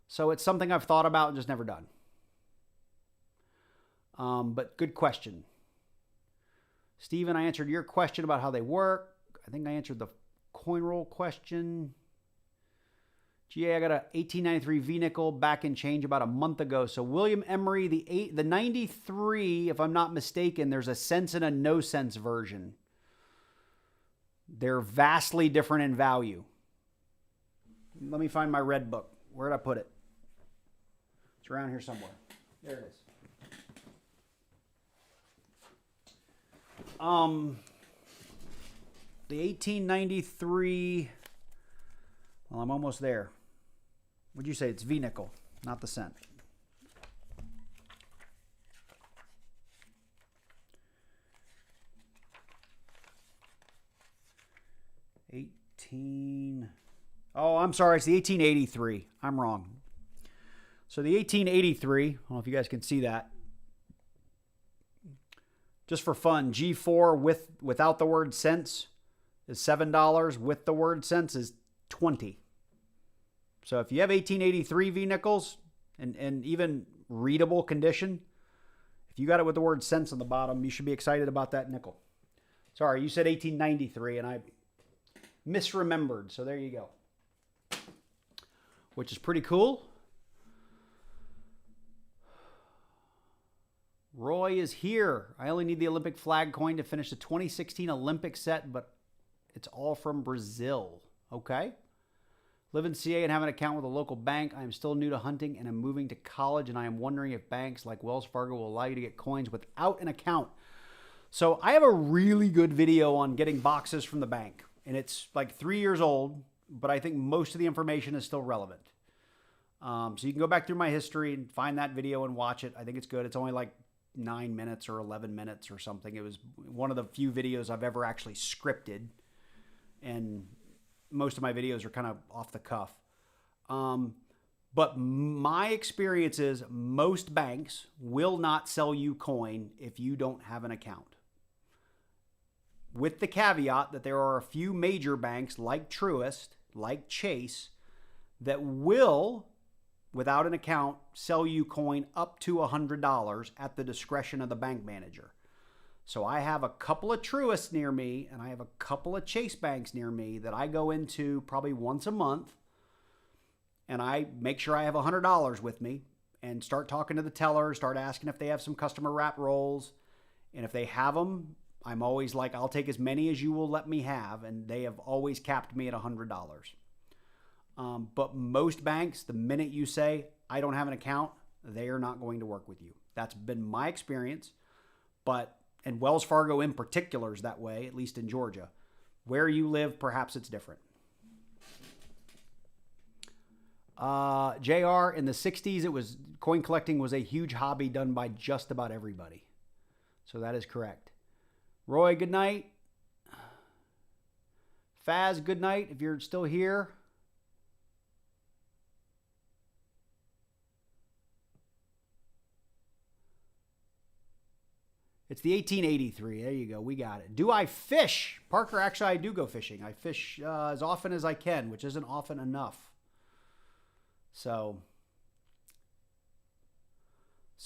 So it's something I've thought about and just never done. But good question. Steven, I answered your question about how they work. I think I answered the coin roll question. GA, I got a 1893 V-nickel back in change about a month ago. So William Emery, the 93, if I'm not mistaken, there's a cents and a no cents version. They're vastly different in value. Let me find my red book. Where did I put it? It's around here somewhere. There it is. The 1893, well, I'm almost there. Would you say it's V-nickel, not the cent? Oh, I'm sorry. It's the 1883. I'm wrong. So the 1883, I don't know if you guys can see that. Just for fun, G4 without the word cents is $7. With the word cents is $20. So if you have 1883 V-nickels and even readable condition, if you got it with the word cents on the bottom, you should be excited about that nickel. Sorry, you said 1893 and I misremembered. So there you go. Which is pretty cool. Roy is here. I only need the Olympic flag coin to finish the 2016 Olympic set, but it's all from Brazil. Okay. Live in CA and have an account with a local bank. I am still new to hunting and I'm moving to college, and I am wondering if banks like Wells Fargo will allow you to get coins without an account. So I have a really good video on getting boxes from the bank, and it's like 3 years old, but I think most of the information is still relevant. So you can go back through my history and find that video and watch it. I think it's good. It's only like 9 minutes or 11 minutes or something. It was one of the few videos I've ever actually scripted, and most of my videos are kind of off the cuff. But my experience is most banks will not sell you coin if you don't have an account. With the caveat that there are a few major banks like Truist, like Chase, that will, without an account, sell you coin up to $100 at the discretion of the bank manager. So I have a couple of Truists near me, and I have a couple of Chase banks near me that I go into probably once a month, and I make sure I have $100 with me and start talking to the teller, start asking if they have some customer wrap rolls. And if they have them, I'm always like, I'll take as many as you will let me have, and they have always capped me at $100. But most banks, the minute you say, I don't have an account, they are not going to work with you. That's been my experience. And Wells Fargo in particular is that way, at least in Georgia. Where you live, perhaps it's different. JR, in the 60s, coin collecting was a huge hobby done by just about everybody. So that is correct. Roy, good night. Faz, good night if you're still here. It's the 1883. There you go. We got it. Do I fish? Parker, actually, I do go fishing. I fish as often as I can, which isn't often enough. So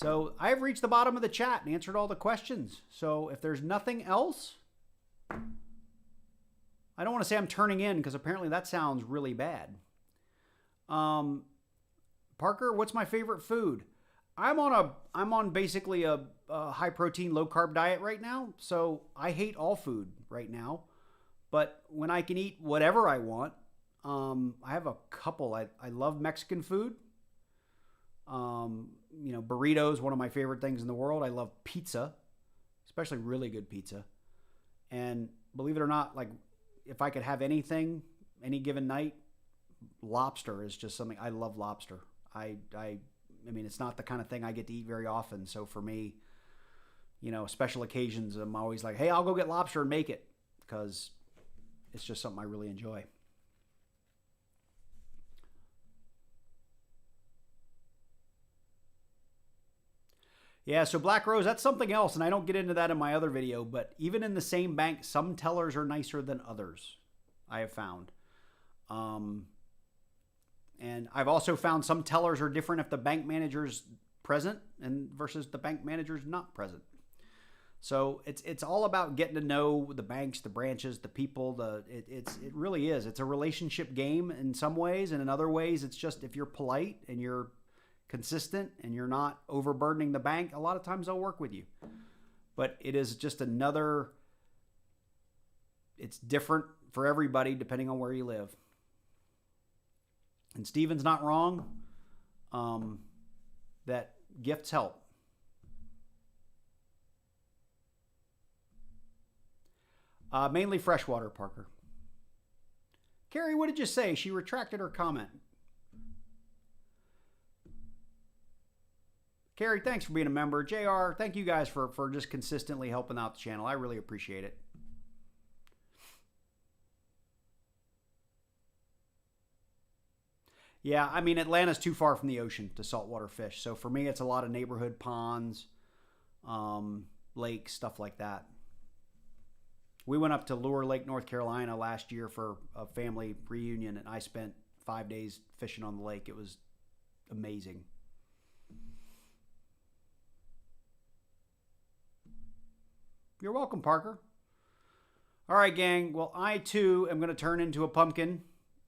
So I've reached the bottom of the chat and answered all the questions. So if there's nothing else, I don't want to say I'm turning in because apparently that sounds really bad. Parker, what's my favorite food? I'm on basically a high protein, low carb diet right now. So I hate all food right now. But when I can eat whatever I want, I have a couple. I love Mexican food. You know, burritos, one of my favorite things in the world. I love pizza, especially really good pizza. And believe it or not, like if I could have anything, any given night, lobster is just something. I love lobster. I mean, it's not the kind of thing I get to eat very often. So for me, you know, special occasions, I'm always like, hey, I'll go get lobster and make it because it's just something I really enjoy. Yeah, so Black Rose, that's something else, and I don't get into that in my other video, but even in the same bank, some tellers are nicer than others, I have found. And I've also found some tellers are different if the bank manager's present and versus the bank manager's not present. So it's all about getting to know the banks, the branches, the people. It really is. It's a relationship game in some ways, and in other ways, it's just if you're polite and you're consistent and you're not overburdening the bank, a lot of times they'll work with you. But it is just another. It's different for everybody depending on where you live. And Steven's not wrong. That gifts help. Mainly freshwater, Parker. Carrie, what did you say? She retracted her comment. Carrie, thanks for being a member. JR, thank you guys for just consistently helping out the channel. I really appreciate it. Yeah, I mean, Atlanta's too far from the ocean to saltwater fish. So for me, it's a lot of neighborhood ponds, lakes, stuff like that. We went up to Lure Lake, North Carolina last year for a family reunion, and I spent 5 days fishing on the lake. It was amazing. You're welcome, Parker. All right, gang. Well, I, too, am going to turn into a pumpkin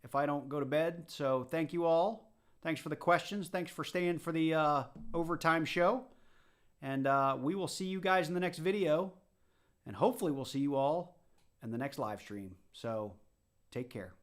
if I don't go to bed. So thank you all. Thanks for the questions. Thanks for staying for the overtime show. And we will see you guys in the next video. And hopefully we'll see you all in the next live stream. So take care.